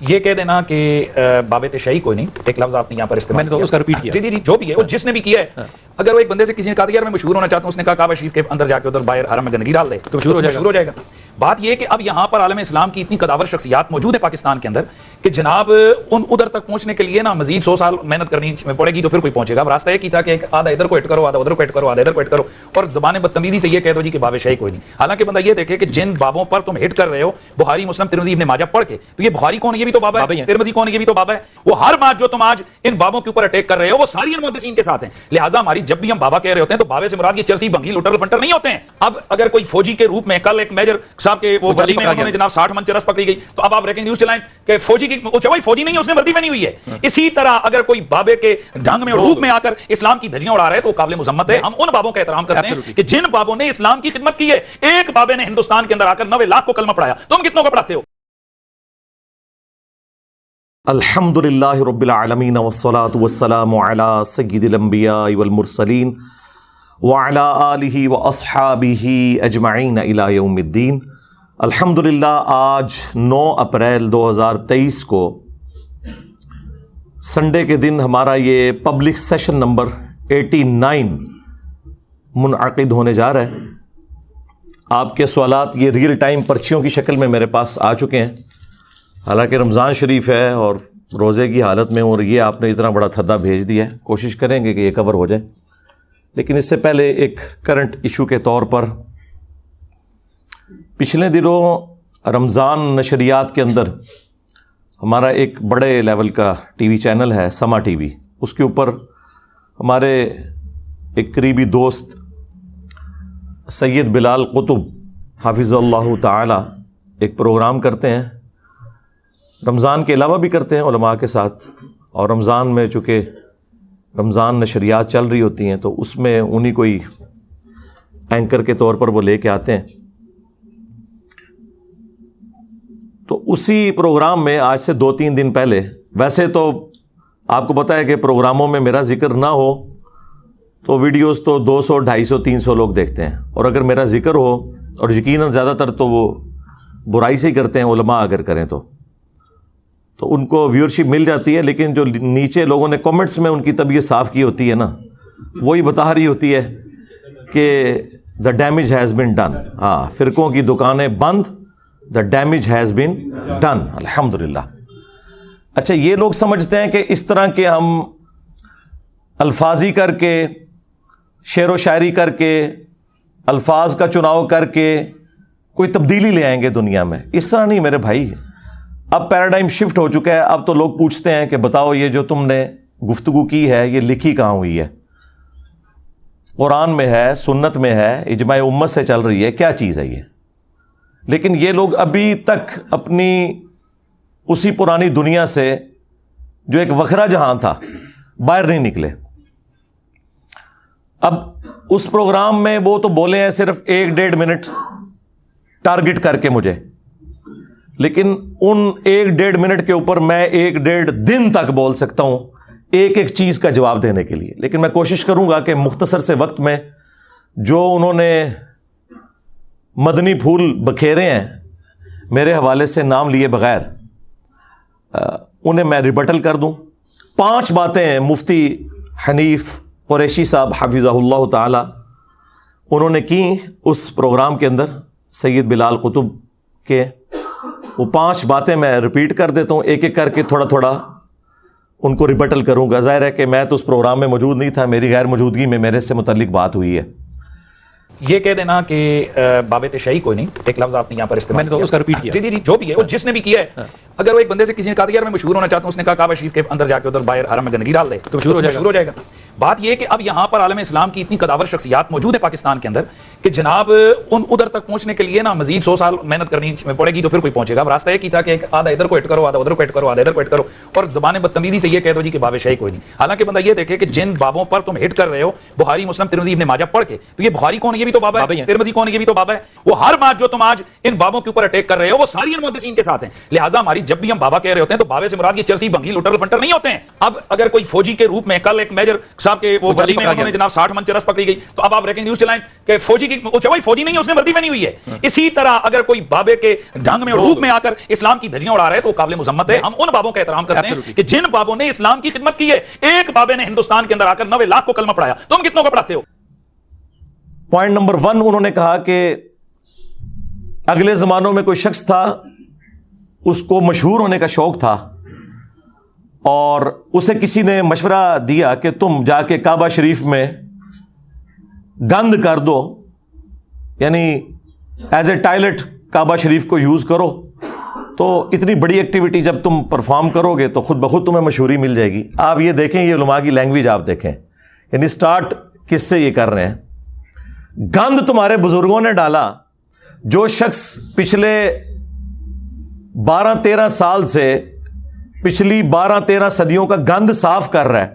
یہ کہہ دینا کہ باب تشیع کوئی نہیں، ایک لفظ آپ نے یہاں پر استعمال میں نے تو اس کا ریپیٹ کیا. جی جو بھی ہے وہ جس نے بھی کیا ہے، اگر وہ ایک بندے سے کسی نے کہا یار میں مشہور ہونا چاہتا ہوں، اس نے کہا کعبہ شریف کے اندر جا کے ادھر باہر حرم میں گندگی ڈال دے تو مشہور ہو جائے گا. بات یہ ہے کہ اب یہاں پر عالم اسلام کی اتنی قداور شخصیات موجود ہیں پاکستان کے اندر کہ جناب ادھر تک پہنچنے کے لیے نا مزید 100 سال محنت کرنی پڑے گی تو پھر کوئی پہنچے گا. اب راستہ یہ کی تھا کہ ایک آدھا ادھر کو ہٹ کرو، آدھا ادھر کو ہٹ کرو، آدھا ادھر کو ہٹ کرو، اور زبان بدتمیزی سے یہ کہہ دو جی کہ باب شیع کوئی نہیں. حالانکہ بندہ یہ دیکھے کہ جن بابوں پر تم ہٹ کر رہے ہو، بخاری، مسلم، ترمذی، ابن ماجہ پڑھ کے، تو یہ بخاری کون ہے؟ یہ بھی تو بابا ہے. ترمذی کون ہے؟ یہ بھی تو بابا ہے. وہ ہر بات جو تم آج ان بابوں کے اوپر اٹیک کر رہے ہو وہ ساری محدثین کے ساتھ ہیں. لہٰذا ہماری جب بھی ہم بابا کہہ رہے ہوتے ہیں تو بابے سے مراد یہ چرسی بھنگی لوٹر فنٹر نہیں ہوتے ہیں. اب اگر کوئی فوجی کے روپ میں کل ایک میجر صاحب کے وہ وردی میں انہوں نے جناب 60 من چرس پکڑی گئی، تو اب آپ بریکنگ نیوز چلائیں کہ فوجی کی وہی فوجی نہیں ہے، اس نے وردی پہنی ہوئی ہے. اسی طرح اگر کوئی بابے کے ڈھنگ میں اور روپ میں آ کر اسلام کی دھجیاں اڑا رہا ہے تو قابل مذمت ہے. ہم ان بابوں کا احترام کرتے ہیں کہ جن بابوں نے اسلام کی خدمت کی ہے. ایک بابے نے ہندوستان کے اندر آ کر 90 لاکھ کو کلمہ پڑھایا، تم کتنوں کو پڑھاتے ہو؟ الحمدللہ رب العالمین والصلاة والسلام علی سید الانبیاء والمرسلین وعلی آلہ واصحابہ اجمعین الی یوم الدین. الحمدللہ آج 9 اپریل 2023 کو سنڈے کے دن ہمارا یہ پبلک سیشن نمبر 89 منعقد ہونے جا رہا ہے. آپ کے سوالات یہ ریئل ٹائم پرچیوں کی شکل میں میرے پاس آ چکے ہیں. حالانکہ رمضان شریف ہے اور روزے کی حالت میں، اور یہ آپ نے اتنا بڑا تھدا بھیج دیا ہے، کوشش کریں گے کہ یہ کور ہو جائے. لیکن اس سے پہلے ایک کرنٹ ایشو کے طور پر، پچھلے دنوں رمضان نشریات کے اندر ہمارا ایک بڑے لیول کا ٹی وی چینل ہے سما ٹی وی، اس کے اوپر ہمارے ایک قریبی دوست سید بلال قطب حافظ اللہ تعالی ایک پروگرام کرتے ہیں. رمضان کے علاوہ بھی کرتے ہیں علماء کے ساتھ، اور رمضان میں چونکہ رمضان نشریات چل رہی ہوتی ہیں تو اس میں انہی کوئی اینکر کے طور پر وہ لے کے آتے ہیں. تو اسی پروگرام میں آج سے 2-3 دن پہلے، ویسے تو آپ کو پتہ ہے کہ پروگراموں میں میرا ذکر نہ ہو تو ویڈیوز تو 200, 250, 300 لوگ دیکھتے ہیں، اور اگر میرا ذکر ہو، اور یقیناً زیادہ تر تو وہ برائی سے ہی کرتے ہیں علماء اگر کریں تو ان کو ویورشپ مل جاتی ہے. لیکن جو نیچے لوگوں نے کمنٹس میں ان کی طبیعت صاف کی ہوتی ہے نا، وہی بتا رہی ہوتی ہے کہ the damage has been done. ہاں، فرقوں کی دکانیں بند، the damage has been done. الحمدللہ. اچھا، یہ لوگ سمجھتے ہیں کہ اس طرح کے ہم الفاظی کر کے، شعر و شاعری کر کے، الفاظ کا چناؤ کر کے کوئی تبدیلی لے آئیں گے دنیا میں. اس طرح نہیں میرے بھائی. اب پیراڈائم شفٹ ہو چکا ہے. اب تو لوگ پوچھتے ہیں کہ بتاؤ یہ جو تم نے گفتگو کی ہے یہ لکھی کہاں ہوئی ہے؟ قرآن میں ہے، سنت میں ہے، اجماع امت سے چل رہی ہے، کیا چیز ہے یہ؟ لیکن یہ لوگ ابھی تک اپنی اسی پرانی دنیا سے جو ایک وکھرا جہان تھا باہر نہیں نکلے. اب اس پروگرام میں وہ تو بولے ہیں صرف 1-1.5 منٹ ٹارگٹ کر کے مجھے، لیکن ان 1-1.5 منٹ کے اوپر میں 1-1.5 دن تک بول سکتا ہوں ایک ایک چیز کا جواب دینے کے لیے. لیکن میں کوشش کروں گا کہ مختصر سے وقت میں جو انہوں نے مدنی پھول بکھیرے ہیں میرے حوالے سے نام لیے بغیر، انہیں میں ریبٹل کر دوں. 5 باتیں مفتی حنیف قریشی صاحب حفظہ اللہ تعالی انہوں نے کی اس پروگرام کے اندر سید بلال قطب کے. وہ 5 باتیں میں ریپیٹ کر دیتا ہوں، ایک ایک کر کے تھوڑا تھوڑا ان کو ریبٹل کروں گا. ظاہر ہے کہ میں تو اس پروگرام میں موجود نہیں تھا، میری غیر موجودگی میں میرے سے متعلق بات ہوئی ہے. یہ کہہ دینا کہ باب تشیع کوئی نہیں، ایک لفظ آپ نے یہاں پر استعمال میں نے تو اس کا ریپیٹ کیا. جی جو بھی ہے وہ جس نے بھی کیا ہے. اگر وہ ایک بندے سے کسی نے کہا یار میں مشہور ہونا چاہتا ہوں، اس نے کہا کعبہ شریف کے اندر جا کے ادھر باہر حرم میں گندگی ڈال دے تو مشہور ہو جائے گا. بات یہ ہے کہ اب یہاں پر عالم اسلام کی اتنی قداور شخصیات موجود ہیں پاکستان کے اندر کہ جناب ادھر تک پہنچنے کے لیے نا مزید 100 سال محنت کرنی پڑے گی تو پھر کوئی پہنچے گا. اب راستہ یہ کی تھا کہ ایک آدھا ادھر کو ہٹ کرو، آدھا ادھر کو ہٹ کرو، آدھا ادھر کو ہٹ کرو، اور زبان بدتمیزی سے یہ کہہ دو جی کہ باب شیع کوئی نہیں. حالانکہ بندہ یہ دیکھے کہ جن بابوں پر تم ہٹ کر رہے ہو، بخاری، مسلم، ترمذی، ابن ماجہ پڑھ کے، تو یہ بخاری کون ہے؟ یہ بھی تو بابا ہے. ترمذی کون ہے؟ یہ بھی تو بابا ہے. وہ ہر بات جو تم آج ان بابوں کے اوپر اٹیک کر رہے ہو وہ ساری محدثین کے ساتھ ہیں. لہٰذا ہماری جب بھی ہم بابا کہہ رہے ہوتے ہیں تو بابے سے مراد یہ چرسی بھنگی لوٹر فنٹر نہیں ہوتے ہیں. اب اگر کوئی فوجی کے روپ میں کل ایک میجر صاحب کے وہ وردی میں انہوں نے جناب 60 من چرس پکڑی گئی, تو اب آپ بریکنگ نیوز چلائیں کہ فوجی کی وہی فوجی نہیں ہے, اس نے وردی پہنی ہوئی ہے. اسی طرح اگر کوئی بابے کے ڈھنگ میں اور روپ میں آ کر اسلام کی دھجیاں اڑا رہا ہے تو قابل مذمت ہے. ہم ان بابوں کا احترام کرتے ہیں کہ جن بابوں نے اسلام کی خدمت کی ہے. ایک بابے نے ہندوستان کے اندر آ کر 90 لاکھ کو کلمہ پڑھایا, تم کتنوں کو پڑھاتے ہو؟ پوائنٹ نمبر 1 انہوں نے کہا کہ اگلے زمانوں میں کوئی شخص تھا, اس کو مشہور ہونے کا شوق تھا, اور اسے کسی نے مشورہ دیا کہ تم جا کے کعبہ شریف میں گند کر دو, یعنی ایز اے ٹائلٹ کعبہ شریف کو یوز کرو, تو اتنی بڑی ایکٹیویٹی جب تم پرفارم کرو گے تو خود بخود تمہیں مشہوری مل جائے گی. آپ یہ دیکھیں, یہ علماء کی لینگویج آپ دیکھیں, یعنی سٹارٹ کس سے یہ کر رہے ہیں. گند تمہارے بزرگوں نے ڈالا. جو شخص پچھلے 12-13 سال سے پچھلی 12-13 صدیوں کا گند صاف کر رہا ہے,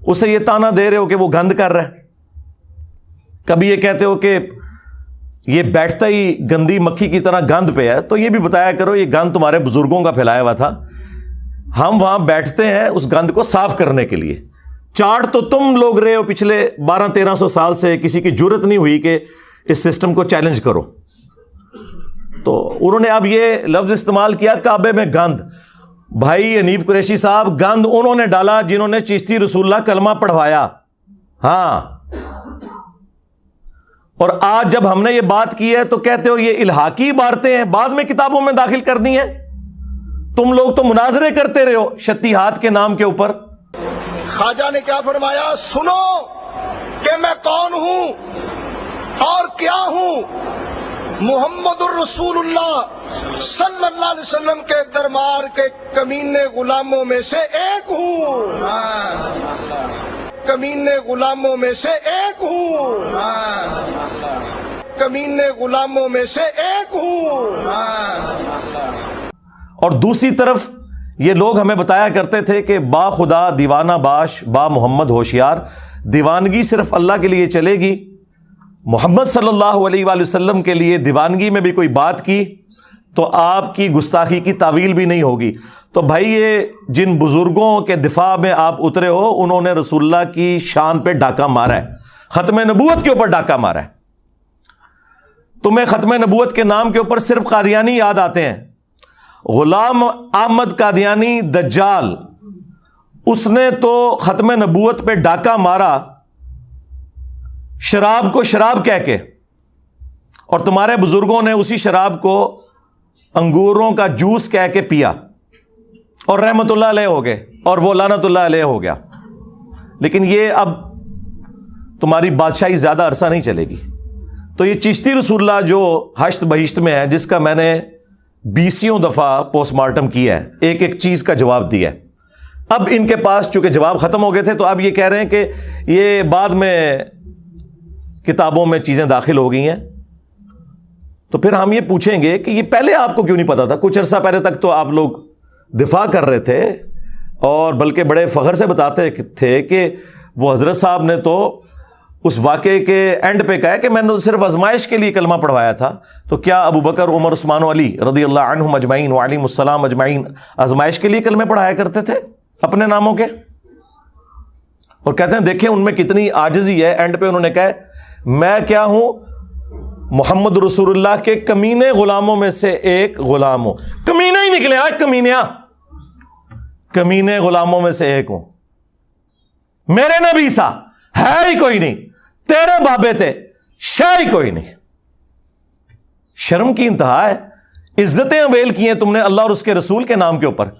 اسے یہ تانا دے رہے ہو کہ وہ گند کر رہا ہے. کبھی یہ کہتے ہو کہ یہ بیٹھتا ہی گندی مکھی کی طرح گند پہ ہے, تو یہ بھی بتایا کرو یہ گند تمہارے بزرگوں کا پھیلایا ہوا تھا, ہم وہاں بیٹھتے ہیں اس گند کو صاف کرنے کے لیے. چاٹ تو تم لوگ رہے ہو پچھلے 1200-1300 سال سے, کسی کی جرت نہیں ہوئی کہ اس سسٹم کو چیلنج کرو. تو انہوں نے اب یہ لفظ استعمال کیا کعبے میں گند. بھائی حنیف قریشی صاحب, گند انہوں نے ڈالا جنہوں نے چشتی رسول اللہ کلمہ پڑھوایا. ہاں, اور آج جب ہم نے یہ بات کی ہے تو کہتے ہو یہ الحاقی عبارتیں ہیں, بعد میں کتابوں میں داخل کر دی ہیں. تم لوگ تو مناظرے کرتے رہے ہو شتیہات کے نام کے اوپر. خواجہ نے کیا فرمایا, سنو کہ میں کون ہوں اور کیا ہوں. محمد الرسول اللہ صلی اللہ علیہ وسلم کے دربار کے کمینے غلاموں میں سے ایک ہوں. کمینے غلاموں میں سے ایک ہوں. کمینے غلاموں میں سے ایک ہوں. اور دوسری طرف یہ لوگ ہمیں بتایا کرتے تھے کہ با خدا دیوانہ باش با محمد ہوشیار, دیوانگی صرف اللہ کے لیے چلے گی, محمد صلی اللہ علیہ وآلہ وسلم کے لیے دیوانگی میں بھی کوئی بات کی تو آپ کی گستاخی کی تعویل بھی نہیں ہوگی. تو بھائی یہ جن بزرگوں کے دفاع میں آپ اترے ہو, انہوں نے رسول اللہ کی شان پہ ڈاکہ مارا ہے, ختم نبوت کے اوپر ڈاکہ مارا ہے. تمہیں ختم نبوت کے نام کے اوپر صرف قادیانی یاد آتے ہیں. غلام احمد قادیانی دجال, اس نے تو ختم نبوت پہ ڈاکہ مارا شراب کو شراب کہہ کے, اور تمہارے بزرگوں نے اسی شراب کو انگوروں کا جوس کہہ کے پیا اور رحمت اللہ علیہ ہو گئے, اور وہ لعنت اللہ علیہ ہو گیا. لیکن یہ اب تمہاری بادشاہی زیادہ عرصہ نہیں چلے گی. تو یہ چشتی رسول اللہ جو ہشت بہشت میں ہے, جس کا میں نے 20 دفعہ پوسٹ مارٹم کیا ہے, ایک ایک چیز کا جواب دیا ہے. اب ان کے پاس چونکہ جواب ختم ہو گئے تھے, تو اب یہ کہہ رہے ہیں کہ یہ بعد میں کتابوں میں چیزیں داخل ہو گئی ہیں. تو پھر ہم یہ پوچھیں گے کہ یہ پہلے آپ کو کیوں نہیں پتا تھا؟ کچھ عرصہ پہلے تک تو آپ لوگ دفاع کر رہے تھے, اور بلکہ بڑے فخر سے بتاتے تھے کہ وہ حضرت صاحب نے تو اس واقعے کے اینڈ پہ کہا کہ میں نے صرف آزمائش کے لیے کلمہ پڑھوایا تھا. تو کیا ابو بکر, عمر, عثمان و علی رضی اللہ عنہم اجمعین وعلیہم السلام اجمعین آزمائش کے لیے کلمے پڑھایا کرتے تھے اپنے ناموں کے؟ اور کہتے ہیں دیکھیں ان میں کتنی عاجزی ہے. اینڈ پہ انہوں نے کہا میں کیا ہوں, محمد رسول اللہ کے کمینے غلاموں میں سے ایک غلام ہوں. کمینے ہی نکلے آج, کمینیا, کمینے غلاموں میں سے ایک ہوں. میرے نبی سا ہے ہی کوئی نہیں, تیرے بابے تھے شے ہی کوئی نہیں. شرم کی انتہا ہے. عزتیں اویل کی ہیں تم نے اللہ اور اس کے رسول کے نام کے اوپر,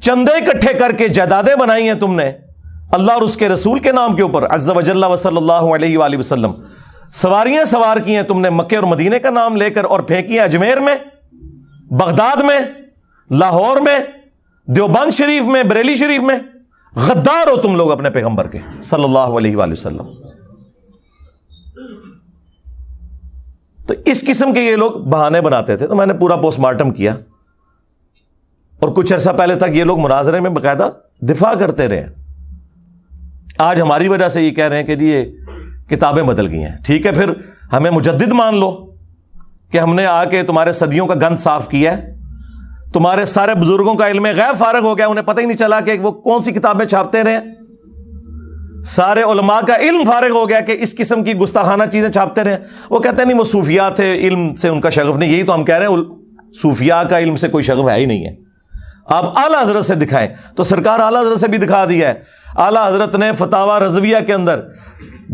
چندے اکٹھے کر کے جائیدادیں بنائی ہیں تم نے اللہ اور اس کے رسول کے نام کے اوپر عز وجل و صلی اللہ علیہ وآلہ وسلم. سواریاں سوار کی ہیں تم نے مکے اور مدینے کا نام لے کر, اور پھینکی ہیں اجمیر میں, بغداد میں, لاہور میں, دیوبند شریف میں, بریلی شریف میں. غدار ہو تم لوگ اپنے پیغمبر کے صلی اللہ علیہ وآلہ وسلم. تو اس قسم کے یہ لوگ بہانے بناتے تھے. تو میں نے پورا پوسٹ مارٹم کیا, اور کچھ عرصہ پہلے تک یہ لوگ مناظرے میں باقاعدہ دفاع کرتے رہے. آج ہماری وجہ سے یہ کہہ رہے ہیں کہ جی یہ کتابیں بدل گئی ہیں. ٹھیک ہے, پھر ہمیں مجدد مان لو کہ ہم نے آ کے تمہارے صدیوں کا گند صاف کیا ہے. تمہارے سارے بزرگوں کا علم غیب فارغ ہو گیا, انہیں پتہ ہی نہیں چلا کہ وہ کون سی کتابیں چھاپتے رہے. سارے علماء کا علم فارغ ہو گیا کہ اس قسم کی گستاخانہ چیزیں چھاپتے رہے. وہ کہتے ہیں نہیں وہ صوفیاء تھے, علم سے ان کا شغف نہیں. یہی تو ہم کہہ رہے ہیں, صوفیاء کا علم سے کوئی شغف ہے ہی نہیں ہے. آپ اعلیٰ حضرت سے دکھائیں. تو سرکار اعلیٰ حضرت سے بھی دکھا دیا ہے. اعلیٰ حضرت نے فتاوی رضویہ کے اندر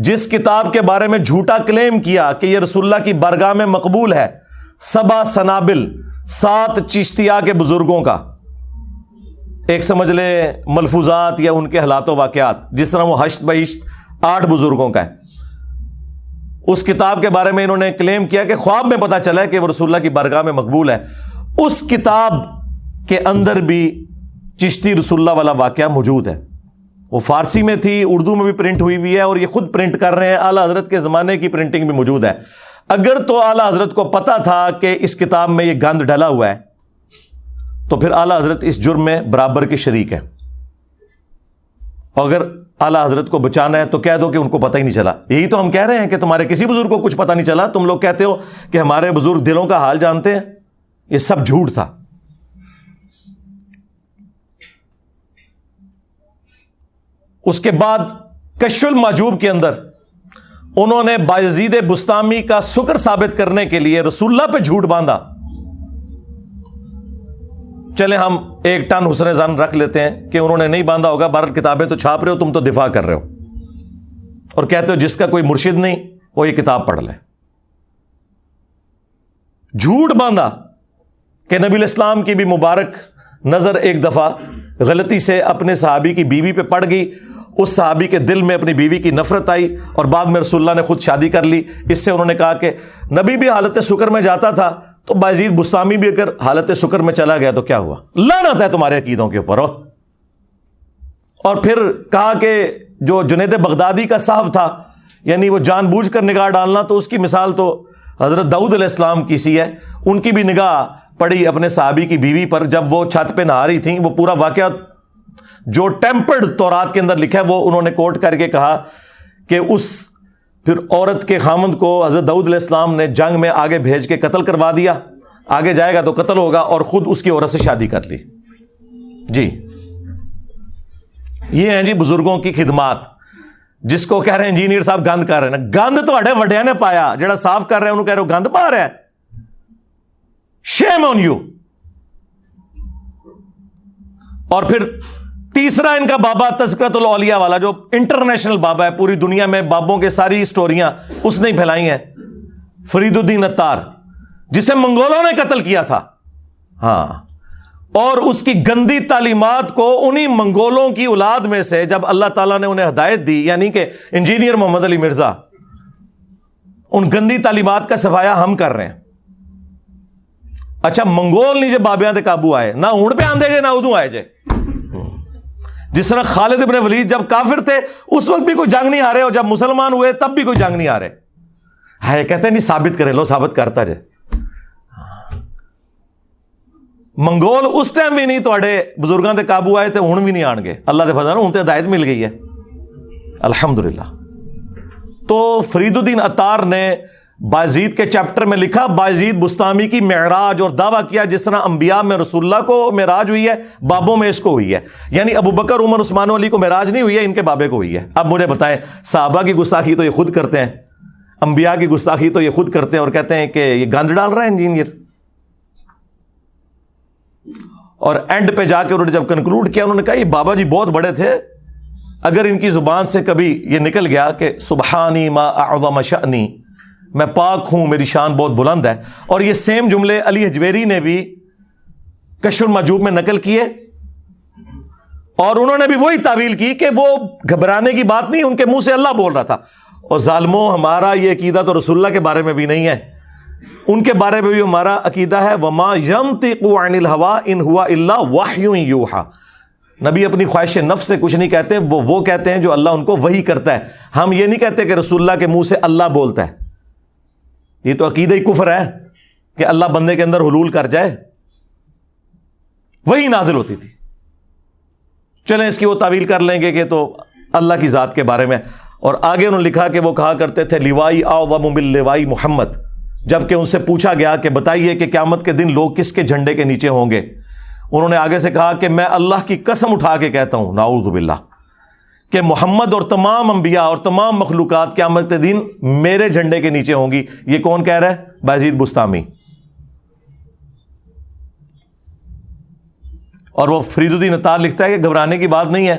جس کتاب کے بارے میں جھوٹا کلیم کیا کہ یہ رسول اللہ کی بارگاہ میں مقبول ہے, 7 سنابل 7 چشتیہ کے بزرگوں کا, ایک سمجھ لے ملفوظات یا ان کے حالات و واقعات, جس طرح وہ ہشت بہشت 8 بزرگوں کا ہے. اس کتاب کے بارے میں انہوں نے کلیم کیا کہ خواب میں پتا چلا ہے کہ وہ رسول اللہ کی بارگاہ میں مقبول ہے. اس کتاب کے اندر بھی چشتی رسول اللہ والا واقعہ موجود ہے. وہ فارسی میں تھی, اردو میں بھی پرنٹ ہوئی ہے, اور یہ خود پرنٹ کر رہے ہیں. اعلیٰ حضرت کے زمانے کی پرنٹنگ بھی موجود ہے. اگر تو اعلیٰ حضرت کو پتا تھا کہ اس کتاب میں یہ گند ڈلا ہوا ہے, تو پھر اعلیٰ حضرت اس جرم میں برابر کے شریک ہے. اور اگر اعلیٰ حضرت کو بچانا ہے تو کہہ دو کہ ان کو پتہ ہی نہیں چلا. یہی تو ہم کہہ رہے ہیں کہ تمہارے کسی بزرگ کو کچھ پتہ نہیں چلا. تم لوگ کہتے ہو کہ ہمارے بزرگ دلوں کا حال جانتے ہیں. یہ سب جھوٹ تھا. اس کے بعد کشف المحجوب کے اندر انہوں نے بایزید بسطامی کا سکر ثابت کرنے کے لیے رسول اللہ پہ جھوٹ باندھا. چلے ہم 1 ٹن حسن ظن رکھ لیتے ہیں کہ انہوں نے نہیں باندھا ہوگا. بہرحال کتابیں تو چھاپ رہے ہو, تم تو دفاع کر رہے ہو, اور کہتے ہو جس کا کوئی مرشد نہیں وہ یہ کتاب پڑھ لے. جھوٹ باندھا کہ نبی الاسلام کی بھی مبارک نظر ایک دفعہ غلطی سے اپنے صحابی کی بیوی پہ پڑ گئی. اس صحابی کے دل میں اپنی بیوی کی نفرت آئی, اور بعد میں رسول اللہ نے خود شادی کر لی. اس سے انہوں نے کہا کہ نبی بھی حالت سکر میں جاتا تھا, تو بایزید بسطامی بھی اگر حالت سکر میں چلا گیا تو کیا ہوا؟ لعنت ہے تمہارے عقیدوں کے اوپر. اور پھر کہا کہ جو جنید بغدادی کا صاحب تھا, یعنی وہ جان بوجھ کر نگاہ ڈالنا, تو اس کی مثال تو حضرت داؤد علیہ السلام کی سی ہے. ان کی بھی نگاہ پڑی اپنے صحابی کی بیوی پر جب وہ چھت پہ نہا رہی تھیں. وہ پورا واقعہ جو ٹیمپرڈ تورات کے اندر لکھا ہے وہ انہوں نے کوٹ کر کے کہا کہ اس پھر عورت کے خامند کو حضرت داؤد علیہ السلام نے جنگ میں آگے بھیج کے قتل کروا دیا. آگے جائے گا تو قتل ہوگا, اور خود اس کی عورت سے شادی کر لی. جی یہ ہیں جی بزرگوں کی خدمات, جس کو کہہ رہے ہیں انجینئر صاحب گند کر رہے ہیں. گند تواڈے وڈیاں نے پایا, جڑا صاف کر رہے ہیں انہوں کہہ رہے ہو گند پا رہا ہے. شیم آن یو. اور پھر تیسرا ان کا بابا تذکرۃ الاولیاء والا, جو انٹرنیشنل بابا ہے, پوری دنیا میں بابوں کے ساری سٹوریاں اس نے پھیلائی ہیں. فرید الدین عطار, جسے منگولوں نے قتل کیا تھا. ہاں, اور اس کی گندی تعلیمات کو انہی منگولوں کی اولاد میں سے جب اللہ تعالیٰ نے انہیں ہدایت دی, یعنی کہ انجینئر محمد علی مرزا, ان گندی تعلیمات کا صفایا ہم کر رہے ہیں. اچھا منگول نہیں جے بابیاں تے قابو آئے, نہ ہون پہ آندے جے نہ ادوں آئے جے. جس طرح خالد ابن ولید جب کافر تھے اس وقت بھی کوئی جنگ نہیں ہارے, اور جب مسلمان ہوئے تب بھی کوئی جنگ نہیں ہارے. ہے کہتے ہیں نہیں ثابت کرے, لو ثابت کرتا جے. منگول اس ٹائم بھی نہیں توڑے بزرگاں دے قابو آئے تھے, ہن بھی نہیں آن گے. اللہ دے فضل ہن تے ہدایت مل گئی ہے الحمدللہ. تو فرید الدین عطار نے بایزید کے چیپٹر میں لکھا, بایزید بسطامی کی معراج, اور دعویٰ کیا جس طرح انبیاء میں رسول اللہ کو معراج ہوئی ہے, بابوں میں اس کو ہوئی ہے. یعنی ابو بکر عمر عثمان و علی کو معراج نہیں ہوئی ہے, ان کے بابے کو ہوئی ہے. اب مجھے بتائیں, صحابہ کی گستاخی تو یہ خود کرتے ہیں, انبیاء کی گستاخی تو یہ خود کرتے ہیں, اور کہتے ہیں کہ یہ گند ڈال رہا ہے انجینئر. اور اینڈ پہ جا کے انہوں نے جب کنکلوڈ کیا, انہوں نے کہا یہ بابا جی بہت بڑے تھے, اگر ان کی زبان سے کبھی یہ نکل گیا کہ سبحانی ما اعظم شأنی, میں پاک ہوں, میری شان بہت بلند ہے. اور یہ سیم جملے علی حجویری نے بھی کشف المحجوب میں نقل کیے, اور انہوں نے بھی وہی تعویل کی کہ وہ گھبرانے کی بات نہیں, ان کے منہ سے اللہ بول رہا تھا. اور ظالموں, ہمارا یہ عقیدہ تو رسول اللہ کے بارے میں بھی نہیں ہے, ان کے بارے میں بھی ہمارا عقیدہ ہے وما ينطق عن الهوى ان هو الا وحی یوحى. نبی اپنی خواہش نفس سے کچھ نہیں کہتے, وہ کہتے ہیں جو اللہ ان کو وحی کرتا ہے. ہم یہ نہیں کہتے کہ رسول اللہ کے منہ سے اللہ بولتا ہے. یہ تو عقیدہ ہی کفر ہے کہ اللہ بندے کے اندر حلول کر جائے, وہی نازل ہوتی تھی. چلیں اس کی وہ تعویل کر لیں گے کہ تو اللہ کی ذات کے بارے میں. اور آگے انہوں نے لکھا کہ وہ کہا کرتے تھے لیوائی اعظم من لوائی محمد, جبکہ ان سے پوچھا گیا کہ بتائیے کہ قیامت کے دن لوگ کس کے جھنڈے کے نیچے ہوں گے, انہوں نے آگے سے کہا کہ میں اللہ کی قسم اٹھا کے کہتا ہوں نعوذ باللہ کہ محمد اور تمام انبیاء اور تمام مخلوقات قیامت کے دن میرے جھنڈے کے نیچے ہوں گی. یہ کون کہہ رہا ہے؟ بایزید بستامی. اور وہ فرید الدین عطار لکھتا ہے کہ گھبرانے کی بات نہیں ہے,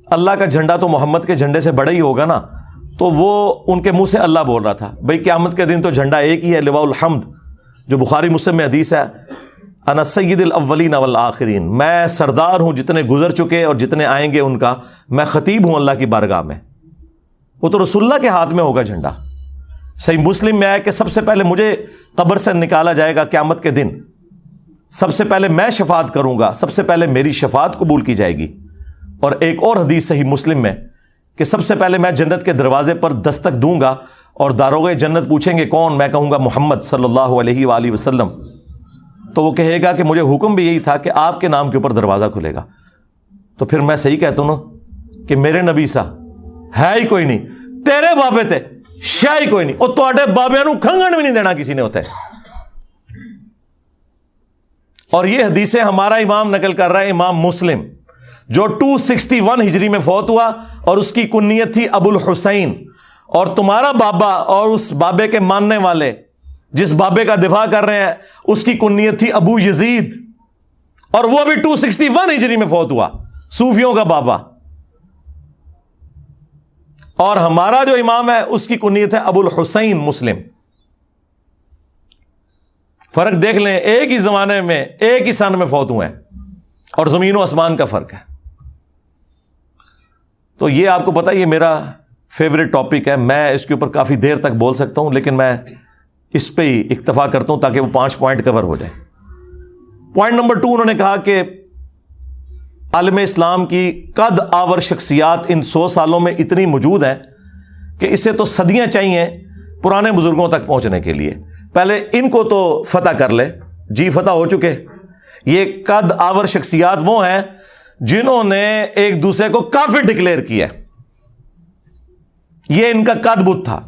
اللہ کا جھنڈا تو محمد کے جھنڈے سے بڑا ہی ہوگا نا. تو وہ ان کے منہ سے اللہ بول رہا تھا. بھئی قیامت کے دن تو جھنڈا ایک ہی ہے, لواء الحمد, جو بخاری مسلم میں حدیث ہے, انا سید الاولین والآخرین, میں سردار ہوں جتنے گزر چکے اور جتنے آئیں گے ان کا, میں خطیب ہوں اللہ کی بارگاہ میں. وہ تو رسول اللہ کے ہاتھ میں ہوگا جھنڈا. صحیح مسلم میں آیا کہ سب سے پہلے مجھے قبر سے نکالا جائے گا قیامت کے دن, سب سے پہلے میں شفاعت کروں گا, سب سے پہلے میری شفاعت قبول کی جائے گی. اور ایک اور حدیث صحیح مسلم میں کہ سب سے پہلے میں جنت کے دروازے پر دستک دوں گا اور داروغ جنت پوچھیں گے کون, میں کہوں گا محمد صلی اللہ علیہ وآلہ وسلم. تو وہ کہے گا کہ مجھے حکم بھی یہی تھا کہ آپ کے نام کے اوپر دروازہ کھلے گا. تو پھر میں صحیح کہتا ہوں نا کہ میرے نبی سا ہے ہی کوئی نہیں, تیرے بابے تے شاہ ہی کوئی نہیں, اور تواڈے بابے نو کھنگن بھی نہیں دینا کسی نے ہوتا ہے. اور یہ حدیثیں ہمارا امام نقل کر رہا ہے, امام مسلم, جو 261 ہجری میں فوت ہوا, اور اس کی کنیت تھی ابو الحسین. اور تمہارا بابا اور اس بابے کے ماننے والے جس بابے کا دفاع کر رہے ہیں اس کی کنیت تھی ابو یزید, اور وہ بھی 261 ہجری میں فوت ہوا, صوفیوں کا بابا. اور ہمارا جو امام ہے اس کی کنیت ہے ابو الحسین مسلم. فرق دیکھ لیں, ایک ہی زمانے میں ایک ہی سن میں فوت ہوئے ہیں, اور زمین و آسمان کا فرق ہے. تو یہ آپ کو پتا, یہ میرا فیوریٹ ٹاپک ہے, میں اس کے اوپر کافی دیر تک بول سکتا ہوں, لیکن میں اس پہ ہی اکتفا کرتا ہوں تاکہ وہ 5 پوائنٹ کور ہو جائے. پوائنٹ نمبر 2, انہوں نے کہا کہ عالم اسلام کی قد آور شخصیات ان 100 سالوں میں اتنی موجود ہیں کہ اسے تو صدیاں چاہیے پرانے بزرگوں تک پہنچنے کے لیے. پہلے ان کو تو فتح کر لے. جی فتح ہو چکے. یہ قد آور شخصیات وہ ہیں جنہوں نے ایک دوسرے کو کافر ڈکلیئر کیا. یہ ان کا قد بت تھا.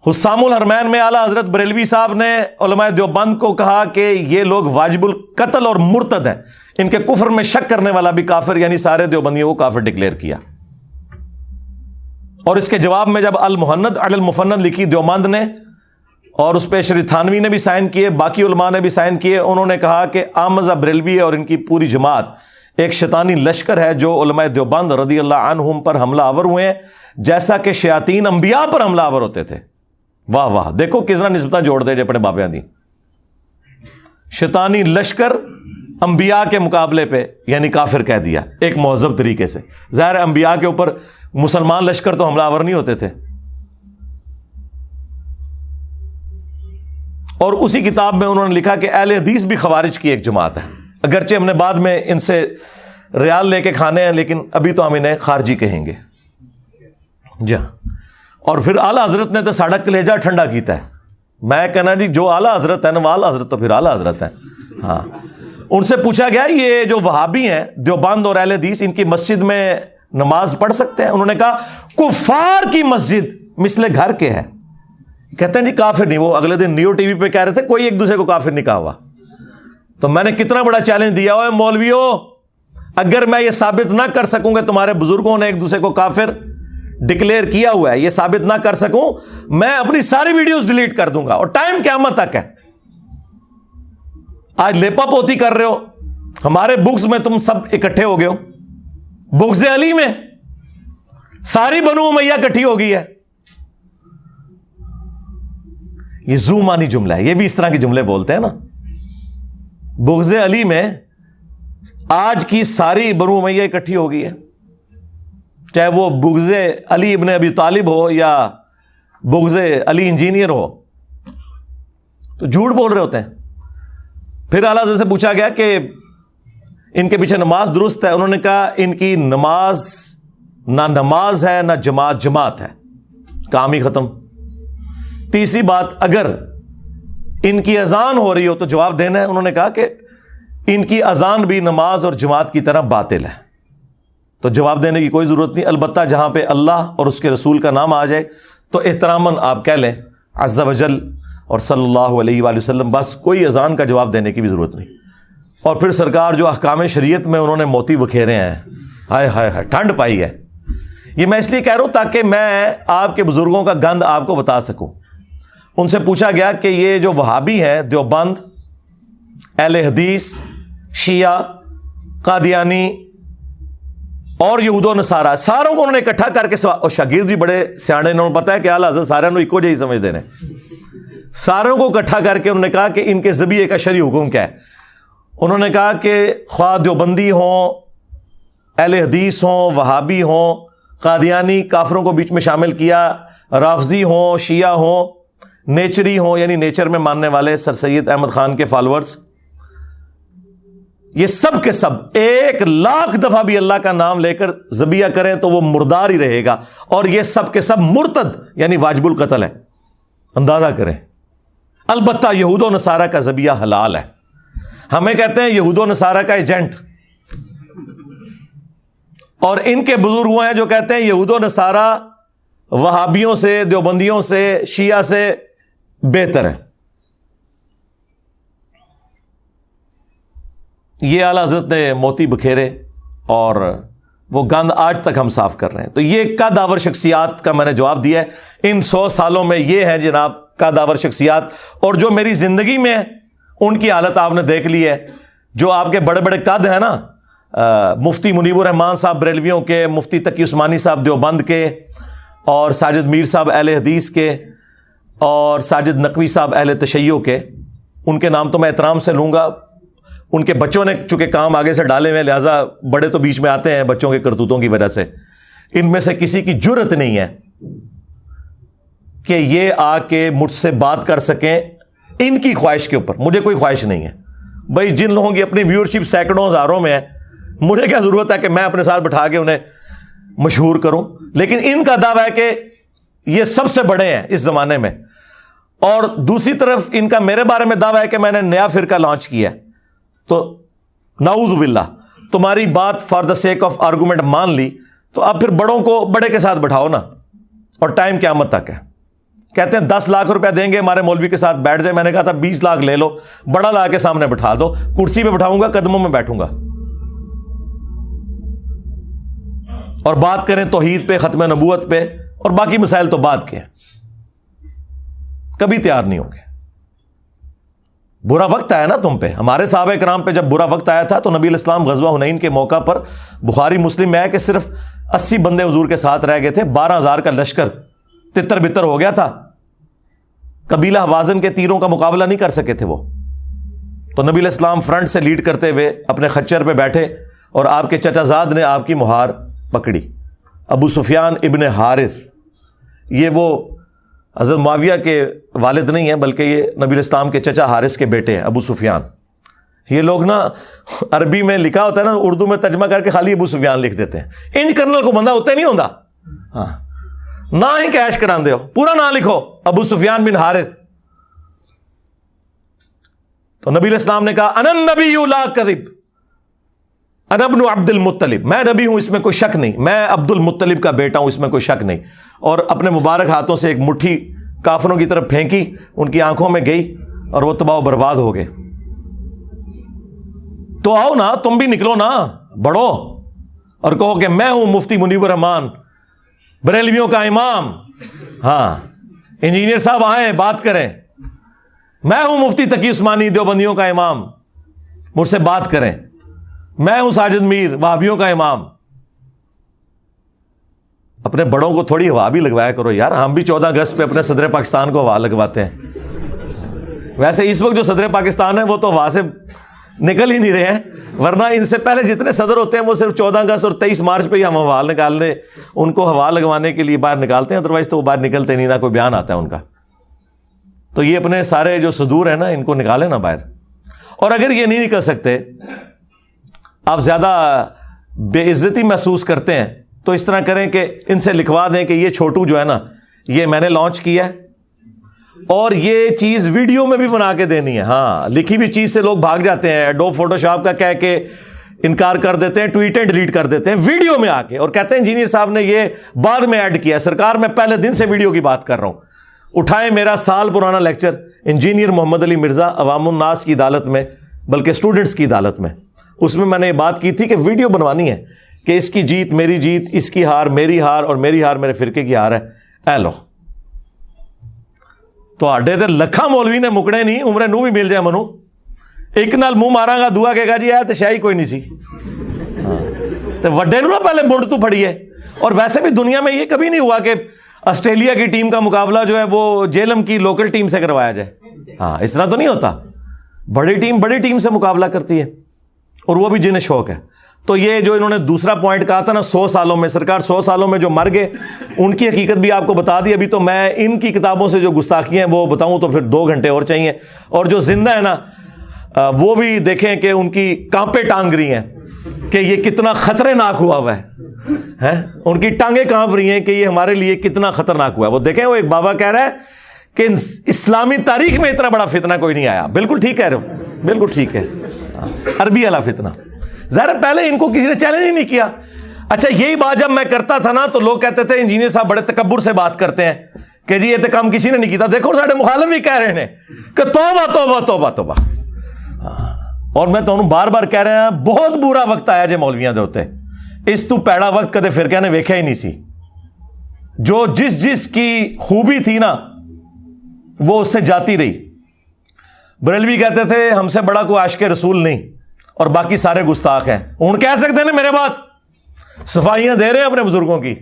حسام الحرمین میں اعلیٰ حضرت بریلوی صاحب نے علماء دیوبند کو کہا کہ یہ لوگ واجب القتل اور مرتد ہیں, ان کے کفر میں شک کرنے والا بھی کافر, یعنی سارے دیوبندیوں کو کافر ڈکلیئر کیا. اور اس کے جواب میں جب المحند علی المفند لکھی دیوبند نے, اور اس پہ شری تھانوی نے بھی سائن کیے, باقی علماء نے بھی سائن کیے, انہوں نے کہا کہ آمزہ بریلوی اور ان کی پوری جماعت ایک شیطانی لشکر ہے جو علماء دیوبند رضی اللہ عنہم پر حملہ آور ہوئے ہیں, جیسا کہ شیاطین انبیاء پر حملہ آور ہوتے تھے. واہ واہ, دیکھو کس طرح نسبتیں جوڑ دے جو اپنے بابیاں دی. شیطانی لشکر انبیاء کے مقابلے پہ یعنی کافر کہہ دیا ایک مہذب طریقے سے. ظاہر ہے انبیاء کے اوپر مسلمان لشکر تو حملہ آور نہیں ہوتے تھے. اور اسی کتاب میں انہوں نے لکھا کہ اہل حدیث بھی خوارج کی ایک جماعت ہے, اگرچہ ہم نے بعد میں ان سے ریال لے کے کھانے ہیں, لیکن ابھی تو ہم انہیں خارجی کہیں گے. جی ہاں. اور پھر اعلیٰ حضرت نے تو ساڑا کلیجہ ٹھنڈا کیتا ہے. میں کہنا جی جو اعلیٰ حضرت ہے نا, وہ اعلیٰ حضرت تو پھر اعلیٰ حضرت ہے. ہاں, ان سے پوچھا گیا یہ جو وہابی ہیں دیوبند اور اہل حدیث, ان کی مسجد میں نماز پڑھ سکتے ہیں؟ انہوں نے کہا کفار کی مسجد مثل گھر کے ہے. کہتے ہیں جی کافر نہیں. وہ اگلے دن نیو ٹی وی پہ کہہ رہے تھے کوئی ایک دوسرے کو کافر نہیں کہا ہوا. تو میں نے کتنا بڑا چیلنج دیا ہوا ہے مولویوں, اگر میں یہ ثابت نہ کر سکوں کہ تمہارے بزرگوں نے ایک دوسرے کو کافر ڈکلیئر کیا ہوا ہے, یہ ثابت نہ کر سکوں, میں اپنی ساری ویڈیوز ڈیلیٹ کر دوں گا, اور ٹائم قیامت تک ہے. آج لیپا پوتی کر رہے ہو, ہمارے بکس میں تم سب اکٹھے ہو گئے ہو, بغض علی میں ساری بنو امیہ اکٹھی ہو گئی ہے. یہ زومانی جملہ ہے, یہ بھی اس طرح کے جملے بولتے ہیں نا. بغض علی میں آج کی ساری بنو امیہ اکٹھی ہو گئی ہے, چاہے وہ بغض علی ابن ابی طالب ہو یا بغض علی انجینئر ہو, تو جھوٹ بول رہے ہوتے ہیں. پھر اعلیٰ حضرت سے پوچھا گیا کہ ان کے پیچھے نماز درست ہے؟ انہوں نے کہا ان کی نماز نہ نماز ہے نہ جماعت ہے. کام ہی ختم. تیسری بات, اگر ان کی اذان ہو رہی ہو تو جواب دینا ہے. انہوں نے کہا کہ ان کی اذان بھی نماز اور جماعت کی طرح باطل ہے, تو جواب دینے کی کوئی ضرورت نہیں. البتہ جہاں پہ اللہ اور اس کے رسول کا نام آ جائے تو احتراماً آپ کہہ لیں عز و جل اور صلی اللہ علیہ وآلہ وسلم, بس کوئی اذان کا جواب دینے کی بھی ضرورت نہیں. اور پھر سرکار جو احکام شریعت میں انہوں نے موتی بکھیرے ہیں، ہائے ہائے ہائے ٹھنڈ پائی ہے. یہ میں اس لیے کہہ رہا ہوں تاکہ میں آپ کے بزرگوں کا گند آپ کو بتا سکوں. ان سے پوچھا گیا کہ یہ جو وہابی ہیں، دیوبند، اہل حدیث، شیعہ، قادیانی اور یہود و نصارہ، ساروں کو انہوں نے اکٹھا کر کے اور شاگرد بھی بڑے سیانے، انہوں نے پتا ہے کہ اعلیٰ حضرت سارے ایکو جہی سمجھتے ہیں، ساروں کو اکٹھا کر کے انہوں نے کہا کہ ان کے ذبیحے کا شرعی حکم کیا ہے. انہوں نے کہا کہ خواہ دیوبندی ہوں، اہل حدیث ہوں، وہابی ہوں، قادیانی، کافروں کو بیچ میں شامل کیا، رافضی ہوں، شیعہ ہوں، نیچری ہوں یعنی نیچر میں ماننے والے سر سید احمد خان کے فالورز، یہ سب کے سب 1,00,000 دفعہ بھی اللہ کا نام لے کر ذبیحہ کریں تو وہ مردار ہی رہے گا، اور یہ سب کے سب مرتد یعنی واجب القتل ہے. اندازہ کریں. البتہ یہود و نصارہ کا ذبیحہ حلال ہے. ہمیں کہتے ہیں یہود و نصارہ کا ایجنٹ، اور ان کے بزرگ وہ ہیں جو کہتے ہیں یہود و نصارہ وہابیوں سے، دیوبندیوں سے، شیعہ سے بہتر ہے. یہ اعلیٰ حضرت نے موتی بکھیرے اور وہ گند آج تک ہم صاف کر رہے ہیں. تو یہ قدآور شخصیات کا میں نے جواب دیا ہے. ان 100 سالوں میں یہ ہیں جناب قدآور شخصیات، اور جو میری زندگی میں ان کی حالت آپ نے دیکھ لی ہے. جو آپ کے بڑے بڑے قد ہیں نا، مفتی منیب الرحمان صاحب بریلویوں کے، مفتی تقی عثمانی صاحب دیوبند کے، اور ساجد میر صاحب اہل حدیث کے، اور ساجد نقوی صاحب اہل تشیع کے، ان کے نام تو میں احترام سے لوں گا. ان کے بچوں نے چونکہ کام آگے سے ڈالے ہوئے، لہٰذا بڑے تو بیچ میں آتے ہیں بچوں کے کرتوتوں کی وجہ سے. ان میں سے کسی کی جرت نہیں ہے کہ یہ آ کے مجھ سے بات کر سکیں ان کی خواہش کے اوپر. مجھے کوئی خواہش نہیں ہے بھائی. جن لوگوں کی اپنی ویورشپ سینکڑوں ہزاروں میں ہے، مجھے کیا ضرورت ہے کہ میں اپنے ساتھ بٹھا کے انہیں مشہور کروں. لیکن ان کا دعویٰ ہے کہ یہ سب سے بڑے ہیں اس زمانے میں، اور دوسری طرف ان کا میرے بارے میں دعویٰ ہے کہ میں نے نیا فرقہ لانچ کیا ہے. تو نعوذ باللہ، تمہاری بات for the sake of argument مان لی تو اب پھر بڑوں کو بڑے کے ساتھ بٹھاؤ نا، اور ٹائم قیامت تک ہے. کہتے ہیں 10 لاکھ روپیہ دیں گے ہمارے مولوی کے ساتھ بیٹھ جائے. میں نے کہا تھا 20 لاکھ لے لو، بڑا لا کے سامنے بٹھا دو، کرسی پہ بٹھاؤں گا، قدموں میں بیٹھوں گا، اور بات کریں توحید پہ، ختم نبوت پہ، اور باقی مسائل تو بعد کے ہیں. کبھی تیار نہیں ہوں گے. برا وقت آیا نا تم پہ. ہمارے صحابہ کرام پہ جب برا وقت آیا تھا تو نبی علیہ السلام غزوہ حنین کے موقع پر، بخاری مسلم میں ہے کہ صرف 80 بندے حضور کے ساتھ رہ گئے تھے. 12,000 کا لشکر تتر بتر ہو گیا تھا. قبیلہ حوازن کے تیروں کا مقابلہ نہیں کر سکے تھے وہ. تو نبی علیہ السلام فرنٹ سے لیڈ کرتے ہوئے اپنے خچر پہ بیٹھے، اور آپ کے چچا زاد نے آپ کی مہار پکڑی. ابو سفیان ابن حارث، یہ وہ حضرت معاویہ کے والد نہیں ہیں بلکہ یہ نبی علیہ السلام کے چچا حارث کے بیٹے ہیں، ابو سفیان. یہ لوگ نا عربی میں لکھا ہوتا ہے نا، اردو میں ترجمہ کر کے خالی ابو سفیان لکھ دیتے ہیں. ان کرنل کو بندہ ہوتا نہیں ہوتا، ہاں نہ ہی کیش کراندے ہو، پورا نام لکھو ابو سفیان بن حارث. تو نبی علیہ السلام نے کہا انا النبی لا کذب، انا ابن عبد المطلب، میں نبی ہوں اس میں کوئی شک نہیں، میں عبد المطلب کا بیٹا ہوں اس میں کوئی شک نہیں. اور اپنے مبارک ہاتھوں سے ایک مٹھی کافروں کی طرف پھینکی، ان کی آنکھوں میں گئی اور وہ تباہ و برباد ہو گئے. تو آؤ نا، تم بھی نکلو نا، بڑھو اور کہو کہ میں ہوں مفتی منیب الرحمان بریلویوں کا امام. ہاں انجینئر صاحب آئیں بات کریں. میں ہوں مفتی تقی عثمانی دیوبندیوں کا امام، مجھ سے بات کریں. میں ہوں ساجد میر وہابیوں کا امام. اپنے بڑوں کو تھوڑی ہوا بھی لگوایا کرو یار. ہم بھی 14 اگست پہ اپنے صدر پاکستان کو ہوا لگواتے ہیں. ویسے اس وقت جو صدر پاکستان ہے وہ تو ہوا سے نکل ہی نہیں رہے ہیں، ورنہ ان سے پہلے جتنے صدر ہوتے ہیں وہ صرف 14 اگست اور 23 مارچ پہ ہی ہم ہوا نکالنے، ان کو ہوا لگوانے کے لیے باہر نکالتے ہیں، ادروائز تو وہ باہر نکلتے نہیں، نہ کوئی بیان آتا ہے ان کا. تو یہ اپنے سارے جو صدور ہیں نا ان کو نکالیں نا باہر. اور اگر یہ نہیں نکل سکتے، آپ زیادہ بے عزتی محسوس کرتے ہیں، تو اس طرح کریں کہ ان سے لکھوا دیں کہ یہ چھوٹو جو ہے نا یہ میں نے لانچ کیا ہے، اور یہ چیز ویڈیو میں بھی بنا کے دینی ہے. ہاں لکھی ہوئی چیز سے لوگ بھاگ جاتے ہیں، ایڈوب فوٹو شاپ کا کہہ کے انکار کر دیتے ہیں، ٹویٹیں ڈیلیٹ کر دیتے ہیں ویڈیو میں آ کے، اور کہتے ہیں انجینئر صاحب نے یہ بعد میں ایڈ کیا ہے. سرکار میں پہلے دن سے ویڈیو کی بات کر رہا ہوں. اٹھائیں میرا سال پرانا لیکچر، انجینئر محمد علی مرزا عوام الناس کی عدالت میں بلکہ اسٹوڈنٹس کی عدالت میں. اس میں نے یہ بات کی تھی کہ ویڈیو بنوانی ہے کہ اس کی جیت میری جیت، اس کی ہار میری ہار، اور میری ہار میرے فرقے کی ہار ہے. اے لو تو آڈے تے لکھاں مولوی نے مکڑے نہیں، عمرے نو بھی مل جائے منو ایک نال منہ ماراں گا، دعا کہے گا جی اے تے شاہی کوئی نہیں سی. تے وڈے نو نہ پہلے منڈ تو پھڑی ہے. اور ویسے بھی دنیا میں یہ کبھی نہیں ہوا کہ آسٹریلیا کی ٹیم کا مقابلہ جو ہے وہ جیلم کی لوکل ٹیم سے کروایا جائے. ہاں اس طرح تو نہیں ہوتا. بڑی ٹیم سے مقابلہ کرتی ہے، اور وہ بھی جنہیں شوق ہے. تو یہ جو انہوں نے دوسرا پوائنٹ کہا تھا نا 100 سالوں میں، سرکار 100 سالوں میں جو مر گئے ان کی حقیقت بھی آپ کو بتا دی. ابھی تو میں ان کی کتابوں سے جو گستاخیاں ہیں وہ بتاؤں تو پھر 2 گھنٹے اور چاہیے. اور جو زندہ ہے نا وہ بھی دیکھیں کہ ان کی کانپیں ٹانگ رہی ہیں کہ یہ کتنا خطرناک ہوا ہے. ان کی ٹانگیں کانپ رہی ہیں کہ یہ ہمارے لیے کتنا خطرناک ہوا ہے. وہ دیکھیں وہ ایک بابا کہہ رہا ہے کہ اسلامی تاریخ میں اتنا بڑا فتنہ کوئی نہیں آیا. بالکل ٹھیک کہہ رہے ہو، بالکل ٹھیک ہے. عربی والا فتنہ ظاہر پہلے ان کو کسی نے چیلنج ہی نہیں کیا. اچھا یہی بات جب میں کرتا تھا نا تو لوگ کہتے تھے انجینئر صاحب بڑے تکبر سے بات کرتے ہیں کہ جی یہ تو کام کسی نے نہیں کیتا. دیکھو ساڈے مخالف بھی کہہ رہے ہیں کہ توبہ توبہ توبہ توبہ. اور میں تو بار بار کہہ رہا ہوں بہت برا وقت آیا جے مولویاں دے ہوتے. اس تو پیڑا وقت کدے فرقے نے ویکھیا ہی نہیں سی. جو جس کی خوبی تھی نا وہ اس سے جاتی رہی. بریلوی کہتے تھے ہم سے بڑا کوئی عاشق رسول نہیں اور باقی سارے گستاخ ہیں. ہوں کہہ سکتے ہیں میرے بات صفائیاں دے رہے ہیں اپنے بزرگوں کی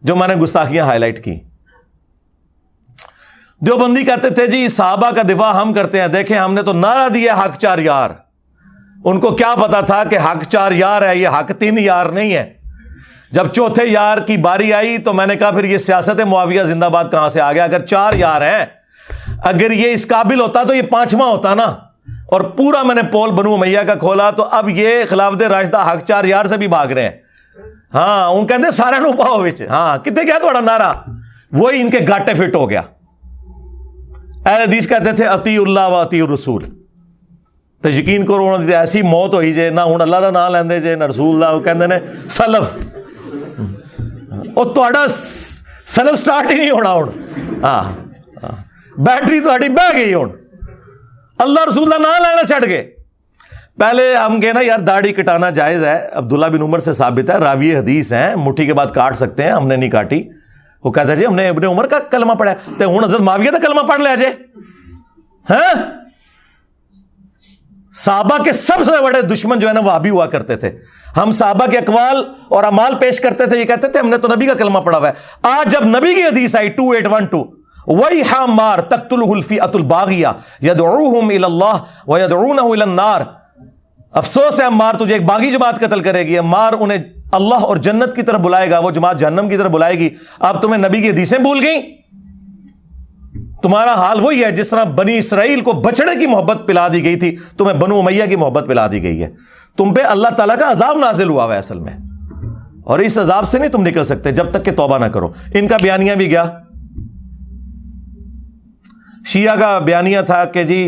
جو میں نے گستاخیاں ہائی لائٹ کی. دیوبندی کہتے تھے جی صحابہ کا دفاع ہم کرتے ہیں. دیکھیں ہم نے تو نعرہ دیا حق 4 یار. ان کو کیا پتا تھا کہ حق 4 یار ہے، یہ حق 3 یار نہیں ہے. جب چوتھے یار کی باری آئی تو میں نے کہا پھر یہ سیاست معاویہ زندہ باد کہاں سے آ گیا؟ اگر 4 یار ہیں، اگر یہ اس قابل ہوتا تو یہ 5واں ہوتا نا. اور پورا میں نے پول بنو امیہ کا کھولا تو اب یہ خلافت راشدہ حق 4 یار سے بھی بھاگ رہے ہیں. ہاں ان کہتے سارے نو پاؤ وچ. ہاں کتنے کیا تھوڑا نعرہ وہی ان کے گاٹے فٹ ہو گیا. اہل حدیث کہتے تھے اطیع اللہ و اطیع الرسول. تو یقین کرو انہوں نے ایسی موت ہوئی جے نہ ہوں اللہ دا نام لیندے جے نہ رسول اللہ. وہ کہندے نے سلف وہ تہاڈا سلف سٹارٹ ہی نہیں ہونا. ہوں ہاں بیٹری تہاڈی بہ گئی. ہوں اللہ رسول کا نام لینا چھڑ گئے. پہلے ہم کہنا یار داڑھی کٹانا جائز ہے. عبداللہ بن عمر سے ثابت ہے، راوی حدیث ہیں، مٹھی کے بعد کاٹ سکتے ہیں. ہم نے نہیں کاٹی. وہ کہتا ہے جی ہم نے ابن عمر کا کلمہ پڑھا ہے تو ہوں حضرت معاویہ کا کلمہ پڑھ لیا جائے. ہاں صحابہ کے سب سے بڑے دشمن جو ہے نا وہابی ہوا کرتے تھے. ہم صحابہ کے اقوال اور اعمال پیش کرتے تھے، یہ کہتے تھے ہم نے تو نبی کا کلمہ پڑھا ہوا ہے. آج جب نبی کی حدیث آئی 2812 وَيْحَ مَارْ تَقْتُلُهُ الْفِئَةُ الْبَاغِيَةُ يَدْعُوهُمْ إِلَى اللَّهِ وَيَدْعُونَهُ إِلَى النَّارِ. افسوس ہے عمار تجھے ایک باغی جماعت قتل کرے گی. عمار انہیں اللہ اور جنت کی طرف بلائے گا، وہ جماعت جہنم کی طرف بلائے گی. اب تمہیں نبی کی حدیثیں بھول گئیں. تمہارا حال وہی ہے جس طرح بنی اسرائیل کو بچڑے کی محبت پلا دی گئی تھی، تمہیں بنو امیہ کی محبت پلا دی گئی ہے. تم پہ اللہ تعالیٰ کا عذاب نازل ہوا ہے اصل میں، اور اس عذاب سے نہیں تم نکل سکتے جب تک کہ توبہ نہ کرو. ان کا بیانیہ بھی گیا. شیعہ کا بیانیہ تھا کہ جی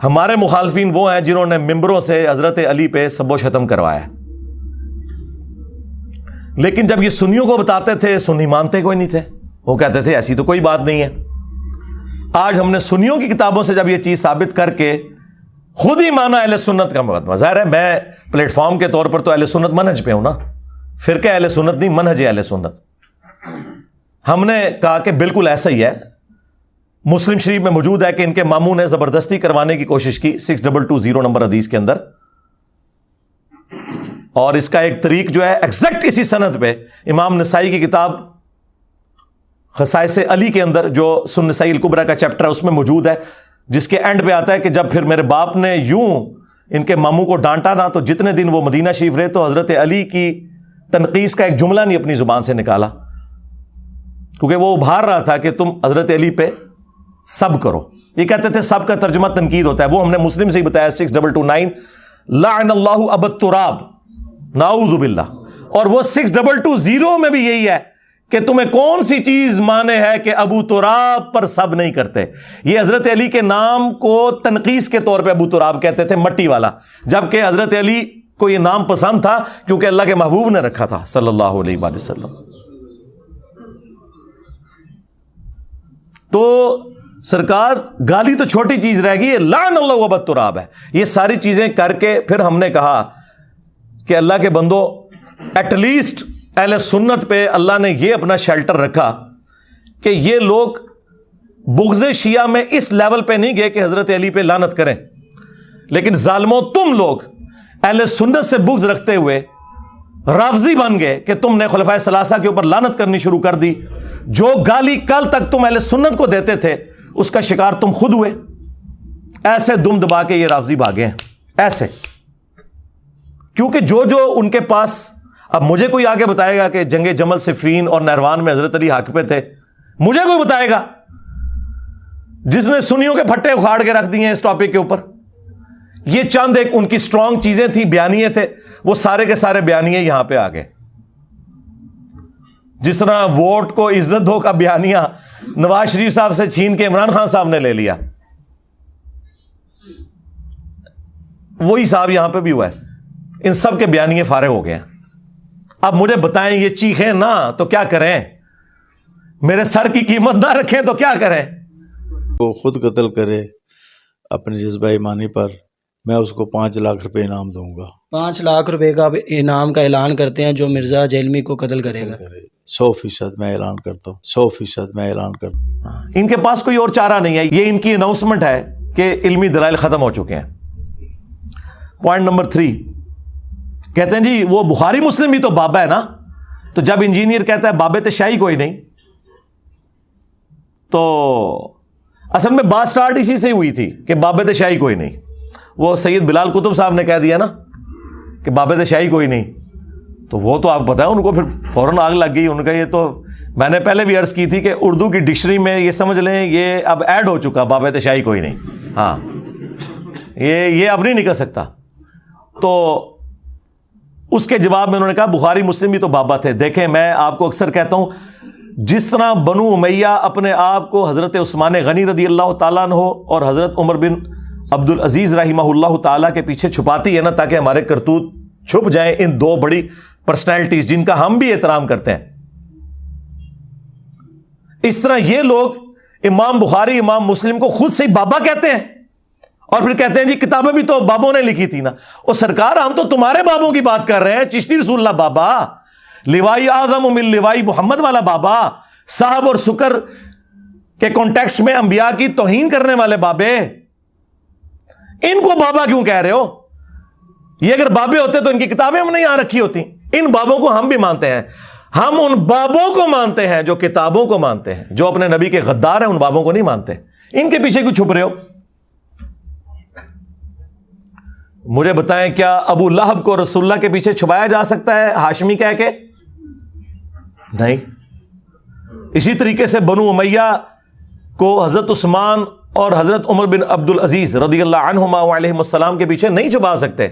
ہمارے مخالفین وہ ہیں جنہوں نے ممبروں سے حضرت علی پہ سب و شتم کروایا. لیکن جب یہ سنیوں کو بتاتے تھے سنی مانتے کوئی نہیں تھے. وہ کہتے تھے ایسی تو کوئی بات نہیں ہے. آج ہم نے سنیوں کی کتابوں سے جب یہ چیز ثابت کر کے خود ہی مانا اہل سنت کا مقدمہ. ظاہر ہے میں پلیٹ فارم کے طور پر تو اہل سنت منہج پہ ہوں نا، فرقہ اہل سنت نہیں، منہج اہل سنت. ہم نے کہا کہ بالکل ایسا ہی ہے. مسلم شریف میں موجود ہے کہ ان کے ماموں نے زبردستی کروانے کی کوشش کی 6220 نمبر حدیث کے اندر. اور اس کا ایک طریق جو ہے ایگزیکٹ اسی سند پہ امام نسائی کی کتاب خصائص علی کے اندر جو سنن نسائی الکبریٰ کا چیپٹر ہے اس میں موجود ہے، جس کے اینڈ پہ آتا ہے کہ جب پھر میرے باپ نے یوں ان کے ماموں کو ڈانٹا نا تو جتنے دن وہ مدینہ شریف رہے تو حضرت علی کی تنقیص کا ایک جملہ نہیں اپنی زبان سے نکالا، کیونکہ وہ ابھار رہا تھا کہ تم حضرت علی پہ سب کرو. یہ کہتے تھے سب کا ترجمہ تنقید ہوتا ہے. وہ ہم نے مسلم سے ہی بتایا 6229 لعن اللہ ابا التراب نعوذ باللہ. اور وہ 6220 میں بھی یہی ہے کہ تمہیں کون سی چیز مانے ہے کہ ابو تراب پر سب نہیں کرتے. یہ حضرت علی کے نام کو تنقیص کے طور پہ ابو تراب کہتے تھے، مٹی والا، جبکہ حضرت علی کو یہ نام پسند تھا کیونکہ اللہ کے محبوب نے رکھا تھا صلی اللہ علیہ وآلہ وسلم. تو سرکار گالی تو چھوٹی چیز رہ گئی، لعن اللہ وبت تراب ہے. یہ ساری چیزیں کر کے پھر ہم نے کہا کہ اللہ کے بندو ایٹ لیسٹ اہل سنت پہ اللہ نے یہ اپنا شیلٹر رکھا کہ یہ لوگ بغض شیعہ میں اس لیول پہ نہیں گئے کہ حضرت علی پہ لعنت کریں، لیکن ظالموں تم لوگ اہل سنت سے بغض رکھتے ہوئے رافضی بن گئے کہ تم نے خلفائے ثلاثہ کے اوپر لعنت کرنی شروع کر دی. جو گالی کل تک تم اہل سنت کو دیتے تھے اس کا شکار تم خود ہوئے. ایسے دم دبا کے یہ رافضی بھاگے ہیں ایسے، کیونکہ جو ان کے پاس، اب مجھے کوئی آگے بتائے گا کہ جنگ جمل صفین اور نہروان میں حضرت علی حق پہ تھے؟ مجھے کوئی بتائے گا جس نے سنیوں کے پھٹے اکھاڑ کے رکھ دیے ہیں اس ٹاپک کے اوپر؟ یہ چند ایک ان کی سٹرونگ چیزیں تھی، بیانیے تھے، وہ سارے کے سارے بیانیے یہاں پہ آ گئے. جس طرح ووٹ کو عزت دو کا بیانیہ نواز شریف صاحب سے چھین کے عمران خان صاحب نے لے لیا، وہی صاحب یہاں پہ بھی ہوا ہے. ان سب کے بیانیے فارغ ہو گئے ہیں. اب مجھے بتائیں یہ چیخیں نہ تو کیا کریں؟ میرے سر کی قیمت نہ رکھیں تو کیا کریں؟ وہ خود قتل کرے اپنے جذبہ ایمانی پر، میں اس کو 5 لاکھ روپے انعام دوں گا. 5 لاکھ روپے کا انعام کا اعلان کرتے ہیں جو مرزا جیلمی کو قتل کرے گا. 100% میں اعلان کرتا ہوں، 100% میں اعلان کرتا ہوں. ان کے پاس کوئی اور چارہ نہیں ہے. یہ ان کی اناؤنسمنٹ ہے کہ علمی دلائل ختم ہو چکے ہیں. پوائنٹ نمبر 3 کہتے ہیں جی وہ بخاری مسلم بھی تو بابا ہے نا. تو جب انجینئر کہتا ہے بابے تشائی کوئی نہیں، تو اصل میں بات سٹارٹ اسی سے ہوئی تھی کہ بابے تشائی کوئی نہیں. وہ سید بلال قطب صاحب نے کہہ دیا نا کہ بابے تشائی کوئی نہیں، تو وہ تو آپ پتہ ہے ان کو پھر فوراً آگ لگ گئی. ان کا یہ تو میں نے پہلے بھی عرض کی تھی کہ اردو کی ڈکشنری میں یہ سمجھ لیں یہ اب ایڈ ہو چکا، بابے تشائی کوئی نہیں. ہاں یہ اب نہیں نکل سکتا. تو اس کے جواب میں انہوں نے کہا بخاری مسلم بھی تو بابا تھے. دیکھیں میں آپ کو اکثر کہتا ہوں جس طرح بنو امیہ اپنے آپ کو حضرت عثمان غنی رضی اللہ تعالیٰ عنہ اور حضرت عمر بن عبد العزیز رحمہ اللہ تعالیٰ کے پیچھے چھپاتی ہے نا تاکہ ہمارے کرتوت چھپ جائیں ان 2 بڑی پرسنالٹیز جن کا ہم بھی احترام کرتے ہیں، اس طرح یہ لوگ امام بخاری امام مسلم کو خود سے بابا کہتے ہیں اور پھر کہتے ہیں جی کتابیں بھی تو بابوں نے لکھی تھی نا. اور سرکار ہم تو تمہارے بابوں کی بات کر رہے ہیں. چشتی رسول اللہ بابا، لوائی اعظم من لوائی محمد والا بابا، صاحب اور سکر کے کانٹیکسٹ میں انبیاء کی توہین کرنے والے بابے، ان کو بابا کیوں کہہ رہے ہو؟ یہ اگر بابے ہوتے تو ان کی کتابیں ہم نے یہاں رکھی ہوتی. ان بابوں کو ہم بھی مانتے ہیں. ہم ان بابوں کو مانتے ہیں جو کتابوں کو مانتے ہیں. جو اپنے نبی کے غدار ہیں ان بابوں کو نہیں مانتے. ان کے پیچھے کیوں چھپ رہے ہو؟ مجھے بتائیں کیا ابو لہب کو رسول اللہ کے پیچھے چھپایا جا سکتا ہے ہاشمی کہہ کے؟ نہیں. اسی طریقے سے بنو امیہ کو حضرت عثمان اور حضرت عمر بن عبد العزیز رضی اللہ عنہما وعلیہم السلام کے پیچھے نہیں چھپا سکتے.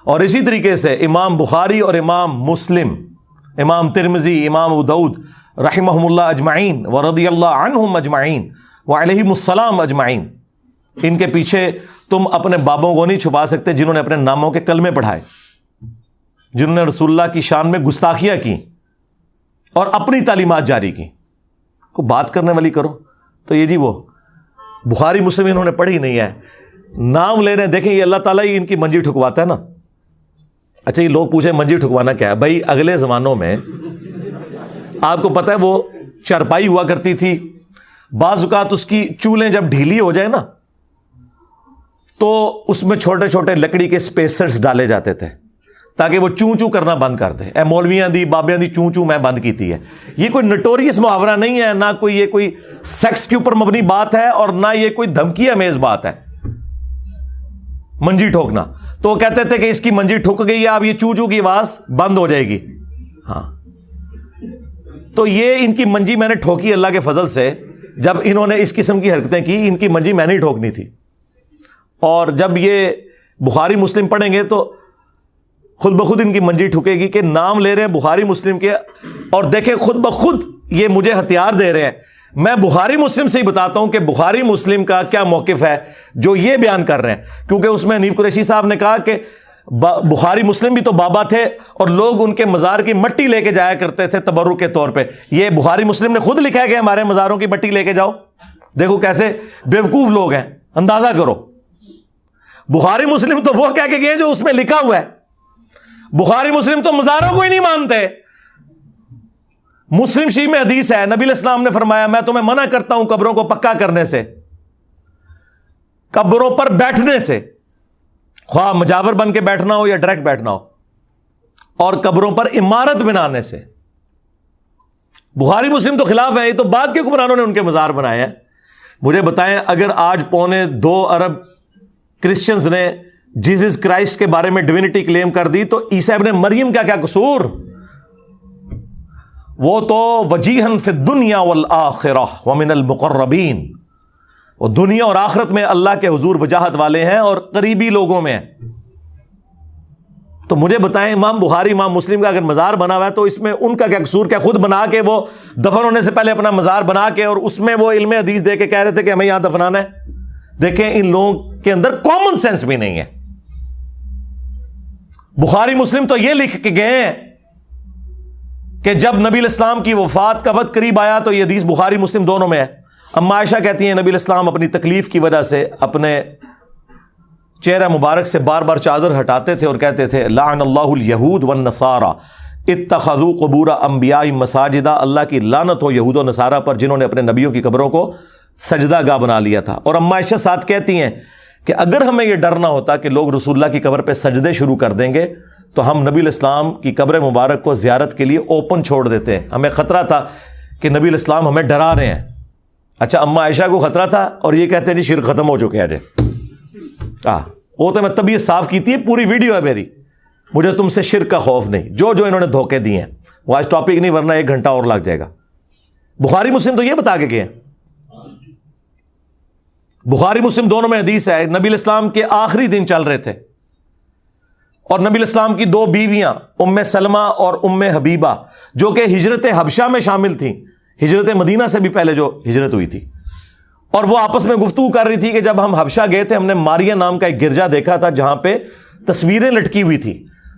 اور اسی طریقے سے امام بخاری اور امام مسلم، امام ترمذی، امام ابو داؤد رحمہم اللہ اجمعین ورضی اللہ عنہم اجمعین وعلیہم السلام اجمعین، ان کے پیچھے تم اپنے بابوں کو نہیں چھپا سکتے جنہوں نے اپنے ناموں کے کلمے پڑھائے، جنہوں نے رسول اللہ کی شان میں گستاخیاں کی اور اپنی تعلیمات جاری کی. کو بات کرنے والی کرو تو یہ جی وہ بخاری مسلم انہوں نے پڑھی نہیں ہے، نام لے رہے ہیں. دیکھیں یہ اللہ تعالیٰ ہی ان کی منجی ٹھکواتا ہے نا. اچھا یہ لوگ پوچھیں منجی ٹھکوانا کیا ہے؟ بھائی اگلے زمانوں میں آپ کو پتہ ہے وہ چارپائی ہوا کرتی تھی، بعض اوقات اس کی چولیں جب ڈھیلی ہو جائے نا تو اس میں چھوٹے چھوٹے لکڑی کے سپیسرز ڈالے جاتے تھے تاکہ وہ چوں چوں کرنا بند کر دے. اے مولویاں دی بابیاں دی چوں چوں میں بند کیتی ہے. یہ کوئی نٹوریس محاورہ نہیں ہے، نہ کوئی یہ کوئی سیکس کے اوپر مبنی بات ہے اور نہ یہ کوئی دھمکی امیز بات ہے منجی ٹھوکنا. تو وہ کہتے تھے کہ اس کی منجی ٹھک گئی ہے، اب یہ چوں چوں کی آواز بند ہو جائے گی. ہاں تو یہ ان کی منجی میں نے ٹھوکی اللہ کے فضل سے. جب انہوں نے اس قسم کی حرکتیں کی ان کی منجی میں نہیں ٹھوکنی تھی. اور جب یہ بخاری مسلم پڑھیں گے تو خود بخود ان کی منجی ٹھکے گی کہ نام لے رہے ہیں بخاری مسلم کے، اور دیکھیں خود بخود یہ مجھے ہتھیار دے رہے ہیں. میں بخاری مسلم سے ہی بتاتا ہوں کہ بخاری مسلم کا کیا موقف ہے جو یہ بیان کر رہے ہیں، کیونکہ اس میں حنیف قریشی صاحب نے کہا کہ بخاری مسلم بھی تو بابا تھے اور لوگ ان کے مزار کی مٹی لے کے جایا کرتے تھے تبرک کے طور پہ. یہ بخاری مسلم نے خود لکھا ہے کہ ہمارے مزاروں کی مٹی لے کے جاؤ. دیکھو کیسے بیوقوف لوگ ہیں, اندازہ کرو. بخاری مسلم تو وہ کہہ کے گئے جو اس میں لکھا ہوا ہے. بخاری مسلم تو مزاروں کو ہی نہیں مانتے. مسلم شریف میں حدیث ہے, نبی علیہ السلام نے فرمایا میں تمہیں منع کرتا ہوں قبروں کو پکا کرنے سے, قبروں پر بیٹھنے سے, خواہ مجاور بن کے بیٹھنا ہو یا ڈائریکٹ بیٹھنا ہو, اور قبروں پر عمارت بنانے سے. بخاری مسلم تو خلاف ہے, یہ تو بعد کے حکمرانوں نے ان کے مزار بنائے ہیں. مجھے بتائیں اگر آج 2.25 ارب کرسچنز نے جیزس کرائسٹ کے بارے میں ڈیوینٹی کلیم کر دی, تو عیسیٰ ابن مریم کا کیا قصور؟ وہ تو وجیہن فی الدنیا والآخرہ ومن المقربین, وہ دنیا اور آخرت میں اللہ کے حضور وجاہت والے ہیں اور قریبی لوگوں میں ہیں. تو مجھے بتائیں امام بخاری امام مسلم کا اگر مزار بنا ہوا ہے تو اس میں ان کا کیا قصور؟ کیا خود بنا کے وہ دفن ہونے سے پہلے اپنا مزار بنا کے اور اس میں وہ علم حدیث دے کے کہہ رہے تھے کہ ہمیں یہاں دفنانا ہے؟ دیکھیں ان لوگوں کے اندر کامن سینس بھی نہیں ہے. بخاری مسلم تو یہ لکھ کے گئے ہیں کہ جب نبی علیہ السلام کی وفات کا وقت قریب آیا, تو یہ حدیث بخاری مسلم دونوں میں ہے. اما عائشہ کہتی ہیں نبی علیہ السلام اپنی تکلیف کی وجہ سے اپنے چہرہ مبارک سے بار بار چادر ہٹاتے تھے اور کہتے تھے لعن اللہ الیہود والنصارى اتخذوا قبور انبیاء مساجدا, اللہ کی لعنت ہو یہود و نصارہ پر جنہوں نے اپنے نبیوں کی قبروں کو سجدہ گاہ بنا لیا تھا. اور اما عائشہ ساتھ کہتی ہیں کہ اگر ہمیں یہ ڈر نہ ہوتا کہ لوگ رسول اللہ کی قبر پہ سجدے شروع کر دیں گے تو ہم نبی علیہ السلام کی قبر مبارک کو زیارت کے لیے اوپن چھوڑ دیتے ہیں. ہمیں خطرہ تھا کہ نبی علیہ السلام ہمیں ڈرا رہے ہیں. اچھا اما عائشہ کو خطرہ تھا اور یہ کہتے ہیں جی شرک ختم ہو چکے ہیں. وہ تو میں طبیعت صاف کی تھی, پوری ویڈیو ہے میری, مجھے تم سے شرک کا خوف نہیں. جو انہوں نے دھوکے دیے ہیں وہ آج ٹاپک نہیں, ورنہ 1 گھنٹہ اور لگ جائے گا. بخاری مسلم تو یہ بتا کے گئے. بخاری مسلم دونوں میں حدیث ہے, نبی علیہ السلام کے آخری دن چل رہے تھے اور نبی علیہ السلام کی 2 بیویاں ام سلمہ اور ام حبیبہ جو کہ ہجرت حبشہ میں شامل تھیں, ہجرت مدینہ سے بھی پہلے جو ہجرت ہوئی تھی, اور وہ آپس میں گفتگو کر رہی تھی کہ جب ہم حبشہ گئے تھے ہم نے ماریہ نام کا ایک گرجا دیکھا تھا جہاں پہ تصویریں لٹکی ہوئی تھی.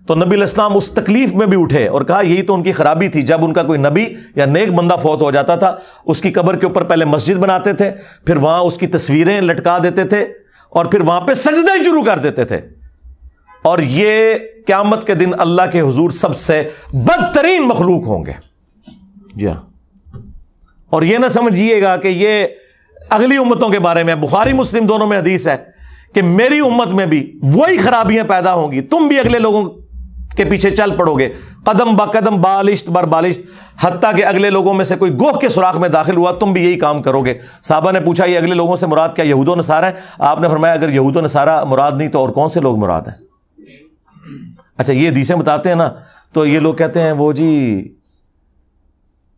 تو نبی علیہ السلام اس تکلیف میں بھی اٹھے اور کہا یہی تو ان کی خرابی تھی, جب ان کا کوئی نبی یا نیک بندہ فوت ہو جاتا تھا اس کی قبر کے اوپر پہلے مسجد بناتے تھے, پھر وہاں اس کی تصویریں لٹکا دیتے تھے اور پھر وہاں پہ سجدے شروع کر دیتے تھے. اور یہ قیامت کے دن اللہ کے حضور سب سے بدترین مخلوق ہوں گے. جی ہاں, اور یہ نہ سمجھیے گا کہ یہ اگلی امتوں کے بارے میں. بخاری مسلم دونوں میں حدیث ہے کہ میری امت میں بھی وہی خرابیاں پیدا ہوں گی, تم بھی اگلے لوگوں کے پیچھے چل پڑو گے قدم با قدم بالشت بر بالشت, حتیٰ کہ اگلے لوگوں میں سے کوئی گوہ کے سوراخ میں داخل ہوا تم بھی یہی کام کرو گے. صحابہ نے پوچھا یہ اگلے لوگوں سے مراد کیا یہود و نصارہ ہیں؟ آپ نے فرمایا اگر یہود و نصارہ مراد نہیں تو اور کون سے لوگ مراد ہیں؟ اچھا یہ حدیثیں بتاتے ہیں نا, تو یہ لوگ کہتے ہیں وہ جی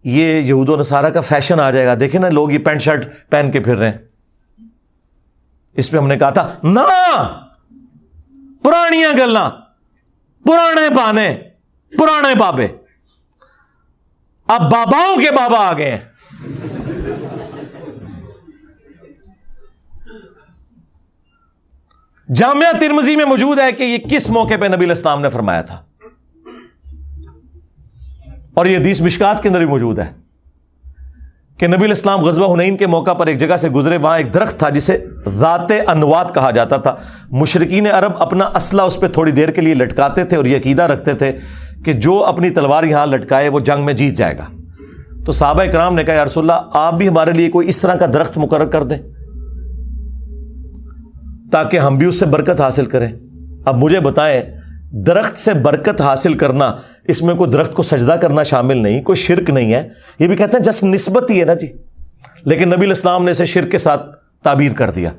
یہ یہود و نصارہ کا فیشن آ جائے گا, دیکھیں نا لوگ یہ پینٹ شرٹ پہن کے پھر رہے ہیں. اس پہ ہم نے کہا تھا نا, پرانیاں گلاں, پرانے بہانے, پرانے بابے, اب باباؤں کے بابا آ گئے ہیں. جامعہ ترمذی میں موجود ہے کہ یہ کس موقع پہ نبی علیہ السلام نے فرمایا تھا, اور یہ حدیث مشکات کے اندر بھی موجود ہے کہ نبی علیہ السلام غزوہ حنین کے موقع پر ایک جگہ سے گزرے, وہاں ایک درخت تھا جسے ذات انوات کہا جاتا تھا. مشرکین عرب اپنا اسلحہ اس پہ تھوڑی دیر کے لیے لٹکاتے تھے اور یہ عقیدہ رکھتے تھے کہ جو اپنی تلوار یہاں لٹکائے وہ جنگ میں جیت جائے گا. تو صحابہ کرام نے کہا یا رسول اللہ آپ بھی ہمارے لیے کوئی اس طرح کا درخت مقرر کر دیں تاکہ ہم بھی اس سے برکت حاصل کریں. اب مجھے بتائیں درخت سے برکت حاصل کرنا, اس میں کوئی درخت کو سجدہ کرنا شامل نہیں, کوئی شرک نہیں ہے, یہ بھی کہتے ہیں جسٹ نسبت ہی ہے نا جی. لیکن نبی علیہ السلام نے اسے شرک کے ساتھ تعبیر کر دیا.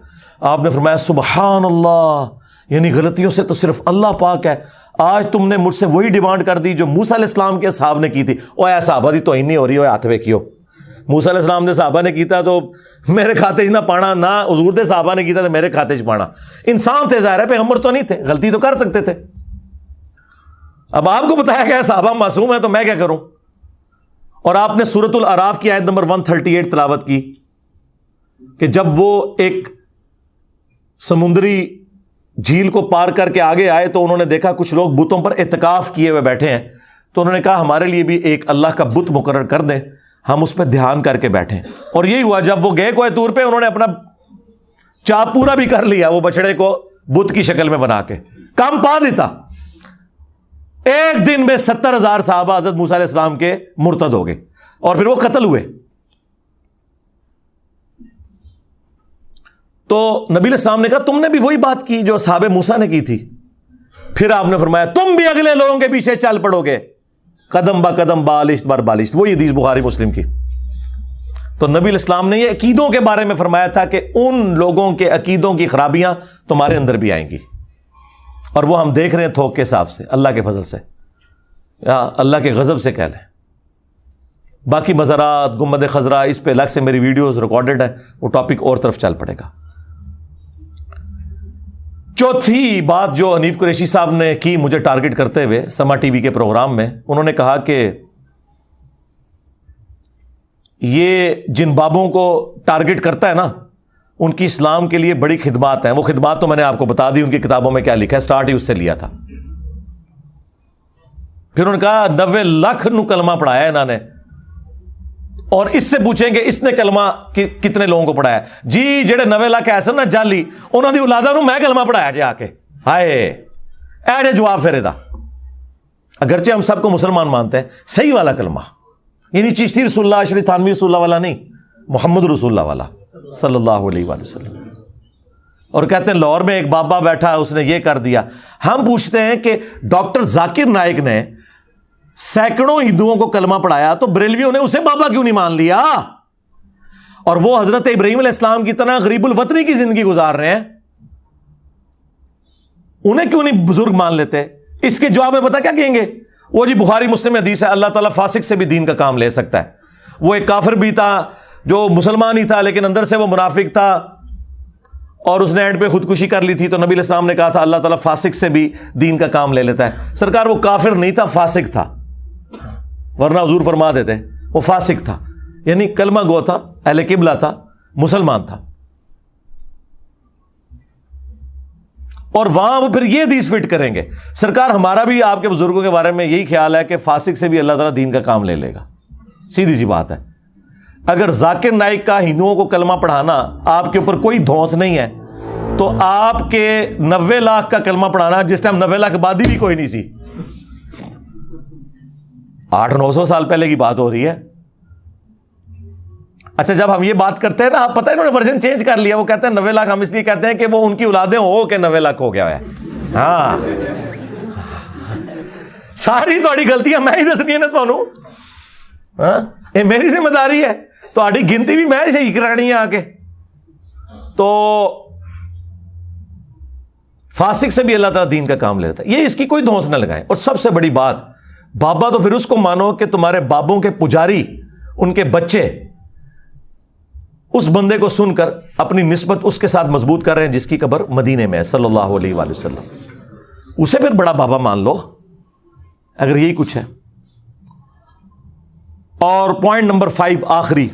آپ نے فرمایا سبحان اللہ, یعنی غلطیوں سے تو صرف اللہ پاک ہے. آج تم نے مجھ سے وہی ڈیمانڈ کر دی جو موسیٰ علیہ السلام کے صحابہ نے کی تھی. او اے صحابہ دی تو ہی نہیں ہو رہی, ہاتھ وے کیو. موسیٰ علیہ السلام نے صحابہ نے کیتا تو میرے کھاتے نہ پانا, نہ حضور دے صحابہ نے کیتا تو میرے کھاتے پانا. انسان تھے, ظاہر ہے پیغمبر تو نہیں تھے, غلطی تو کر سکتے تھے. اب آپ کو بتایا گیا صحابہ معصوم ہیں تو میں کیا کروں. اور آپ نے سورۃ الاعراف کی آیت نمبر 138 تلاوت کی کہ جب وہ ایک سمندری جھیل کو پار کر کے آگے آئے تو انہوں نے دیکھا کچھ لوگ بتوں پر اعتکاف کیے ہوئے بیٹھے ہیں, تو انہوں نے کہا ہمارے لیے بھی ایک اللہ کا بت مقرر کر دیں. ہم اس پہ دھیان کر کے بیٹھیں. اور یہی ہوا جب وہ گئے کوہ طور پہ, انہوں نے اپنا چاپ پورا بھی کر لیا, وہ بچڑے کو بت کی شکل میں بنا کے کام پا دیتا. ایک دن میں 70,000 صحابہ حضرت موسیٰ علیہ السلام کے مرتد ہو گئے اور پھر وہ قتل ہوئے. تو نبی علیہ السلام نے کہا تم نے بھی وہی بات کی جو اصحاب موسیٰ نے کی تھی. پھر آپ نے فرمایا تم بھی اگلے لوگوں کے پیچھے چل پڑو گے, قدم با قدم بالشت بر بالشت. وہی حدیث بخاری مسلم کی. تو نبی علیہ السلام نے یہ عقیدوں کے بارے میں فرمایا تھا کہ ان لوگوں کے عقیدوں کی خرابیاں تمہارے اندر بھی آئیں گی, اور وہ ہم دیکھ رہے ہیں تھوک کے حساب سے, اللہ کے فضل سے یا اللہ کے غضب سے کہہ لیں. باقی مزارات, گنبد خضرا, اس پہ الگ سے میری ویڈیوز ریکارڈڈ ہے, وہ ٹاپک اور طرف چل پڑے گا. چوتھی بات جو حنیف قریشی صاحب نے کی مجھے ٹارگٹ کرتے ہوئے سما ٹی وی کے پروگرام میں, انہوں نے کہا کہ یہ جن بابوں کو ٹارگٹ کرتا ہے نا, ان کی اسلام کے لیے بڑی خدمات ہیں. وہ خدمات تو میں نے آپ کو بتا دی, ان کی کتابوں میں کیا لکھا ہے, سٹارٹ ہی اس سے لیا تھا. پھر انہوں نے کہا 90 لاکھ نو کلمہ پڑھایا ہے انہوں نے, اور اس سے پوچھیں گے اس نے کلمہ کتنے لوگوں کو پڑھایا. جی جڑے 90 لاکھ ایسے نا جالی, انہوں نے اولاداں نو میں کلمہ پڑھایا جی آ کے. ہائے اے جے جواب پھر دا, اگرچہ ہم سب کو مسلمان مانتے ہیں, صحیح والا کلمہ, یعنی چشتی رسول اللہ, اشری تھانوی رسول اللہ والا نہیں, محمد رسول اللہ والا صلی اللہ علیہ وآلہ وسلم. اور کہتے ہیں لاہور میں ایک بابا بیٹھا, اس نے یہ کر دیا. ہم پوچھتے ہیں کہ ڈاکٹر ذاکر نائک نے سینکڑوں ہندوؤں کو کلمہ پڑھایا, تو بریلویوں نے اسے بابا کیوں نہیں مان لیا؟ اور وہ حضرت ابراہیم علیہ السلام کی طرح غریب الوطنی کی زندگی گزار رہے ہیں, انہیں کیوں نہیں بزرگ مان لیتے؟ اس کے جواب میں پتہ کیا کہیں گے؟ وہ جی بخاری مسلم حدیث ہے, اللہ تعالیٰ فاسق سے بھی دین کا کام لے سکتا ہے. وہ ایک کافر بھی تھا جو مسلمان ہی تھا, لیکن اندر سے وہ منافق تھا, اور اس نے اینڈ پہ خودکشی کر لی تھی. تو نبی علیہ السلام نے کہا تھا اللہ تعالیٰ فاسق سے بھی دین کا کام لے لیتا ہے. سرکار وہ کافر نہیں تھا, فاسق تھا, ورنہ حضور فرما دیتے وہ فاسق تھا, یعنی کلمہ گو تھا, اہل قبلہ تھا, مسلمان تھا. اور وہاں وہ پھر یہ حدیث فٹ کریں گے. سرکار ہمارا بھی آپ کے بزرگوں کے بارے میں یہی خیال ہے کہ فاسق سے بھی اللہ تعالیٰ دین کا کام لے لے گا. سیدھی سی بات ہے. اگر ذاکر نائک کا ہندوؤں کو کلمہ پڑھانا آپ کے اوپر کوئی دھونس نہیں ہے, تو آپ کے 90 لاکھ کا کلمہ پڑھانا, جس ٹائم 90 لاکھ آبادی بھی کوئی نہیں سی, 800-900 سال پہلے کی بات ہو رہی ہے. اچھا جب ہم یہ بات کرتے ہیں نا, آپ پتہ ہے انہوں نے ورژن چینج کر لیا, وہ کہتے ہیں 90 لاکھ ہم اس لیے کہتے ہیں کہ وہ ان کی اولادیں ہو کے 90 لاکھ ہو گیا ہے. ہاں ساری تھوڑی غلطیاں میں ہی دسنی ہے نا تھانوں, ہاں یہ میری ذمہ داری ہے, تھوڑی گنتی بھی میں صحیح کرانی ہے آ کے. تو فاسق سے بھی اللہ تعالیٰ دین کا کام لیتا ہے, یہ اس کی کوئی دھونس نہ لگائیں. اور سب سے بڑی بات, بابا تو پھر اس کو مانو کہ تمہارے بابوں کے پجاری, ان کے بچے اس بندے کو سن کر اپنی نسبت اس کے ساتھ مضبوط کر رہے ہیں جس کی قبر مدینے میں ہے صلی اللہ علیہ وآلہ وسلم. اسے پھر بڑا بابا مان لو اگر یہی کچھ ہے. اور پوائنٹ نمبر 5 آخری,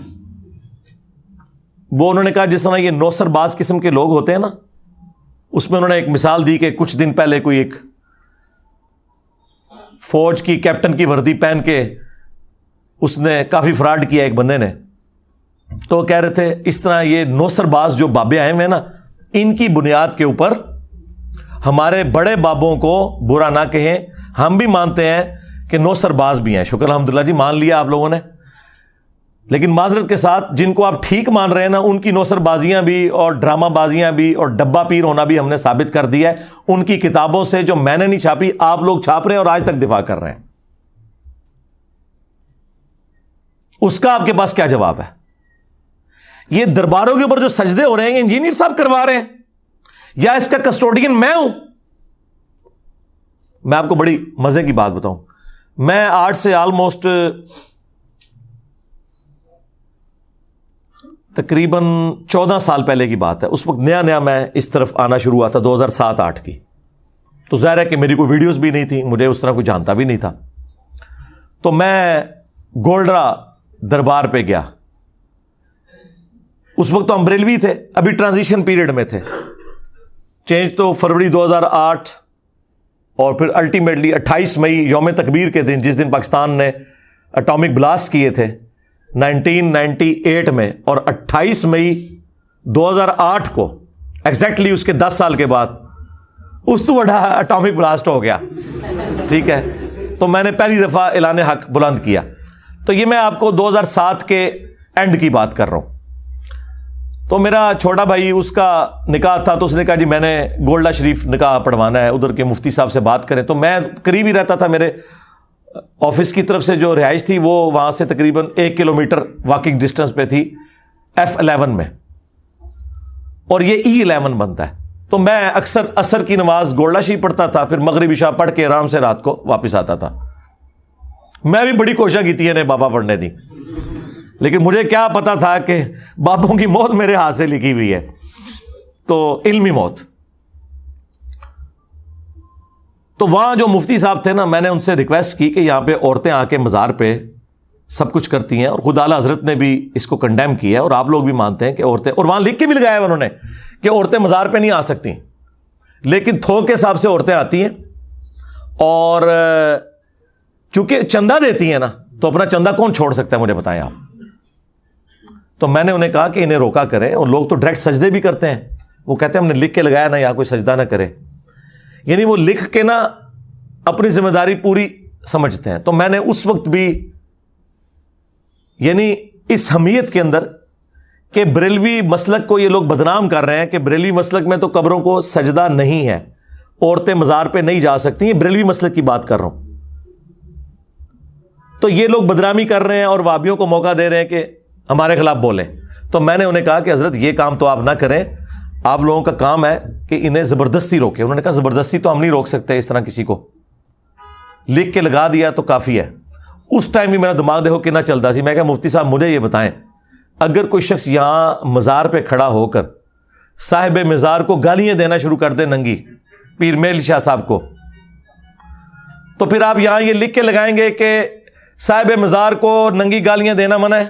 وہ انہوں نے کہا جس طرح یہ نوسر باز قسم کے لوگ ہوتے ہیں نا, اس میں انہوں نے ایک مثال دی کہ کچھ دن پہلے کوئی ایک فوج کی کیپٹن کی وردی پہن کے اس نے کافی فراڈ کیا ایک بندے نے. تو کہہ رہے تھے اس طرح یہ نوسر باز جو بابے آئے ہوئے نا, ان کی بنیاد کے اوپر ہمارے بڑے بابوں کو برا نہ کہیں. ہم بھی مانتے ہیں کہ نوسر باز بھی ہیں, شکر الحمدللہ جی مان لیا آپ لوگوں نے, لیکن معذرت کے ساتھ جن کو آپ ٹھیک مان رہے ہیں نا, ان کی نوسر بازیاں بھی اور ڈرامہ بازیاں بھی اور ڈبہ پیر ہونا بھی ہم نے ثابت کر دیا ہے. ان کی کتابوں سے جو میں نے نہیں چھاپی, آپ لوگ چھاپ رہے ہیں اور آج تک دفاع کر رہے ہیں. اس کا آپ کے پاس کیا جواب ہے؟ یہ درباروں کے اوپر جو سجدے ہو رہے ہیں انجینئر صاحب کروا رہے ہیں, یا اس کا کسٹوڈین میں ہوں؟ میں آپ کو بڑی مزے کی بات بتاؤں, میں آج سے آلموسٹ تقریباً 14 سال پہلے کی بات ہے, اس وقت نیا نیا میں اس طرف آنا شروع ہوا تھا 2007-8 کی. تو ظاہر ہے کہ میری کوئی ویڈیوز بھی نہیں تھی, مجھے اس طرح کوئی جانتا بھی نہیں تھا. تو میں گولڈرا دربار پہ گیا. اس وقت تو ہم بریلوی تھے, ابھی ٹرانزیشن پیریڈ میں تھے. چینج تو فروری 2008 اور پھر الٹیمیٹلی 28 مئی یوم تکبیر کے دن, جس دن پاکستان نے اٹامک بلاسٹ کیے تھے, 1998 میں اور 28 مئی 2008 کو ایگزیکٹلی اس کے 10 سال کے بعد اس تو بڑا اٹامک بلاسٹ ہو گیا. ٹھیک ہے, تو میں نے پہلی دفعہ اعلان حق بلند کیا. تو یہ میں آپ کو 2007 کے اینڈ کی بات کر رہا ہوں. تو میرا چھوٹا بھائی, اس کا نکاح تھا, تو اس نے کہا جی میں نے گولڈا شریف نکاح پڑھوانا ہے, ادھر کے مفتی صاحب سے بات کریں. تو میں قریب ہی رہتا تھا, میرے آفس کی طرف سے جو رہائش تھی وہ وہاں سے تقریباً 1 کلومیٹر واکنگ ڈسٹنس پہ تھی F11 میں, اور یہ E11 بنتا ہے. تو میں اکثر عصر کی نماز گولڈا شریف پڑھتا تھا, پھر مغرب عشاء پڑھ کے آرام سے رات کو واپس آتا تھا. میں بھی بڑی کوشش کی تھی انہیں بابا پڑھنے دی, لیکن مجھے کیا پتا تھا کہ بابوں کی موت میرے ہاتھ سے لکھی ہوئی ہے, تو علمی موت. تو وہاں جو مفتی صاحب تھے نا, میں نے ان سے ریکویسٹ کی کہ یہاں پہ عورتیں آ کے مزار پہ سب کچھ کرتی ہیں, اور خدا اعلیٰ حضرت نے بھی اس کو کنڈیم کیا ہے, اور آپ لوگ بھی مانتے ہیں کہ عورتیں, اور وہاں لکھ کے بھی لگایا ہے انہوں نے کہ عورتیں مزار پہ نہیں آ سکتی, لیکن تھوک کے حساب سے عورتیں آتی ہیں, اور چونکہ چندہ دیتی ہیں نا, تو اپنا چندہ کون چھوڑ سکتا ہے, مجھے بتائیں آپ. تو میں نے انہیں کہا کہ انہیں روکا کریں, اور لوگ تو ڈائریکٹ سجدے بھی کرتے ہیں, وہ کہتے ہیں ہم نے لکھ کے لگایا نا, یہاں کوئی سجدہ نہ کرے, یعنی وہ لکھ کے نا اپنی ذمہ داری پوری سمجھتے ہیں. تو میں نے اس وقت بھی یعنی اس حمیت کے اندر کہ بریلوی مسلک کو یہ لوگ بدنام کر رہے ہیں کہ بریلوی مسلک میں تو قبروں کو سجدہ نہیں ہے, عورتیں مزار پہ نہیں جا سکتی, یہ بریلوی مسلک کی بات کر رہا ہوں. تو یہ لوگ بدنامی کر رہے ہیں اور وہابیوں کو موقع دے رہے ہیں کہ ہمارے خلاف بولیں. تو میں نے انہیں کہا کہ حضرت یہ کام تو آپ نہ کریں, آپ لوگوں کا کام ہے کہ انہیں زبردستی روکیں. انہوں نے کہا زبردستی تو ہم نہیں روک سکتے اس طرح کسی کو, لکھ کے لگا دیا تو کافی ہے. اس ٹائم بھی میرا دماغ دیکھو کتنا چلتا سی. میں کہا مفتی صاحب مجھے یہ بتائیں, اگر کوئی شخص یہاں مزار پہ کھڑا ہو کر صاحب مزار کو گالیاں دینا شروع کر دے, ننگی پیر میل شاہ صاحب کو, تو پھر آپ یہاں یہ لکھ کے لگائیں گے کہ صاحب مزار کو ننگی گالیاں دینا منع ہے,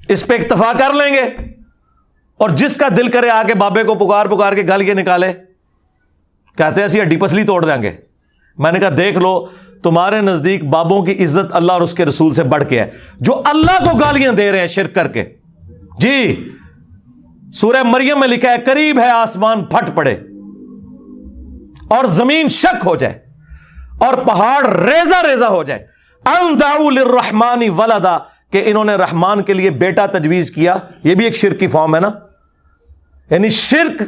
اس پہ اکتفا کر لیں گے, اور جس کا دل کرے آ کے بابے کو پکار کے گالیاں نکالے, کہتے ہیں ایسی ہڈی پسلی توڑ دیں گے. میں نے کہا دیکھ لو, تمہارے نزدیک بابوں کی عزت اللہ اور اس کے رسول سے بڑھ کے ہے, جو اللہ کو گالیاں دے رہے ہیں شرک کر کے. جی سورہ مریم میں لکھا ہے قریب ہے آسمان پھٹ پڑے اور زمین شک ہو جائے اور پہاڑ ریزہ ریزہ ہو جائے, ان دعوا للرحمن ولدا, کہ انہوں نے رحمان کے لیے بیٹا تجویز کیا. یہ بھی ایک شرک کی فارم ہے نا, یعنی شرک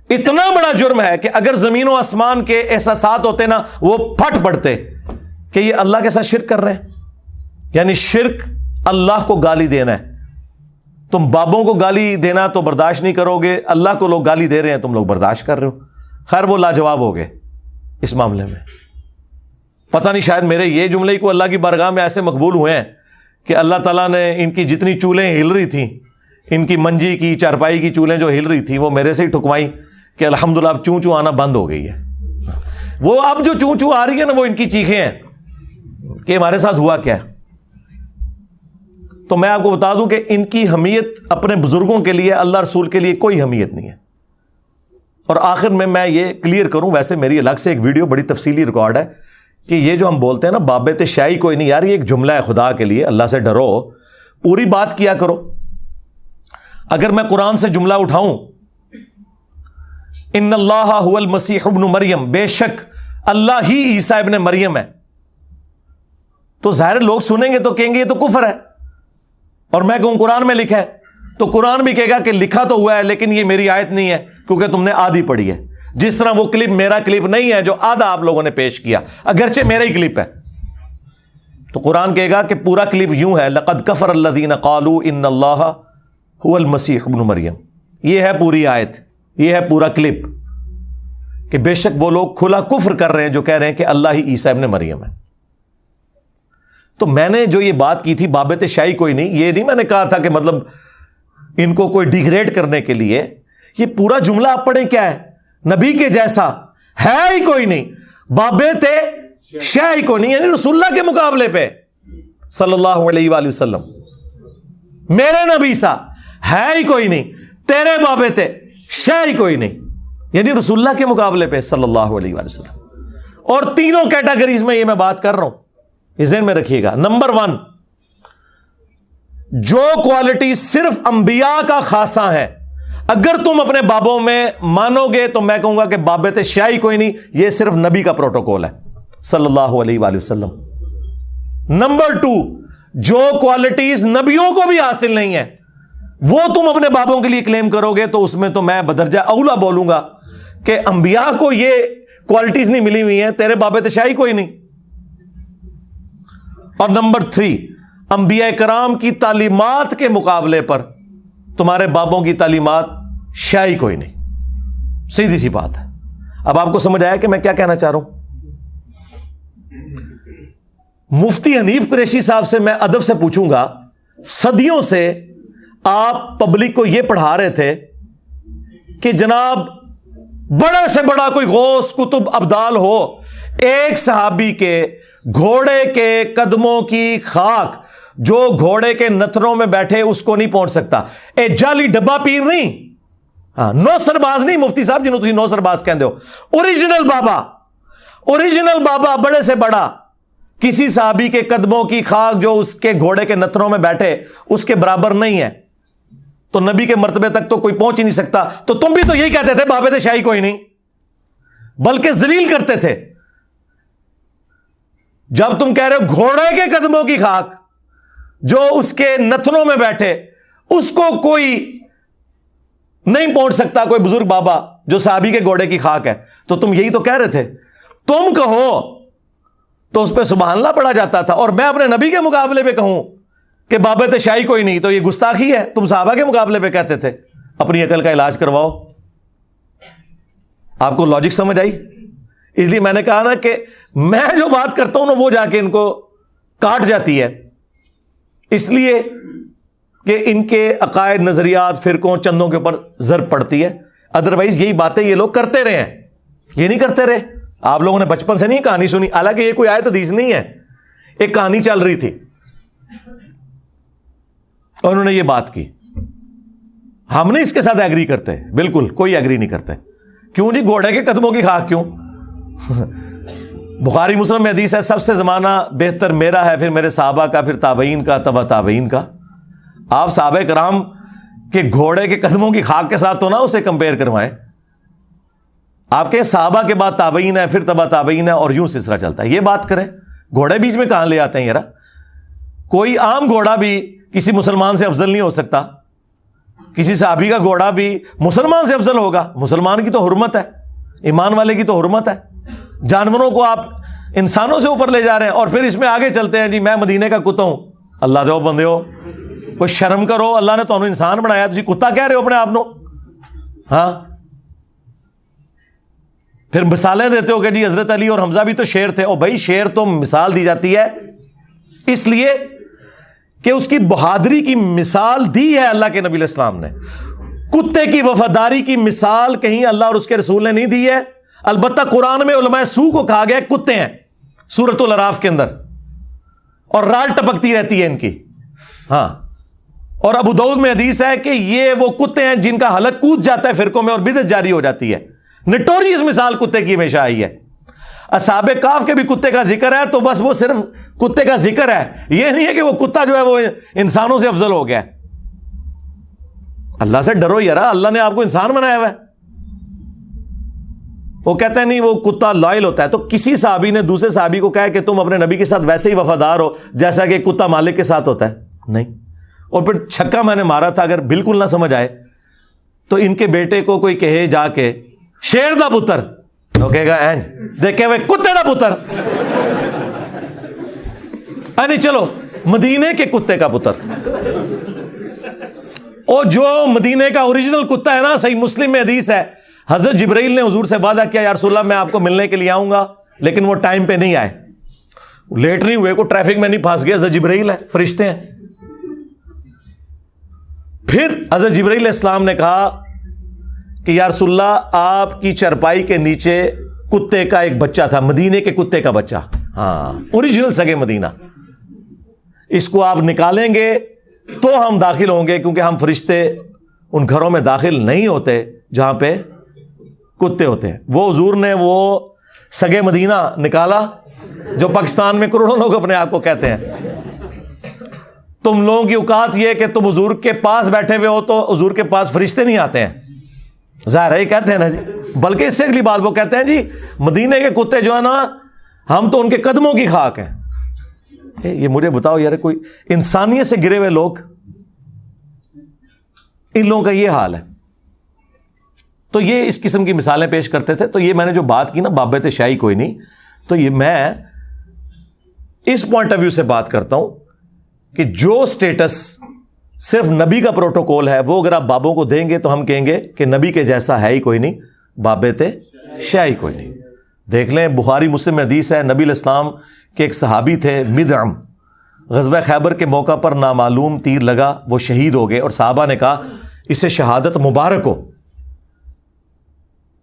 اتنا بڑا جرم ہے کہ اگر زمین و آسمان کے احساسات ہوتے نا وہ پھٹ پڑتے کہ یہ اللہ کے ساتھ شرک کر رہے ہیں. یعنی شرک اللہ کو گالی دینا ہے. تم بابوں کو گالی دینا تو برداشت نہیں کرو گے, اللہ کو لوگ گالی دے رہے ہیں تم لوگ برداشت کر رہے ہو. خیر وہ لاجواب ہو گئے اس معاملے میں. پتہ نہیں شاید میرے یہ جملے کو اللہ کی بارگاہ میں ایسے مقبول ہوئے ہیں کہ اللہ تعالیٰ نے ان کی جتنی چولیں ہل رہی تھیں, ان کی منجی کی چارپائی کی چولیں جو ہل رہی تھیں, وہ میرے سے ہی ٹھکوائیں کہ الحمدللہ اب چوں چوں آنا بند ہو گئی ہے. وہ اب جو چوں چوں آ رہی ہے نا وہ ان کی چیخیں ہیں کہ ہمارے ساتھ ہوا کیا ہے. تو میں آپ کو بتا دوں کہ ان کی حمیت اپنے بزرگوں کے لیے, اللہ رسول کے لیے کوئی حمیت نہیں ہے. اور آخر میں یہ کلیئر کروں, ویسے میری الگ سے ایک ویڈیو بڑی تفصیلی ریکارڈ ہے کہ یہ جو ہم بولتے ہیں نا بابت شاہی کوئی نہیں, یار یہ ایک جملہ ہے, خدا کے لیے اللہ سے ڈرو, پوری بات کیا کرو. اگر میں قرآن سے جملہ اٹھاؤں ان اللہ هو المسیح ابن مریم, بے شک اللہ ہی عیسیٰ ابن مریم ہے, تو ظاہر لوگ سنیں گے تو کہیں گے یہ تو کفر ہے. اور میں کہوں قرآن میں لکھا ہے, تو قرآن بھی کہے گا کہ لکھا تو ہوا ہے لیکن یہ میری آیت نہیں ہے کیونکہ تم نے آدھی پڑھی ہے. جس طرح وہ کلپ میرا کلپ نہیں ہے جو آدھا آپ لوگوں نے پیش کیا, اگرچہ میرا ہی کلپ ہے. تو قرآن کہے گا کہ پورا کلپ یوں ہے, لقد کفر الذین قالوا ان اللہ هو المسیح ابن مریم. یہ ہے پوری آیت, یہ ہے پورا کلپ کہ بے شک وہ لوگ کھلا کفر کر رہے ہیں جو کہہ رہے ہیں کہ اللہ ہی عیسیٰ ابن مریم ہے. تو میں نے جو یہ بات کی تھی بابت شاہی کوئی نہیں, یہ نہیں میں نے کہا تھا کہ مطلب ان کو کوئی ڈیگریڈ کرنے کے لیے. یہ پورا جملہ آپ پڑھیں کیا ہے, نبی کے جیسا ہے ہی کوئی نہیں, بابت شاہی کوئی نہیں, یعنی رسول اللہ کے مقابلے پہ صلی اللہ علیہ وآلہ وسلم میرے نبی سا ہے ہی کوئی نہیں, تیرے بابت شاہی کوئی نہیں, یعنی رسول اللہ کے مقابلے پہ صلی اللہ علیہ وآلہ وسلم. اور تینوں کیٹیگریز میں یہ میں بات کر رہا ہوں, یہ ذہن میں رکھیے گا. نمبر 1، جو کوالٹی صرف انبیاء کا خاصہ ہے، اگر تم اپنے بابوں میں مانو گے تو میں کہوں گا کہ بابت شیعی کوئی نہیں، یہ صرف نبی کا پروٹوکول ہے صلی اللہ علیہ وآلہ وسلم. نمبر 2، جو کوالٹیز نبیوں کو بھی حاصل نہیں ہے وہ تم اپنے بابوں کے لیے کلیم کرو گے تو اس میں تو میں بدرجہ اولا بولوں گا کہ انبیاء کو یہ کوالٹیز نہیں ملی ہوئی ہیں، تیرے بابت شیعی کوئی نہیں. اور نمبر 3، انبیاء کرام کی تعلیمات کے مقابلے پر تمہارے بابوں کی تعلیمات شیعی کوئی نہیں. سیدھی سی بات ہے. اب آپ کو سمجھ آیا کہ میں کیا کہنا چاہ رہا ہوں؟ مفتی حنیف قریشی صاحب سے میں ادب سے پوچھوں گا، صدیوں سے آپ پبلک کو یہ پڑھا رہے تھے کہ جناب بڑے سے بڑا کوئی غوث کتب ابدال ہو، ایک صحابی کے گھوڑے کے قدموں کی خاک جو گھوڑے کے نتنوں میں بیٹھے اس کو نہیں پہنچ سکتا. اے جعلی ڈبا پیر نہیں، ہاں نو سرباز نہیں مفتی صاحب جنہوں تسی نو سرباز کہندے ہو، اوریجنل بابا بڑے سے بڑا کسی صحابی کے قدموں کی خاک جو اس کے گھوڑے کے نتنوں میں بیٹھے اس کے برابر نہیں ہے، تو نبی کے مرتبے تک تو کوئی پہنچ ہی نہیں سکتا. تو تم بھی تو یہی کہتے تھے بابت شیعی کوئی نہیں، بلکہ ذلیل کرتے تھے جب تم کہہ رہے ہو گھوڑے کے قدموں کی خاک جو اس کے نتنوں میں بیٹھے اس کو کوئی نہیں پہنچ سکتا، کوئی بزرگ بابا جو صحابی کے گھوڑے کی خاک ہے. تو تم یہی تو کہہ رہے تھے. تم کہو تو اس پہ سبحان اللہ پڑھا جاتا تھا، اور میں اپنے نبی کے مقابلے پہ کہوں کہ بابت شیعی کوئی نہیں تو یہ گستاخی ہے. تم صحابہ کے مقابلے پہ کہتے تھے. اپنی عقل کا علاج کرواؤ. آپ کو لاجک سمجھ آئی؟ اس لیے میں نے کہا نا کہ میں جو بات کرتا ہوں نا وہ جا کے ان کو کاٹ جاتی ہے، اس لیے کہ ان کے عقائد، نظریات، فرقوں، چندوں کے اوپر ضرب پڑتی ہے. ادروائز یہی باتیں یہ لوگ کرتے رہے ہیں، یہ نہیں کرتے رہے. آپ لوگوں نے بچپن سے نہیں کہانی سنی، حالانکہ یہ کوئی آیت حدیث نہیں ہے، ایک کہانی چل رہی تھی اور انہوں نے یہ بات کی. ہم نہیں اس کے ساتھ ایگری کرتے، بالکل کوئی ایگری نہیں کرتے. کیوں جی؟ گھوڑے کے قدموں کی خاک کیوں؟ بخاری مسلم میں حدیث ہے سب سے زمانہ بہتر میرا ہے، پھر میرے صحابہ کا، پھر تابعین کا، تبع تابعین کا. آپ صحابہ کرام کے گھوڑے کے قدموں کی خاک کے ساتھ تو نہ اسے کمپیئر کروائیں. آپ کے صحابہ کے بعد تابعین ہے، پھر تبع تابعین ہے، اور یوں سلسلہ چلتا ہے. یہ بات کریں، گھوڑے بیچ میں کہاں لے آتے ہیں یار؟ کوئی عام گھوڑا بھی کسی مسلمان سے افضل نہیں ہو سکتا. کسی صحابی کا گھوڑا بھی مسلمان سے افضل ہوگا. مسلمان کی تو حرمت ہے، ایمان والے کی تو حرمت ہے. جانوروں کو آپ انسانوں سے اوپر لے جا رہے ہیں، اور پھر اس میں آگے چلتے ہیں جی میں مدینے کا کتا ہوں. اللہ دو بندے ہو، کوئی شرم کرو. اللہ نے تو انسان بنایا، تسی کتا کہہ رہے ہو اپنے آپ نو. ہاں، پھر مثالیں دیتے ہو کہ جی حضرت علی اور حمزہ بھی تو شیر تھے. او بھائی شیر تو مثال دی جاتی ہے اس لیے کہ اس کی بہادری کی مثال دی ہے اللہ کے نبی علیہ السلام نے. کتے کی وفاداری کی مثال کہیں اللہ اور اس کے رسول نے نہیں دی ہے. البتہ قرآن میں علماء سو کو کہا گیا کتے ہیں سورۃ الاعراف کے اندر، اور راڑ ٹپکتی رہتی ہے ان کی. ہاں، اور ابو داؤد میں حدیث ہے کہ یہ وہ کتے ہیں جن کا حلق کود جاتا ہے فرقوں میں اور بدعت جاری ہو جاتی ہے. نٹوریس مثال کتے کی ہمیشہ آئی ہے. اصحاب کاف کے بھی کتے کا ذکر ہے تو بس وہ صرف کتے کا ذکر ہے، یہ نہیں ہے کہ وہ کتا جو ہے وہ انسانوں سے افضل ہو گیا. اللہ سے ڈرو یار، اللہ نے آپ کو انسان بنایا ہوا ہے. وہ کہتے ہیں نہیں وہ کتا لائل ہوتا ہے. تو کسی صحابی نے دوسرے صحابی کو کہا کہ تم اپنے نبی کے ساتھ ویسے ہی وفادار ہو جیسا کہ کتا مالک کے ساتھ ہوتا ہے؟ نہیں. اور پھر چھکا میں نے مارا تھا، اگر بالکل نہ سمجھ آئے تو ان کے بیٹے کو کوئی کہے جا کے شیر دا پتر، تو کہے گا اینج دیکھے ہوئے کتے دا پتر. نہیں چلو مدینے کے کتے کا پتر. اور جو مدینے کا اوریجنل کتا ہے نا، صحیح مسلم میں حدیث ہے حضرت جبرائیل نے حضور سے وعدہ کیا یا رسول اللہ میں آپ کو ملنے کے لیے آؤں گا، لیکن وہ ٹائم پہ نہیں آئے، لیٹ نہیں ہوئے، کوئی ٹریفک میں نہیں پھنس گیا. حضرت جبرائیل ہے، فرشتے ہیں. پھر حضرت جبرائیل علیہ السلام نے کہا کہ یا رسول اللہ آپ کی چرپائی کے نیچے کتے کا ایک بچہ تھا، مدینے کے کتے کا بچہ، ہاں اوریجنل سگے مدینہ، اس کو آپ نکالیں گے تو ہم داخل ہوں گے، کیونکہ ہم فرشتے ان گھروں میں داخل نہیں ہوتے جہاں پہ کتے ہوتے ہیں. وہ حضور نے وہ سگے مدینہ نکالا جو پاکستان میں کروڑوں لوگ اپنے آپ کو کہتے ہیں. تم لوگوں کی اوقات یہ کہ تم حضور کے پاس بیٹھے ہوئے ہو تو حضور کے پاس فرشتے نہیں آتے ہیں. ظاہر ہے یہ کہتے ہیں نا جی. بلکہ اس سے اگلی بات وہ کہتے ہیں جی مدینے کے کتے جو ہے نا ہم تو ان کے قدموں کی خاک ہیں. یہ مجھے بتاؤ یار, کوئی انسانیت سے گرے ہوئے لوگ, ان لوگوں کا یہ حال ہے. تو یہ اس قسم کی مثالیں پیش کرتے تھے. تو یہ میں نے جو بات کی نا بابت شاہی کوئی نہیں, تو یہ میں اس پوائنٹ آف ویو سے بات کرتا ہوں کہ جو سٹیٹس صرف نبی کا پروٹوکول ہے وہ اگر آپ بابوں کو دیں گے تو ہم کہیں گے کہ نبی کے جیسا ہے ہی کوئی نہیں, بابت شاہی کوئی نہیں. دیکھ لیں بخاری مسلم میں حدیث ہے, نبی علیہ السلام کے ایک صحابی تھے مدعم, غزوہ خیبر کے موقع پر نامعلوم تیر لگا, وہ شہید ہو گئے اور صحابہ نے کہا اسے شہادت مبارک ہو.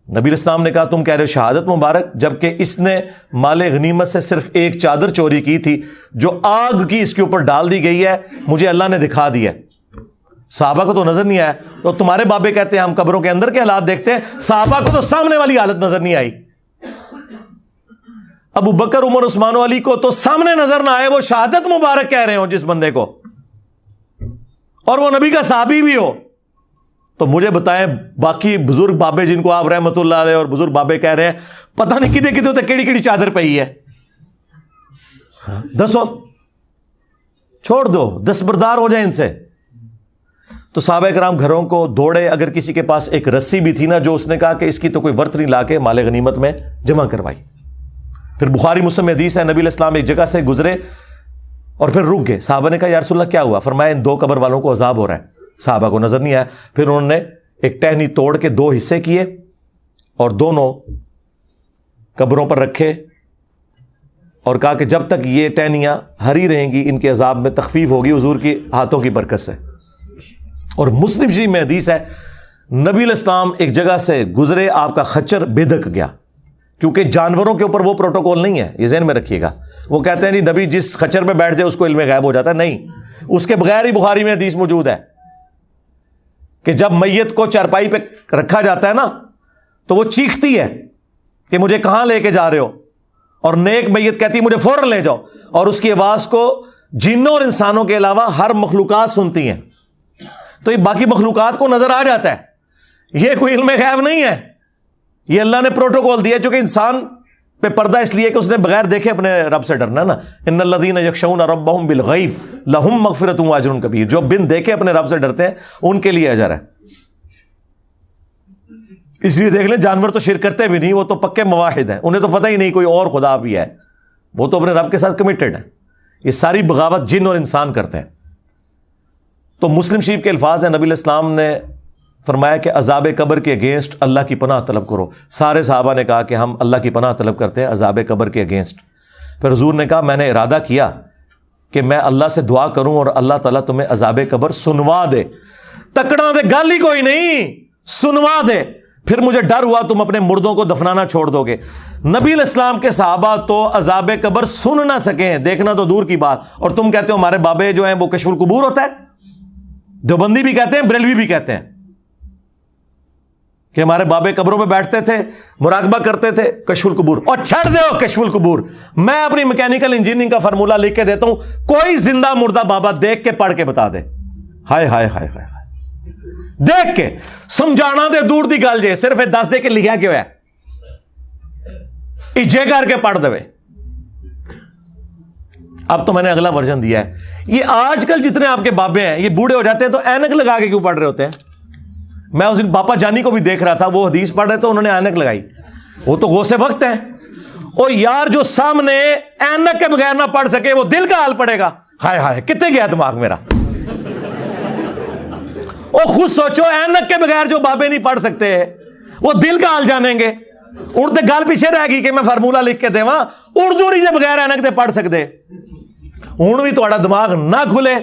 نبی علیہ السلام نے کہا تم کہہ رہے ہو شہادت مبارک, جبکہ اس نے مال غنیمت سے صرف ایک چادر چوری کی تھی جو آگ کی اس کے اوپر ڈال دی گئی ہے, مجھے اللہ نے دکھا دیا. صحابہ کو تو نظر نہیں آیا. تو تمہارے بابے کہتے ہیں ہم قبروں کے اندر کے حالات دیکھتے ہیں, صحابہ کو تو سامنے والی حالت نظر نہیں آئی. ابو بکر عمر عثمان و علی کو تو سامنے نظر نہ آئے, وہ شہادت مبارک کہہ رہے ہو جس بندے کو, اور وہ نبی کا صحابی بھی ہو. تو مجھے بتائیں باقی بزرگ بابے جن کو آپ رحمت اللہ علیہ اور بزرگ بابے کہہ رہے ہیں, پتہ نہیں کدے کدے ہوتے کیڑی کیڑی چادر پئی ہے. دسو, چھوڑ دو, دستبردار ہو جائیں ان سے. تو صحابہ کرام گھروں کو دوڑے. اگر کسی کے پاس ایک رسی بھی تھی نا جو اس نے کہا کہ اس کی تو کوئی ورت نہیں, لا کے مال غنیمت میں جمع کروائی. پھر بخاری مسلم میں حدیث ہے نبی علیہ السلام ایک جگہ سے گزرے اور پھر رک گئے. صحابہ نے کہا یا رسول اللہ کیا ہوا؟ فرمایا ان 2 قبر والوں کو عذاب ہو رہا ہے. صحابہ کو نظر نہیں آیا. پھر انہوں نے ایک ٹہنی توڑ کے 2 حصے کیے اور دونوں قبروں پر رکھے اور کہا کہ جب تک یہ ٹہنیاں ہری رہیں گی ان کے عذاب میں تخفیف ہوگی حضور کی ہاتھوں کی برکت سے. اور مسلم شریف میں حدیث ہے نبی علیہ السلام ایک جگہ سے گزرے, آپ کا خچر بھدک گیا, کیونکہ جانوروں کے اوپر وہ پروٹوکول نہیں ہے, یہ ذہن میں رکھیے گا. وہ کہتے ہیں جی نبی جس خچر پہ بیٹھ جائے اس کو علم غیب ہو جاتا ہے. نہیں, اس کے بغیر ہی بخاری میں حدیث موجود ہے کہ جب میت کو چارپائی پہ رکھا جاتا ہے نا تو وہ چیختی ہے کہ مجھے کہاں لے کے جا رہے ہو, اور نیک میت کہتی ہے مجھے فوراً لے جاؤ, اور اس کی آواز کو جنوں اور انسانوں کے علاوہ ہر مخلوقات سنتی ہیں. تو یہ باقی مخلوقات کو نظر آ جاتا ہے, یہ کوئی علم غیب نہیں ہے, یہ اللہ نے پروٹوکول دیا. چونکہ انسان پہ پردہ اس لیے کہ اس نے بغیر دیکھے اپنے رب سے ڈرنا نا. ان الذین یخشون ربهم بالغیب لہم مغفرۃ واجر کبیر, جو بن دیکھے اپنے رب سے ڈرتے ہیں ان کے لیے اجر ہے. اس لیے دیکھ لیں جانور تو شرک کرتے بھی نہیں, وہ تو پکے موحد ہیں, انہیں تو پتہ ہی نہیں کوئی اور خدا بھی ہے, وہ تو اپنے رب کے ساتھ کمیٹڈ ہیں. یہ ساری بغاوت جن اور انسان کرتے ہیں. تو مسلم شریف کے الفاظ ہیں, نبی علیہ السلام نے فرمایا کہ عذاب قبر کے اگینسٹ اللہ کی پناہ طلب کرو. سارے صحابہ نے کہا کہ ہم اللہ کی پناہ طلب کرتے ہیں عذاب قبر کے اگینسٹ. پھر حضور نے کہا میں نے ارادہ کیا کہ میں اللہ سے دعا کروں اور اللہ تعالیٰ تمہیں عذاب قبر سنوا دے. تکڑا دے گل ہی کوئی نہیں, سنوا دے. پھر مجھے ڈر ہوا تم اپنے مردوں کو دفنانا چھوڑ دو گے. نبی علیہ السلام کے صحابہ تو عذاب قبر سن نہ سکیں, دیکھنا تو دور کی بات. اور تم کہتے ہو ہمارے بابے جو ہیں وہ کشف القبور ہوتا ہے. دیوبندی بھی کہتے ہیں, بریلوی بھی کہتے ہیں کہ ہمارے بابے قبروں پہ بیٹھتے تھے, مراقبہ کرتے تھے, کشف القبور. اور چھڑ دے کشف القبور. میں اپنی میکینیکل انجینئرنگ کا فارمولہ لکھ کے دیتا ہوں, کوئی زندہ مردہ بابا دیکھ کے پڑھ کے بتا دے. ہائے ہائے ہائے ہائے, دیکھ کے سمجھانا دے دور دی گل جے, صرف دس دے کے لکھا کیوں ہے, اجے کر کے پڑھ دے. اب تو میں نے اگلا ورژن دیا ہے. یہ آج کل جتنے آپ کے بابے ہیں یہ بوڑھے ہو جاتے ہیں تو اینک لگا کے کیوں پڑھ رہے ہوتے ہیں؟ میں اس دن باپا جانی کو بھی دیکھ رہا تھا, وہ حدیث پڑھ رہے تو انہوں نے اینک لگائی. وہ تو غوث وقت ہیں. اور یار جو سامنے اینک کے بغیر نہ پڑھ سکے وہ دل کا حال پڑے گا. ہائے ہائے کتنے گیا دماغ میرا. وہ خود سوچو, اینک کے بغیر جو بابے نہیں پڑھ سکتے وہ دل کا حال جانیں گے. اردو گل پیچھے رہ گئی کہ میں فارمولہ لکھ کے دیواں, اردو نہیں سے بغیر اینک دے پڑھ سکتے. ہوں بھی تھوڑا دماغ نہ کھلے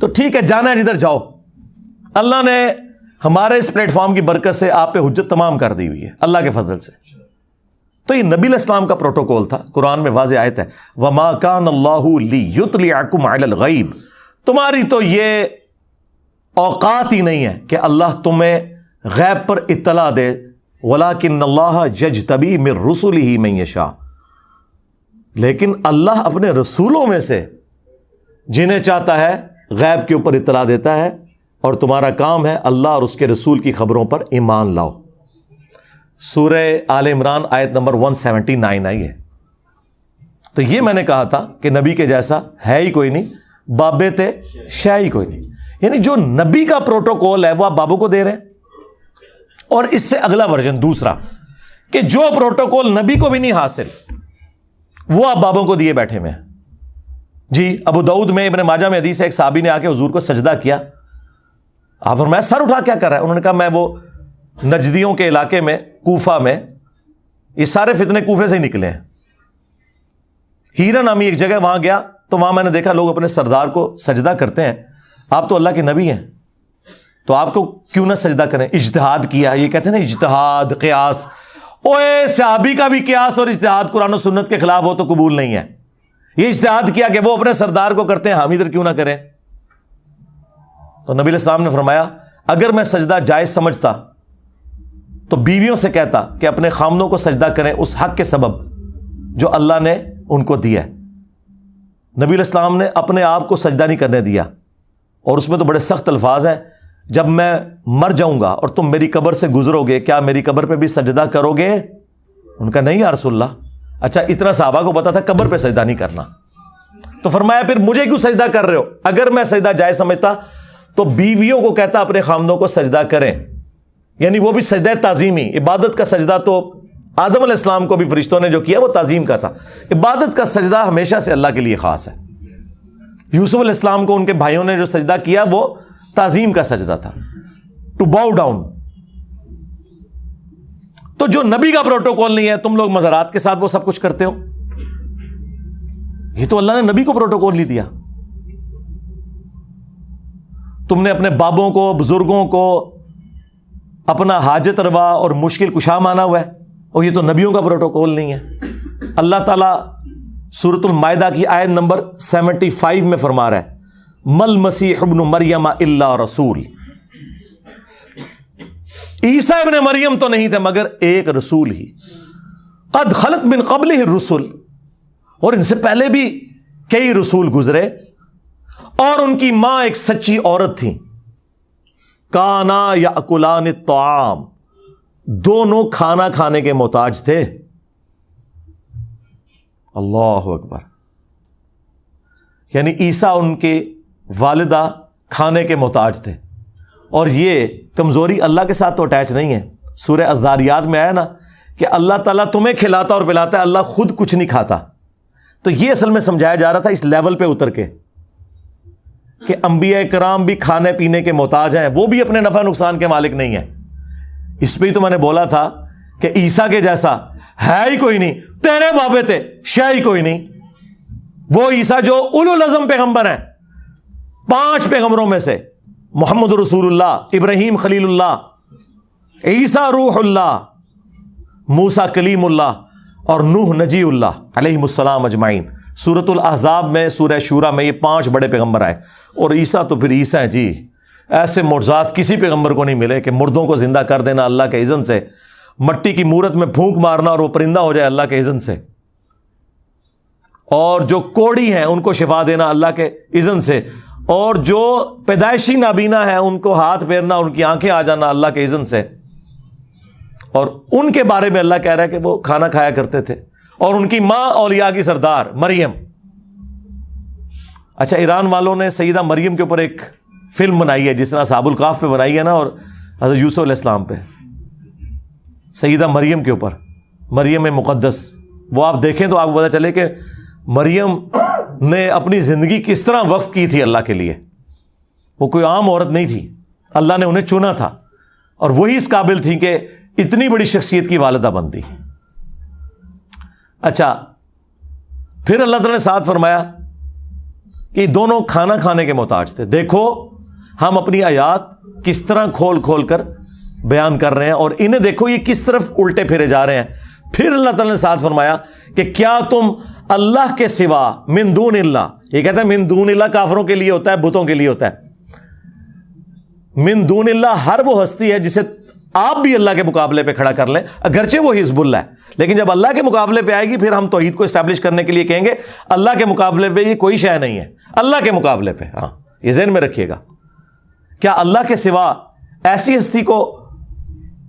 تو ٹھیک ہے, جانا ہے جدھر جاؤ. اللہ نے ہمارے اس پلیٹ فارم کی برکت سے آپ پہ حجت تمام کر دی ہوئی ہے اللہ کے فضل سے. تو یہ نبی علیہ السلام کا پروٹوکول تھا. قرآن میں واضح آیت ہے وَمَا كَانَ اللَّهُ لِيُطْلِعَكُمْ عَلَى الْغَيْبِ, تمہاری تو یہ اوقات ہی نہیں ہے کہ اللہ تمہیں غیب پر اطلاع دے. وَلَكِنَّ اللَّهَ يَجْتَبِي مِن رُّسُلِهِ مَن يَشَاءُ, لیکن اللہ اپنے رسولوں میں سے جنہیں چاہتا ہے غیب کے اوپر اطلاع دیتا ہے، اور تمہارا کام ہے اللہ اور اس کے رسول کی خبروں پر ایمان لاؤ۔ سورہ آل عمران آیت نمبر 179 آئی ہے۔ تو یہ میں نے کہا تھا کہ نبی کے جیسا ہے ہی کوئی نہیں، بابے تھے شے ہی کوئی نہیں، یعنی جو نبی کا پروٹوکول ہے وہ آپ بابوں کو دے رہے ہیں۔ اور اس سے اگلا ورژن دوسرا کہ جو پروٹوکول نبی کو بھی نہیں حاصل وہ آپ بابوں کو دیے بیٹھے میں۔ جی ابو داؤد میں ابن ماجہ میں حدیث ہے، ایک صحابی نے آ کے حضور کو سجدہ کیا، آپ فرمایا سر اٹھا کیا کر رہا ہے؟ انہوں نے کہا میں وہ نجدیوں کے علاقے میں کوفہ میں، یہ سارے فتنے کوفے سے ہی نکلے ہیں، ہیرا نامی ایک جگہ وہاں گیا تو وہاں میں نے دیکھا لوگ اپنے سردار کو سجدہ کرتے ہیں، آپ تو اللہ کے نبی ہیں تو آپ کو کیوں نہ سجدہ کریں؟ اجتہاد کیا، یہ کہتے ہیں نا اجتہاد قیاس، اوے صحابی کا بھی قیاس اور اجتہاد قرآن و سنت کے خلاف ہو تو قبول نہیں ہے۔ یہ اجتہاد کیا کہ وہ اپنے سردار کو کرتے ہیں، ہم ادھر کیوں نہ کریں؟ تو نبی علیہ السلام نے فرمایا اگر میں سجدہ جائز سمجھتا تو بیویوں سے کہتا کہ اپنے خامنوں کو سجدہ کریں اس حق کے سبب جو اللہ نے ان کو دیا ہے۔ نبی علیہ السلام نے اپنے آپ کو سجدہ نہیں کرنے دیا، اور اس میں تو بڑے سخت الفاظ ہیں، جب میں مر جاؤں گا اور تم میری قبر سے گزرو گے کیا میری قبر پہ بھی سجدہ کرو گے؟ ان کا نہیں یا رسول اللہ۔ اچھا اتنا صحابہ کو پتا تھا قبر پہ سجدہ نہیں کرنا، تو فرمایا پھر مجھے کیوں سجدہ کر رہے ہو؟ اگر میں سجدہ جائز سمجھتا تو بیویوں کو کہتا اپنے خامدوں کو سجدہ کریں، یعنی وہ بھی سجدہ تعظیمی، عبادت کا سجدہ تو آدم علیہ السلام کو بھی فرشتوں نے جو کیا وہ تعظیم کا تھا، عبادت کا سجدہ ہمیشہ سے اللہ کے لیے خاص ہے۔ یوسف علیہ السلام کو ان کے بھائیوں نے جو سجدہ کیا وہ تعظیم کا سجدہ تھا، ٹو باؤ ڈاؤن۔ تو جو نبی کا پروٹوکول نہیں ہے تم لوگ مزارات کے ساتھ وہ سب کچھ کرتے ہو، یہ تو اللہ نے نبی کو پروٹوکول نہیں دیا۔ تم نے اپنے بابوں کو بزرگوں کو اپنا حاجت روا اور مشکل کشا مانا ہوا ہے، اور یہ تو نبیوں کا پروٹوکول نہیں ہے۔ اللہ تعالیٰ سورۃ المائدہ کی آیت نمبر 75 میں فرما رہا ہے مل مسیح ابن مریم الا رسول، عیسیٰ ابن مریم تو نہیں تھے مگر ایک رسول ہی، قد خلت من قبلہ الرسل، اور ان سے پہلے بھی کئی رسول گزرے، اور ان کی ماں ایک سچی عورت تھی، کانا یاکلان الطعام، دونوں کھانا کھانے کے محتاج تھے۔ اللہ اکبر، یعنی عیسیٰ ان کے والدہ کھانے کے محتاج تھے، اور یہ کمزوری اللہ کے ساتھ تو اٹیچ نہیں ہے۔ سورہ الذاریات میں آیا نا کہ اللہ تعالیٰ تمہیں کھلاتا اور پلاتا ہے، اللہ خود کچھ نہیں کھاتا۔ تو یہ اصل میں سمجھایا جا رہا تھا اس لیول پہ اتر کے کہ انبیاء کرام بھی کھانے پینے کے محتاج ہیں، وہ بھی اپنے نفع نقصان کے مالک نہیں ہیں۔ اس پہ ہی تو میں نے بولا تھا کہ عیسیٰ کے جیسا ہے ہی کوئی نہیں، تیرے بابے تھے شے ہی کوئی نہیں۔ وہ عیسیٰ جو اولو العزم پیغمبر ہیں، 5 پیغمبروں میں سے، محمد رسول اللہ، ابراہیم خلیل اللہ، عیسیٰ روح اللہ، موسیٰ کلیم اللہ، اور نوح نجی اللہ علیہ السلام اجمعین۔ سورۃ الاحزاب میں، سورہ شورى میں یہ 5 بڑے پیغمبر آئے، اور عیسیٰ تو پھر عیسیٰ ہیں جی۔ ایسے معجزات کسی پیغمبر کو نہیں ملے کہ مردوں کو زندہ کر دینا اللہ کے اذن سے، مٹی کی مورت میں پھونک مارنا اور وہ پرندہ ہو جائے اللہ کے اذن سے، اور جو کوڑی ہیں ان کو شفا دینا اللہ کے اذن سے، اور جو پیدائشی نابینا ہیں ان کو ہاتھ پھیرنا، ان کی آنکھیں آ جانا اللہ کے اذن سے۔ اور ان کے بارے میں اللہ کہہ رہا ہے کہ وہ کھانا کھایا کرتے تھے، اور ان کی ماں اولیاء کی سردار مریم۔ اچھا ایران والوں نے سیدہ مریم کے اوپر ایک فلم بنائی ہے، جس طرح اصحاب الکہف پہ بنائی ہے نا، اور حضرت یوسف علیہ السلام پہ، سیدہ مریم کے اوپر، مریم مقدس، وہ آپ دیکھیں تو آپ کو پتہ چلے کہ مریم نے اپنی زندگی کس طرح وقف کی تھی اللہ کے لیے۔ وہ کوئی عام عورت نہیں تھی، اللہ نے انہیں چنا تھا، اور وہی اس قابل تھی کہ اتنی بڑی شخصیت کی والدہ بنتی۔ اچھا پھر اللہ تعالیٰ نے ساتھ فرمایا کہ یہ دونوں کھانا کھانے کے محتاج تھے۔ دیکھو ہم اپنی آیات کس طرح کھول کھول کر بیان کر رہے ہیں، اور انہیں دیکھو یہ کس طرف الٹے پھیرے جا رہے ہیں۔ پھر اللہ تعالیٰ نے ساتھ فرمایا کہ کیا تم اللہ کے سوا من دون اللہ، یہ کہتا ہے من دون اللہ کافروں کے لیے ہوتا ہے، بتوں کے لیے ہوتا ہے۔ من دون اللہ ہر وہ ہستی ہے جسے آپ بھی اللہ کے مقابلے پہ کھڑا کر لیں، اگرچہ وہ حزب اللہ ہے، لیکن جب اللہ کے مقابلے پہ آئے گی پھر ہم توحید کو اسٹیبلش کرنے کے لیے کہیں گے اللہ کے مقابلے پہ یہ کوئی شے نہیں ہے، اللہ کے مقابلے پہ. ہاں یہ ذہن میں رکھیے گا. کیا اللہ کے سوا ایسی ہستی کو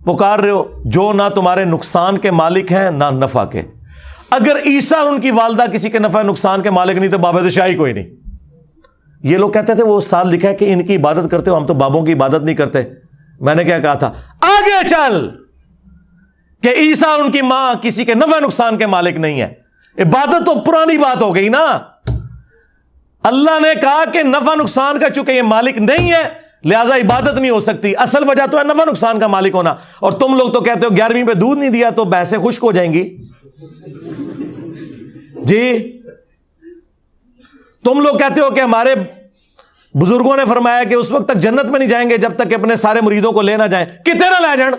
پکار رہے ہو جو نہ تمہارے نقصان کے مالک ہیں نہ نفع کے؟ اگر عیسیٰ اور ان کی والدہ کسی کے نفع نقصان کے مالک نہیں تو بابت شاہی کوئی نہیں. یہ لوگ کہتے تھے وہ سال لکھا ہے کہ ان کی عبادت کرتے ہو، ہم تو بابوں کی عبادت نہیں کرتے. میں نے کیا کہا تھا؟ آگے چل کہ عیسیٰ اور ان کی ماں کسی کے نفع نقصان کے مالک نہیں ہے. عبادت تو پرانی بات ہو گئی نا. اللہ نے کہا کہ نفع نقصان کا چونکہ یہ مالک نہیں ہے لہذا عبادت نہیں ہو سکتی. اصل وجہ تو ہے نفع نقصان کا مالک ہونا. اور تم لوگ تو کہتے ہو 11ویں پہ دودھ نہیں دیا تو بحثیں خشک ہو جائیں گی. جی تم لوگ کہتے ہو کہ ہمارے بزرگوں نے فرمایا کہ اس وقت تک جنت میں نہیں جائیں گے جب تک کہ اپنے سارے مریدوں کو لے نہ جائیں. کتنے نہ لے جان.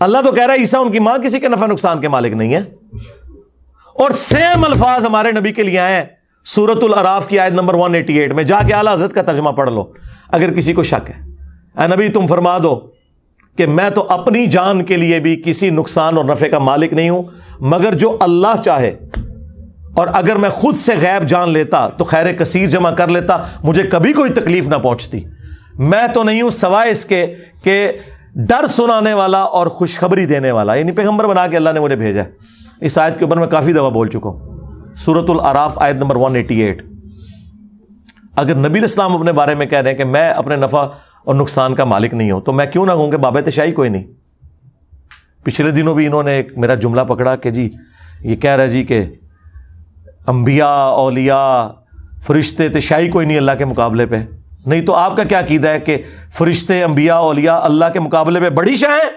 اللہ تو کہہ رہا ہے عیسیٰ ان کی ماں کسی کے نفع نقصان کے مالک نہیں ہے. اور سیم الفاظ ہمارے نبی کے لیے آئے ہیں سورۃ الاعراف کی آیت نمبر 188 میں. جا کے اعلیٰ حضرت کا ترجمہ پڑھ لو اگر کسی کو شک ہے. اے نبی تم فرما دو کہ میں تو اپنی جان کے لیے بھی کسی نقصان اور نفع کا مالک نہیں ہوں مگر جو اللہ چاہے، اور اگر میں خود سے غیب جان لیتا تو خیر کثیر جمع کر لیتا، مجھے کبھی کوئی تکلیف نہ پہنچتی. میں تو نہیں ہوں سوائے اس کے کہ ڈر سنانے والا اور خوشخبری دینے والا، یعنی پیغمبر بنا کے اللہ نے مجھے بھیجا ہے. اس آیت کے اوپر میں کافی دفعہ بول چکا ہوں. سورۃ الاعراف آیت نمبر 188. اگر نبی الاسلام اپنے بارے میں کہہ رہے ہیں کہ میں اپنے نفع اور نقصان کا مالک نہیں ہوں تو میں کیوں نہ کہوں کہ بابت شاہی کوئی نہیں. پچھلے دنوں بھی انہوں نے ایک میرا جملہ پکڑا کہ جی یہ کہہ رہا ہے جی کہ انبیاء اولیاء فرشتے تے شاہی کوئی نہیں اللہ کے مقابلے پہ. نہیں تو آپ کا کیا عقیدہ ہے کہ فرشتے انبیاء اولیاء اللہ کے مقابلے پہ بڑی شاہ ہیں؟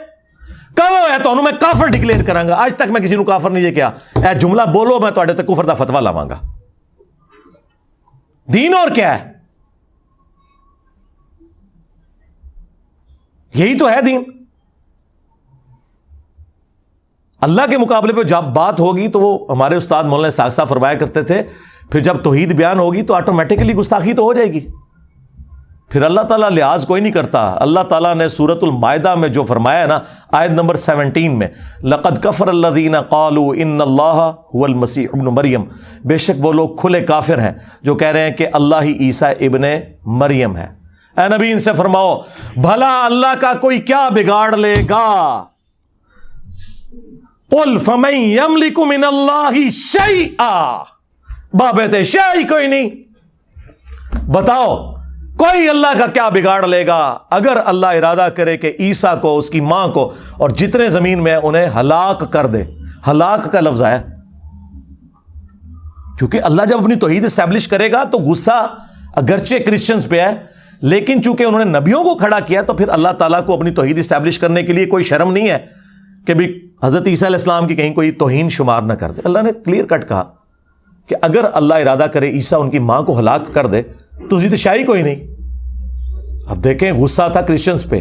کہو ہے تو میں کافر ڈکلیئر کراں گا. آج تک میں کسی کو کافر نہیں کیا. اے جملہ بولو میں تواڈے تے کفر دا فتویٰ لاواں گا. دین اور کیا ہے؟ یہی تو ہے دین. اللہ کے مقابلے پہ جب بات ہوگی تو وہ ہمارے استاد مولانا اسحاق صاحب فرمایا کرتے تھے پھر جب توحید بیان ہوگی تو آٹومیٹکلی گستاخی تو ہو جائے گی. پھر اللہ تعالیٰ لحاظ کوئی نہیں کرتا. اللہ تعالیٰ نے سورۃ المائدہ میں جو فرمایا ہے نا آیت نمبر 17 میں لقد کفر الذین قالوا ان اللہ هو المسیح ابن مریم، بے شک وہ لوگ کھلے کافر ہیں جو کہہ رہے ہیں کہ اللہ ہی عیسیٰ ابن مریم ہے. اے نبی ان سے فرماؤ بھلا اللہ کا کوئی کیا بگاڑ لے گا؟ قل فمن یملک من اللہ شیئا، بابت شیء کوئی نہیں. بتاؤ کوئی اللہ کا کیا بگاڑ لے گا اگر اللہ ارادہ کرے کہ عیسیٰ کو اس کی ماں کو اور جتنے زمین میں انہیں ہلاک کر دے. ہلاک کا لفظ آیا کیونکہ اللہ جب اپنی توحید اسٹیبلش کرے گا تو غصہ اگرچہ کرسچنز پہ ہے لیکن چونکہ انہوں نے نبیوں کو کھڑا کیا تو پھر اللہ تعالیٰ کو اپنی توحید اسٹیبلش کرنے کے لیے کوئی شرم نہیں ہے کہ بھی حضرت عیسیٰ علیہ السلام کی کہیں کوئی توہین شمار نہ کر دے. اللہ نے کلیئر کٹ کہا کہ اگر اللہ ارادہ کرے عیسیٰ ان کی ماں کو ہلاک کر دے تو زید شاہی کوئی نہیں. اب دیکھیں غصہ تھا کرسچنز پہ،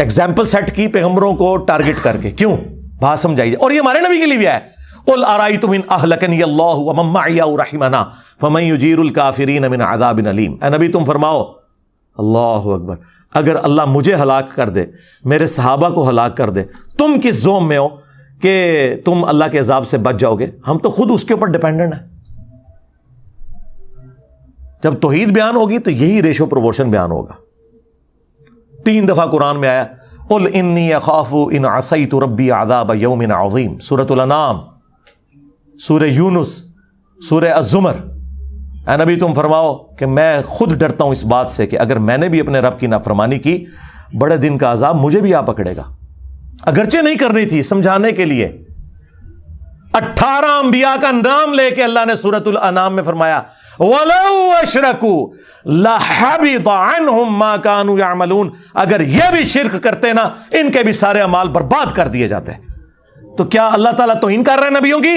ایگزامپل سیٹ کی پیغمبروں کو ٹارگٹ کر کے. کیوں؟ بات سمجھائیے. اور یہ ہمارے نبی کے لیے بھی ہے. قل ارائیتم ان اہلکنی اللہ ومن معی او رحمنا فمن یجیر الکافرین من عذاب علیم. اے نبی تم فرماؤ اللہ اکبر اگر اللہ مجھے ہلاک کر دے میرے صحابہ کو ہلاک کر دے تم کس زوم میں ہو کہ تم اللہ کے عذاب سے بچ جاؤ گے؟ ہم تو خود اس کے اوپر ڈیپینڈنٹ ہیں. جب توحید بیان ہوگی تو یہی ریشو پروپورشن بیان ہوگا. 3 دفعہ قرآن میں آیا قل انی اخاف ان عصیت ربی عذاب یوم عظیم. سورۃ الانعام، سورہ یونس، سورہ الزمر. اے نبی تم فرماؤ کہ میں خود ڈرتا ہوں اس بات سے کہ اگر میں نے بھی اپنے رب کی نافرمانی کی بڑے دن کا عذاب مجھے بھی آ پکڑے گا. اگرچہ نہیں کرنی تھی سمجھانے کے لیے. 18 انبیاء کا نام لے کے اللہ نے سورۃ الانعام میں فرمایا وَلَوْ أَشْرَكُوا لَحَبِطَ عَنْهُمْ مَا كَانُوا يَعْمَلُونَ. اگر یہ بھی شرک کرتے نا ان کے بھی سارے اعمال برباد کر دیے جاتے. تو کیا اللہ تعالیٰ توہین کر رہے ہیں نبیوں کی؟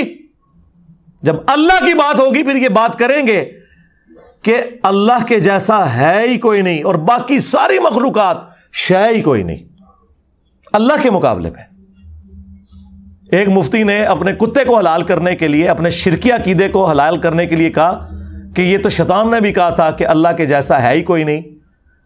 جب اللہ کی بات ہوگی پھر یہ بات کریں گے کہ اللہ کے جیسا ہے ہی کوئی نہیں اور باقی ساری مخلوقات شے ہی کوئی نہیں اللہ کے مقابلے پہ. ایک مفتی نے اپنے کتے کو حلال کرنے کے لیے اپنے شرکی عقیدے کو حلال کرنے کے لیے کہا کہ یہ تو شیطان نے بھی کہا تھا کہ اللہ کے جیسا ہے ہی کوئی نہیں.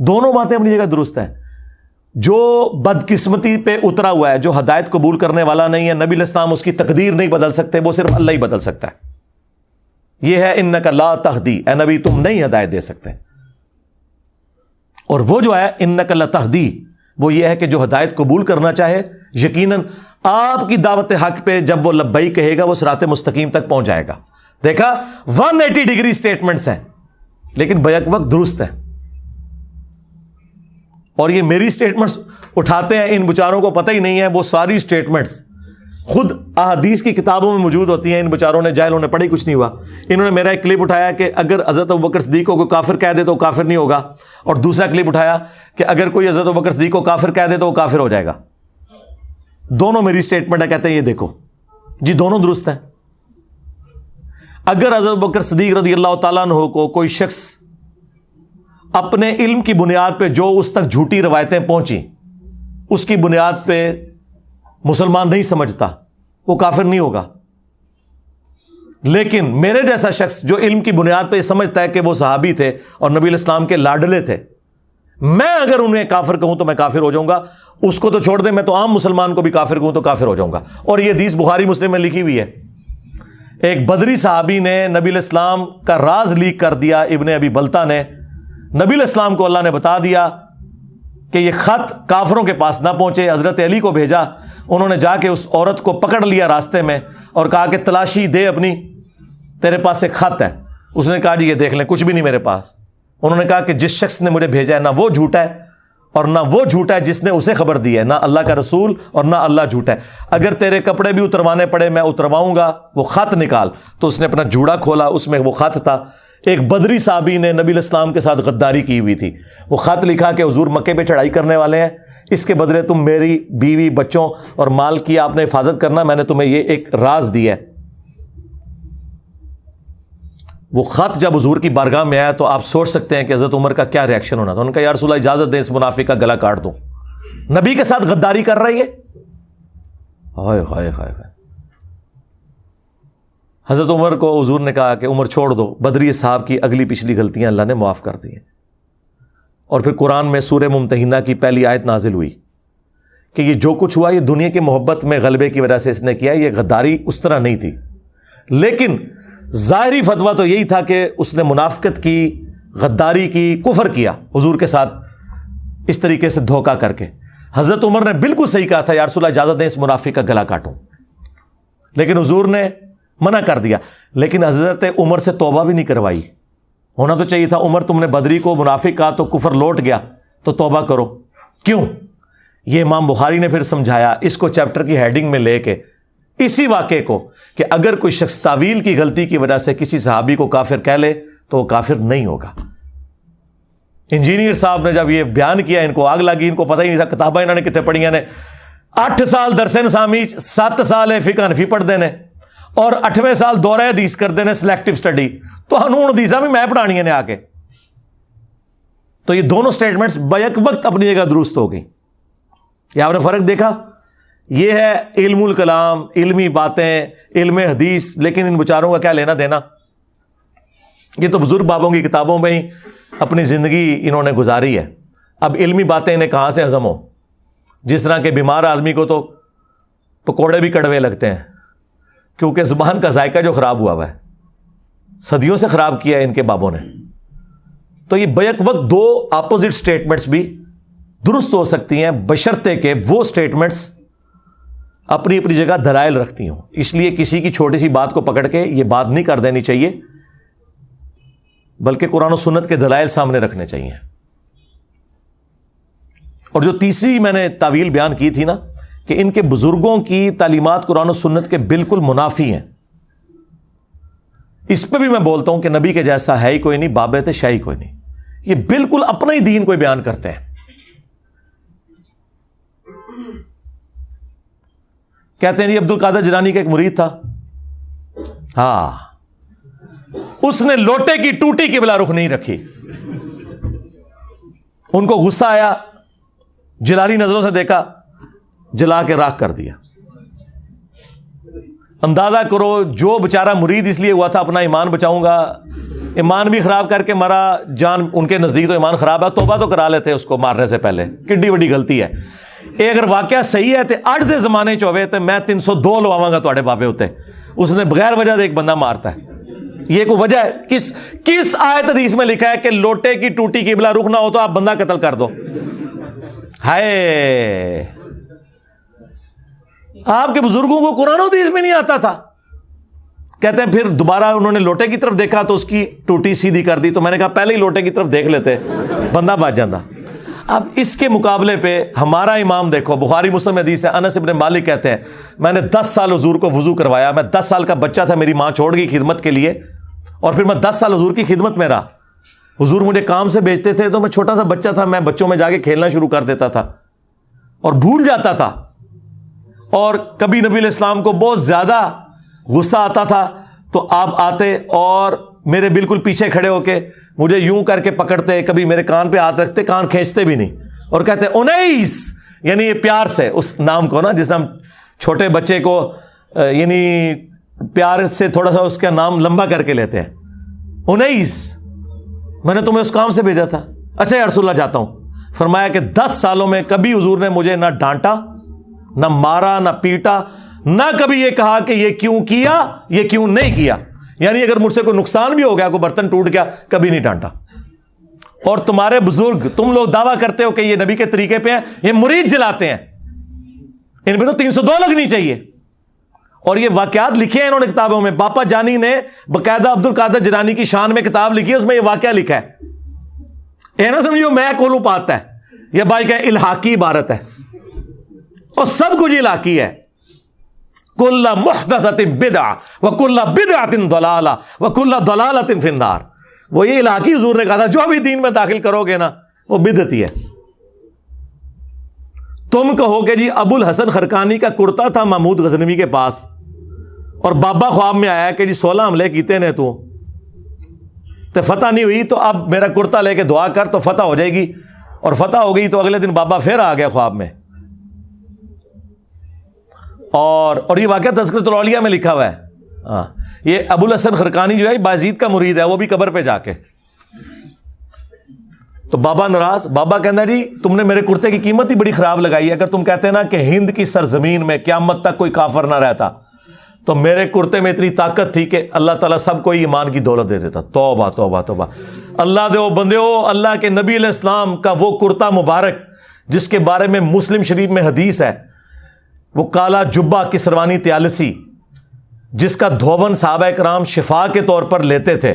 دونوں باتیں اپنی جگہ درست ہیں. جو بدقسمتی پہ اترا ہوا ہے, جو ہدایت قبول کرنے والا نہیں ہے, نبی علیہ السلام اس کی تقدیر نہیں بدل سکتے, وہ صرف اللہ ہی بدل سکتا ہے. یہ ہے انک لا تہدی, اے نبی تم نہیں ہدایت دے سکتے. اور وہ جو ہے انک لتہدی, وہ یہ ہے کہ جو ہدایت قبول کرنا چاہے یقیناً آپ کی دعوت حق پہ جب وہ لبیک کہے گا وہ صراط مستقیم تک پہنچ جائے گا. دیکھا 180 ڈگری سٹیٹمنٹس ہیں لیکن بیک وقت درست ہیں. اور یہ میری سٹیٹمنٹس اٹھاتے ہیں, ان بچاروں کو پتہ ہی نہیں ہے وہ ساری سٹیٹمنٹس خود احادیث کی کتابوں میں موجود ہوتی ہیں. ان بچاروں نے, جاہلوں نے, پڑھی کچھ نہیں ہوا. انہوں نے میرا ایک کلپ اٹھایا کہ اگر حضرت ابوبکر صدیق کو کوئی کافر کہہ دے تو وہ کافر نہیں ہوگا, اور دوسرا کلپ اٹھایا کہ اگر کوئی حضرت ابوبکر صدیق کو کافر کہہ دے تو وہ کافر ہو جائے گا. دونوں میری سٹیٹمنٹ ہے. کہتے ہیں یہ دیکھو جی دونوں درست ہیں. اگر حضرت ابوبکر صدیق رضی اللہ تعالیٰ عنہ کو کوئی شخص اپنے علم کی بنیاد پہ جو اس تک جھوٹی روایتیں پہنچی اس کی بنیاد پہ مسلمان نہیں سمجھتا, وہ کافر نہیں ہوگا. لیکن میرے جیسا شخص جو علم کی بنیاد پہ سمجھتا ہے کہ وہ صحابی تھے اور نبی علیہ السلام کے لاڈلے تھے, میں اگر انہیں کافر کہوں تو میں کافر ہو جاؤں گا. اس کو تو چھوڑ دیں, میں تو عام مسلمان کو بھی کافر کہوں تو کافر ہو جاؤں گا. اور یہ حدیث بخاری مسلم میں لکھی ہوئی ہے. ایک بدری صحابی نے نبی علیہ السلام کا راز لیک کر دیا. ابن ابی بلتا نے, نبی علیہ السلام کو اللہ نے بتا دیا کہ یہ خط کافروں کے پاس نہ پہنچے. حضرت علی کو بھیجا, انہوں نے جا کے اس عورت کو پکڑ لیا راستے میں اور کہا کہ تلاشی دے اپنی, تیرے پاس ایک خط ہے. اس نے کہا جی یہ دیکھ لیں, کچھ بھی نہیں میرے پاس. انہوں نے کہا کہ جس شخص نے مجھے بھیجا ہے نہ وہ جھوٹا ہے اور نہ وہ جھوٹا ہے جس نے اسے خبر دی ہے, نہ اللہ کا رسول اور نہ اللہ جھوٹا ہے. اگر تیرے کپڑے بھی اتروانے پڑے میں اترواؤں گا, وہ خط نکال. تو اس نے اپنا جوڑا کھولا, اس میں وہ خط تھا. ایک بدری صحابی نے نبی علیہ السلام کے ساتھ غداری کی ہوئی تھی. وہ خط لکھا کہ حضور مکے پہ چڑھائی کرنے والے ہیں, اس کے بدلے تم میری بیوی بچوں اور مال کی آپ نے حفاظت کرنا, میں نے تمہیں یہ ایک راز دیا ہے. وہ خط جب حضور کی بارگاہ میں آیا تو آپ سوچ سکتے ہیں کہ حضرت عمر کا کیا ریاکشن ہونا تھا. انہوں نے کہا یا رسول اللہ اجازت دیں اس منافق کا گلا کاٹ دوں, نبی کے ساتھ غداری کر رہی ہے. ہائے ہائے ہائے. حضرت عمر کو حضور نے کہا کہ عمر چھوڑ دو, بدری صاحب کی اگلی پچھلی غلطیاں اللہ نے معاف کر دی ہیں. اور پھر قرآن میں سورہ ممتحنہ کی پہلی آیت نازل ہوئی کہ یہ جو کچھ ہوا یہ دنیا کی محبت میں غلبے کی وجہ سے اس نے کیا, یہ غداری اس طرح نہیں تھی. لیکن ظاہری فتویٰ تو یہی تھا کہ اس نے منافقت کی, غداری کی, کفر کیا حضور کے ساتھ اس طریقے سے دھوکہ کر کے. حضرت عمر نے بالکل صحیح کہا تھا یا رسول اللہ اجازت دیں اس منافق کا گلا کاٹوں, لیکن حضور نے منع کر دیا. لیکن حضرت عمر سے توبہ بھی نہیں کروائی. ہونا تو چاہیے تھا, عمر تم نے بدری کو منافق کہا تو کفر لوٹ گیا تو توبہ کرو. کیوں؟ یہ امام بخاری نے پھر سمجھایا اس کو چیپٹر کی ہیڈنگ میں لے کے, اسی واقعے کو, کہ اگر کوئی شخص تعویل کی غلطی کی وجہ سے کسی صحابی کو کافر کہہ لے تو وہ کافر نہیں ہوگا. انجینئر صاحب نے جب یہ بیان کیا ان کو آگ لگی, ان کو پتہ ہی نہیں تھا کتابیں انہوں نے کتنے پڑھیاں نے. 8 سال درس نظامی, 7 سال فقہ حنفی پڑھتے ہیں اور 8ویں سال دورہ حدیث کرتے ہیں سلیکٹو سٹڈی. تو ہنون حدیثاں بھی میں پڑھانی نے آ کے. تو یہ دونوں سٹیٹمنٹس بیک وقت اپنی جگہ درست ہو گئی. یہ آپ نے فرق دیکھا؟ یہ ہے علم الکلام, علمی باتیں, علم حدیث. لیکن ان بچاروں کا کیا لینا دینا؟ یہ تو بزرگ بابوں کی کتابوں میں ہی اپنی زندگی انہوں نے گزاری ہے. اب علمی باتیں انہیں کہاں سے ہضم ہو؟ جس طرح کہ بیمار آدمی کو تو پکوڑے بھی کڑوے لگتے ہیں کیونکہ زبان کا ذائقہ جو خراب ہوا ہے, صدیوں سے خراب کیا ہے ان کے بابوں نے. تو یہ بیک وقت دو اپوزٹ سٹیٹمنٹس بھی درست ہو سکتی ہیں بشرطے کہ وہ سٹیٹمنٹس اپنی اپنی جگہ دلائل رکھتی ہوں. اس لیے کسی کی چھوٹی سی بات کو پکڑ کے یہ بات نہیں کر دینی چاہیے, بلکہ قرآن و سنت کے دلائل سامنے رکھنے چاہیے. اور جو تیسری میں نے تعویل بیان کی تھی نا کہ ان کے بزرگوں کی تعلیمات قرآن و سنت کے بالکل منافی ہیں, اس پہ بھی میں بولتا ہوں کہ نبی کے جیسا ہے ہی کوئی نہیں, بابت شاہی کوئی نہیں. یہ بالکل اپنا ہی دین کوئی بیان کرتے ہیں. کہتے ہیں جی عبد القادر جیلانی کا ایک مرید تھا, ہاں, اس نے لوٹے کی ٹوٹی کی بلا رخ نہیں رکھی. ان کو غصہ آیا, جیلانی نظروں سے دیکھا, جلا کے راکھ کر دیا. اندازہ کرو جو بیچارہ مرید اس لیے ہوا تھا اپنا ایمان بچاؤں گا, ایمان بھی خراب کر کے مرا, جان ان کے نزدیک تو ایمان خراب ہے, توبہ تو کرا لیتے اس کو مارنے سے پہلے, کڈی بڑی غلطی ہے. یہ اگر واقعہ صحیح ہے تو 8 دے زمانے چوے تو میں 302 لواواں گا تواڈے بابے ہوتے. اس نے بغیر وجہ سے ایک بندہ مارتا ہے, یہ کوئی وجہ ہے؟ کس آیت حدیث میں لکھا ہے کہ لوٹے کی ٹوٹی قبلہ رخ نہ ہو تو آپ بندہ قتل کر دو؟ ہائے, آپ کے بزرگوں کو قرآن و حدیث میں نہیں آتا تھا. کہتے ہیں پھر دوبارہ انہوں نے لوٹے کی طرف دیکھا تو اس کی ٹوٹی سیدھی کر دی. تو میں نے کہا پہلے ہی لوٹے کی طرف دیکھ لیتے, بندہ بچ جاتا. اب اس کے مقابلے پہ ہمارا امام دیکھو, بخاری مسلم حدیث ہے, انس ابن مالک کہتے ہیں میں نے 10 سال حضور کو وضو کروایا, میں 10 سال کا بچہ تھا, میری ماں چھوڑ گئی خدمت کے لیے, اور پھر میں 10 سال حضور کی خدمت میں رہا. حضور مجھے کام سے بھیجتے تھے تو میں چھوٹا سا بچہ تھا, میں بچوں میں جا کے کھیلنا شروع کر دیتا تھا اور بھول جاتا تھا. اور کبھی نبی علیہ السلام کو بہت زیادہ غصہ آتا تھا تو آپ آتے اور میرے بالکل پیچھے کھڑے ہو کے مجھے یوں کر کے پکڑتے, کبھی میرے کان پہ ہاتھ رکھتے, کان کھینچتے بھی نہیں, اور کہتے انیس, یعنی یہ پیار سے اس نام کو نا, جس نام چھوٹے بچے کو یعنی پیار سے تھوڑا سا اس کا نام لمبا کر کے لیتے ہیں, انیس, میں نے تمہیں اس کام سے بھیجا تھا. اچھا یا رسول اللہ جاتا ہوں. فرمایا کہ 10 سالوں میں کبھی حضور نے مجھے نہ ڈانٹا, نہ مارا, نہ پیٹا, نہ کبھی یہ کہا کہ یہ کیوں کیا, یہ کیوں نہیں کیا. یعنی اگر مجھ سے کوئی نقصان بھی ہو گیا, کوئی برتن ٹوٹ گیا, کبھی نہیں ڈانٹا. اور تمہارے بزرگ, تم لوگ دعویٰ کرتے ہو کہ یہ نبی کے طریقے پہ ہیں, یہ مرید جلاتے ہیں, ان پہ تو 302 لگنی چاہیے. اور یہ واقعات لکھے ہیں انہوں نے کتابوں میں. باپا جانی نے باقاعدہ عبد القادر جیلانی کی شان میں کتاب لکھی ہے, اس میں یہ واقعہ لکھا ہے. یہ نہ سمجھو میں کولوں پاتا ہے, یہ بھائی کہ الحاقی عبارت ہے, اور سب کچھ الحاقی ہے. کل محدثۃ بدعہ وکل بدعۃ ضلالہ وکل ضلالۃ فی النار. وہ یہ الحاقی حضور نے کہا تھا, جو بھی دین میں داخل کرو گے نا وہ بدعت ہی ہے. تم کہو کہ جی ابو الحسن خرقانی کا کرتا تھا محمود غزنوی کے پاس, اور بابا خواب میں آیا کہ جی 16 حملے کیتے نے تو فتح نہیں ہوئی, تو اب میرا کرتا لے کے دعا کر تو فتح ہو جائے گی. اور فتح ہو گئی تو اگلے دن بابا پھر آ گیا خواب میں. اور یہ واقعہ تذکرۃ الاولیاء میں لکھا ہوا ہے. ہاں, یہ ابو الحسن خرقانی جو ہے بازید کا مرید ہے, وہ بھی قبر پہ جا کے تو بابا ناراض. بابا کہنا جی تم نے میرے کرتے کی قیمت ہی بڑی خراب لگائی ہے. اگر تم کہتے نا کہ ہند کی سرزمین میں قیامت تک کوئی کافر نہ رہتا تو میرے کرتے میں اتنی طاقت تھی کہ اللہ تعالیٰ سب کو ایمان کی دولت دے دیتا. توبہ توبہ توبہ. اللہ دے بندیو, اللہ کے نبی علیہ السلام کا وہ کرتا مبارک جس کے بارے میں مسلم شریف میں حدیث ہے, وہ کالا جبہ کسروانی تیالسی جس کا دھون صحابہ کرام شفا کے طور پر لیتے تھے,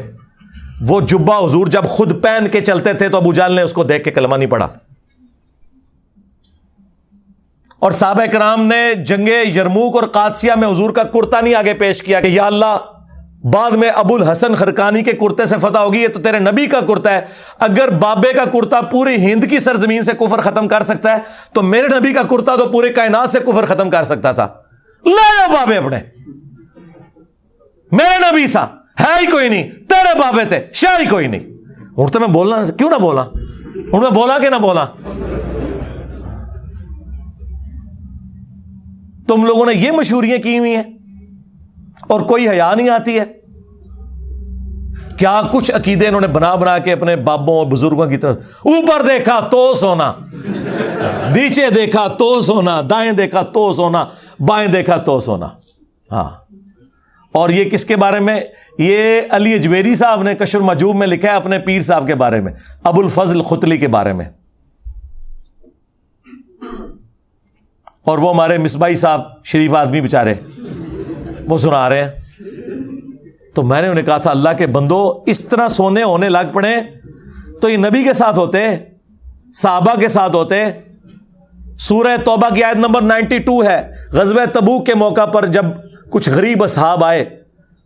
وہ جبہ حضور جب خود پہن کے چلتے تھے تو ابو جہل نے اس کو دیکھ کے کلمہ نہیں پڑھا. اور صحابہ کرام نے جنگ یرموک اور قادسیہ میں حضور کا کرتا نہیں آگے پیش کیا کہ یا اللہ بعد میں ابو الحسن خرقانی کے کرتے سے فتح ہوگی, یہ تو تیرے نبی کا کرتا ہے, اگر بابے کا کرتا پوری ہند کی سرزمین سے کفر ختم کر سکتا ہے تو میرے نبی کا کرتا تو پورے کائنات سے کفر ختم کر سکتا تھا. لے لو بابے اپنے, میرے نبی سا ہے ہی کوئی نہیں, تیرے بابے تھے شاہ ہی کوئی نہیں. اور تو میں بولنا کیوں نہ بولا, اور میں بولا کہ نہ بولا. تم لوگوں نے یہ مشہوریاں کی ہوئی ہیں اور کوئی حیا نہیں آتی ہے. کیا کچھ عقیدے انہوں نے بنا کے اپنے بابوں اور بزرگوں کی طرف, اوپر دیکھا تو سونا, نیچے دیکھا تو سونا, دائیں دیکھا تو سونا, بائیں دیکھا تو سونا. ہاں, اور یہ کس کے بارے میں؟ یہ علی اجویری صاحب نے کشف المحجوب میں لکھا ہے اپنے پیر صاحب کے بارے میں, ابو الفضل ختلی کے بارے میں. اور وہ ہمارے مصباحی صاحب شریف آدمی بیچارے وہ سنا رہے ہیں. تو میں نے انہیں کہا تھا اللہ کے بندو, اس طرح سونے ہونے لگ پڑے تو یہ نبی کے ساتھ ہوتے, صحابہ کے ساتھ ہوتے. سورہ توبہ کی آیت نمبر 92 ہے, غزوہ تبوک کے موقع پر جب کچھ غریب اصحاب آئے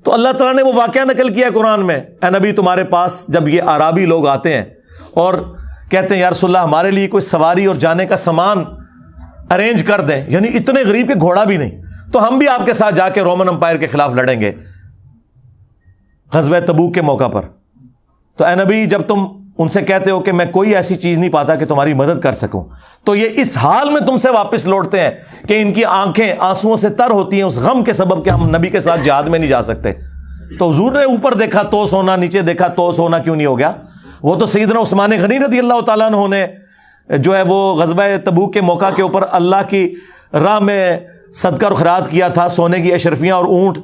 تو اللہ تعالیٰ نے وہ واقعہ نقل کیا قرآن میں, اے نبی تمہارے پاس جب یہ اعرابی لوگ آتے ہیں اور کہتے ہیں یا رسول اللہ ہمارے لیے کوئی سواری اور جانے کا سامان ارینج کر دیں, یعنی اتنے غریب کے گھوڑا بھی نہیں, تو ہم بھی آپ کے ساتھ جا کے رومن امپائر کے خلاف لڑیں گے غزوہ تبوک کے موقع پر. تو اے نبی جب تم ان سے کہتے ہو کہ میں کوئی ایسی چیز نہیں پاتا کہ تمہاری مدد کر سکوں, تو یہ اس حال میں تم سے واپس لوٹتے ہیں کہ ان کی آنکھیں آنسوؤں سے تر ہوتی ہیں اس غم کے سبب کہ ہم نبی کے ساتھ جہاد میں نہیں جا سکتے. تو حضور نے اوپر دیکھا تو سونا, نیچے دیکھا تو سونا کیوں نہیں ہو گیا؟ وہ تو سیدنا عثمان غنی رضی اللہ تعالیٰ عنہ نے جو ہے وہ غزوہ تبوک کے موقع کے اوپر اللہ کی راہ میں صدقہ اور خیرات کیا تھا, سونے کی اشرفیاں اور اونٹ,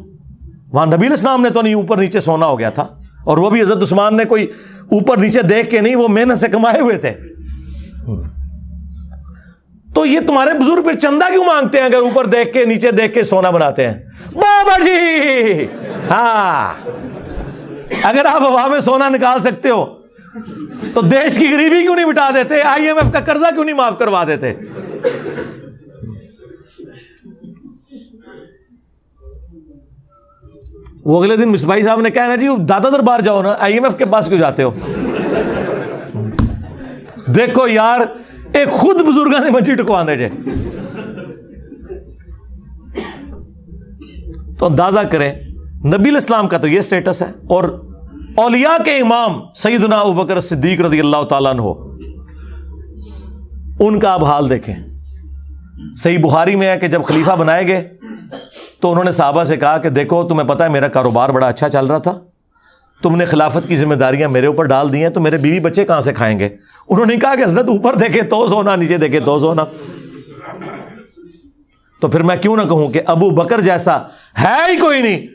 وہاں نبی علیہ السلام نے تو نہیں, اوپر نیچے سونا ہو گیا تھا. اور وہ بھی حضرت عثمان نے کوئی اوپر نیچے دیکھ کے نہیں, وہ محنت سے کمائے ہوئے تھے. تو یہ تمہارے بزرگ پھر چندہ کیوں مانگتے ہیں اگر اوپر دیکھ کے نیچے دیکھ کے سونا بناتے ہیں؟ بابا جی ہاں, اگر آپ ہوا میں سونا نکال سکتے ہو تو دیش کی غریبی کیوں نہیں مٹا دیتے؟ IMF کا قرضہ کیوں نہیں معاف کروا دیتے؟ وہ اگلے دن مصباحی صاحب نے کہا نا جی دادا دربار جاؤ نا, IMF کے پاس کیوں جاتے ہو؟ دیکھو یار, ایک خود بزرگاں نے منجی ٹکوانے جے. تو اندازہ کریں نبی علیہ السلام کا تو یہ سٹیٹس ہے, اور اولیاء کے امام سیدنا ابوبکر صدیق رضی اللہ تعالیٰ عنہ, ان کا اب حال دیکھیں. صحیح بخاری میں ہے کہ جب خلیفہ بنائے گئے تو انہوں نے صحابہ سے کہا کہ دیکھو تمہیں پتہ ہے میرا کاروبار بڑا اچھا چل رہا تھا, تم نے خلافت کی ذمہ داریاں میرے اوپر ڈال دی ہیں, تو میرے بیوی بچے کہاں سے کھائیں گے؟ انہوں نے کہا کہ حضرت اوپر دیکھے تو سونا, نیچے دیکھے تو سونا. تو پھر میں کیوں نہ کہوں کہ ابو بکر جیسا ہے ہی کوئی نہیں,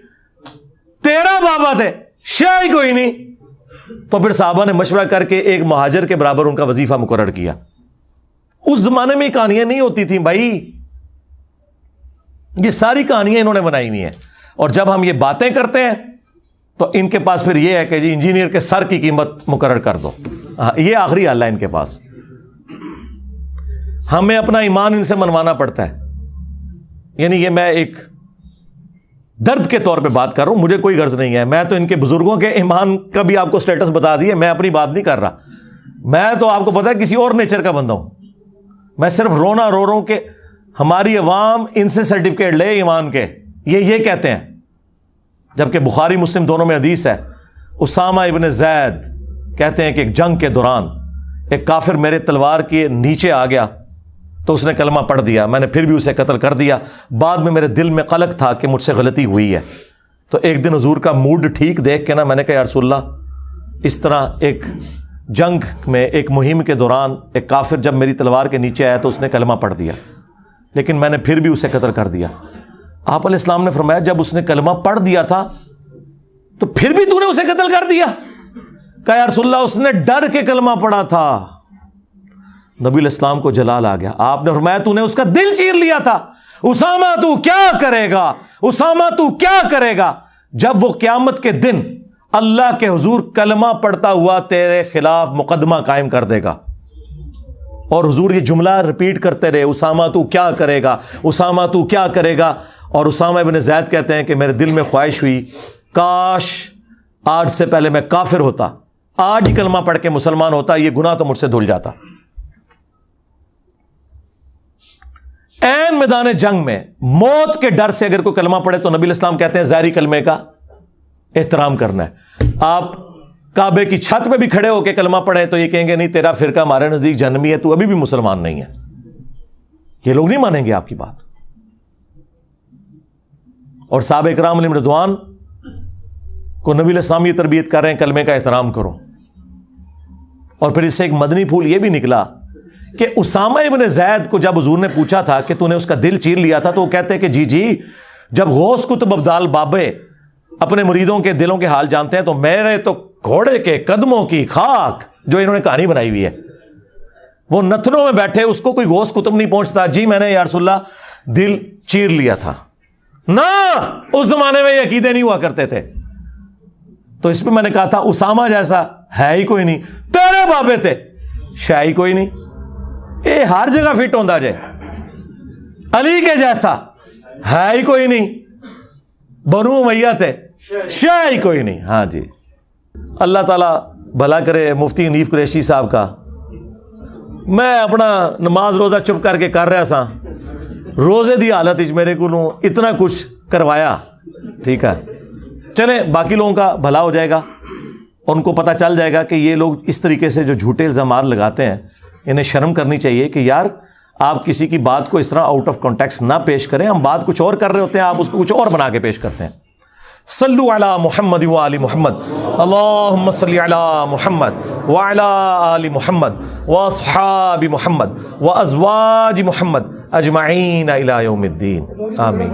تیرا بابا تھے شاہ ہی کوئی نہیں. تو پھر صحابہ نے مشورہ کر کے ایک مہاجر کے برابر ان کا وظیفہ مقرر کیا. اس زمانے میں کہانیاں نہیں ہوتی تھیں بھائی, یہ ساری کہانیاں انہوں نے بنائی ہوئی ہیں. اور جب ہم یہ باتیں کرتے ہیں تو ان کے پاس پھر یہ ہے کہ جی انجینئر کے سر کی قیمت مقرر کر دو. یہ آخری حل ہے ان کے پاس. ہمیں اپنا ایمان ان سے منوانا پڑتا ہے. یعنی یہ میں ایک درد کے طور پہ بات کر رہا ہوں, مجھے کوئی غرض نہیں ہے, میں تو ان کے بزرگوں کے ایمان کا بھی آپ کو سٹیٹس بتا دیا, میں اپنی بات نہیں کر رہا. میں تو آپ کو پتا ہے کسی اور نیچر کا بندہ ہوں. میں صرف رونا رو رہا ہوں کہ ہماری عوام ان سے سرٹیفکیٹ لے ایمان کے, یہ کہتے ہیں. جبکہ بخاری مسلم دونوں میں حدیث ہے, اسامہ ابن زید کہتے ہیں کہ ایک جنگ کے دوران ایک کافر میرے تلوار کے نیچے آ گیا تو اس نے کلمہ پڑھ دیا, میں نے پھر بھی اسے قتل کر دیا. بعد میں میرے دل میں قلق تھا کہ مجھ سے غلطی ہوئی ہے, تو ایک دن حضور کا موڈ ٹھیک دیکھ کے نا میں نے کہا یا رسول اللہ, اس طرح ایک جنگ میں ایک مہم کے دوران ایک کافر جب میری تلوار کے نیچے آیا تو اس نے کلمہ پڑھ دیا, لیکن میں نے پھر بھی اسے قتل کر دیا. آپ علیہ السلام نے فرمایا جب اس نے کلمہ پڑھ دیا تھا تو پھر بھی تو نے اسے قتل کر دیا؟ کہا یا رسول اللہ اس نے ڈر کے کلمہ پڑھا تھا. نبی علیہ السلام کو جلال آ گیا, آپ نے فرمایا تو نے اس کا دل چیر لیا تھا. اسامہ تو کیا کرے گا, اسامہ تو کیا کرے گا جب وہ قیامت کے دن اللہ کے حضور کلمہ پڑھتا ہوا تیرے خلاف مقدمہ قائم کر دے گا. اور حضور یہ جملہ ریپیٹ کرتے رہے, اسامہ تو کیا کرے گا, اسامہ تو کیا کرے گا. اور اسامہ ابن زید کہتے ہیں کہ میرے دل میں خواہش ہوئی کاش آج سے پہلے میں کافر ہوتا, آج ہی کلمہ پڑھ کے مسلمان ہوتا, یہ گناہ تو مجھ سے دھل جاتا. عین میدان جنگ میں موت کے ڈر سے اگر کوئی کلمہ پڑھے تو نبی علیہ السلام کہتے ہیں ظاہری کلمے کا احترام کرنا ہے. آپ کعبے کی چھت پہ بھی کھڑے ہو کے کلمہ پڑھیں تو یہ کہیں گے نہیں تیرا فرقہ ہمارے نزدیک جہنمی ہے, تو ابھی بھی مسلمان نہیں ہے. یہ لوگ نہیں مانیں گے آپ کی بات. اور صحابہ اکرام علیہم رضوان کو نبی علیہ السلام یہ تربیت کر رہے ہیں کلمے کا احترام کرو. اور پھر اس سے ایک مدنی پھول یہ بھی نکلا کہ اسامہ ابن زید کو جب حضور نے پوچھا تھا کہ تو نے اس کا دل چیر لیا تھا, تو وہ کہتے ہیں کہ جی جب غوث قطب ابدال بابے اپنے مریدوں کے دلوں کے حال جانتے ہیں تو میرے تو گھوڑے کے قدموں کی خاک, جو انہوں نے کہانی بنائی ہوئی ہے, وہ نتنوں میں بیٹھے اس کو کوئی غوث قطب نہیں پہنچتا. جی میں نے یا رسول اللہ دل چیر لیا تھا. نہ اس زمانے میں یہ عقیدے نہیں ہوا کرتے تھے. تو اس پہ میں نے کہا تھا اسامہ جیسا ہے ہی کوئی نہیں, تیرے بابے تھے شاہ ہی کوئی نہیں, یہ ہر جگہ فٹ ہوتا جائے. علی کے جیسا ہے ہی کوئی نہیں, بنو امیہ تھے شاہ ہی کوئی نہیں. ہاں جی, اللہ تعالیٰ بھلا کرے مفتی حنیف قریشی صاحب کا. میں اپنا نماز روزہ چپ کر کے کر رہا سا, روزے دی حالت میرے کو اتنا کچھ کروایا. ٹھیک ہے چلیں, باقی لوگوں کا بھلا ہو جائے گا, ان کو پتہ چل جائے گا کہ یہ لوگ اس طریقے سے جو جھوٹے الزامات لگاتے ہیں انہیں شرم کرنی چاہیے کہ یار آپ کسی کی بات کو اس طرح آؤٹ آف کانٹیکسٹ نہ پیش کریں. ہم بات کچھ اور کر رہے ہوتے ہیں, آپ اس کو کچھ اور بنا کے پیش کرتے ہیں. صلو علی محمد و آل محمد اللہم صلی علی محمد وعلی آل محمد واصحاب محمد وازواج محمد اجمعین الی یوم الدین آمین.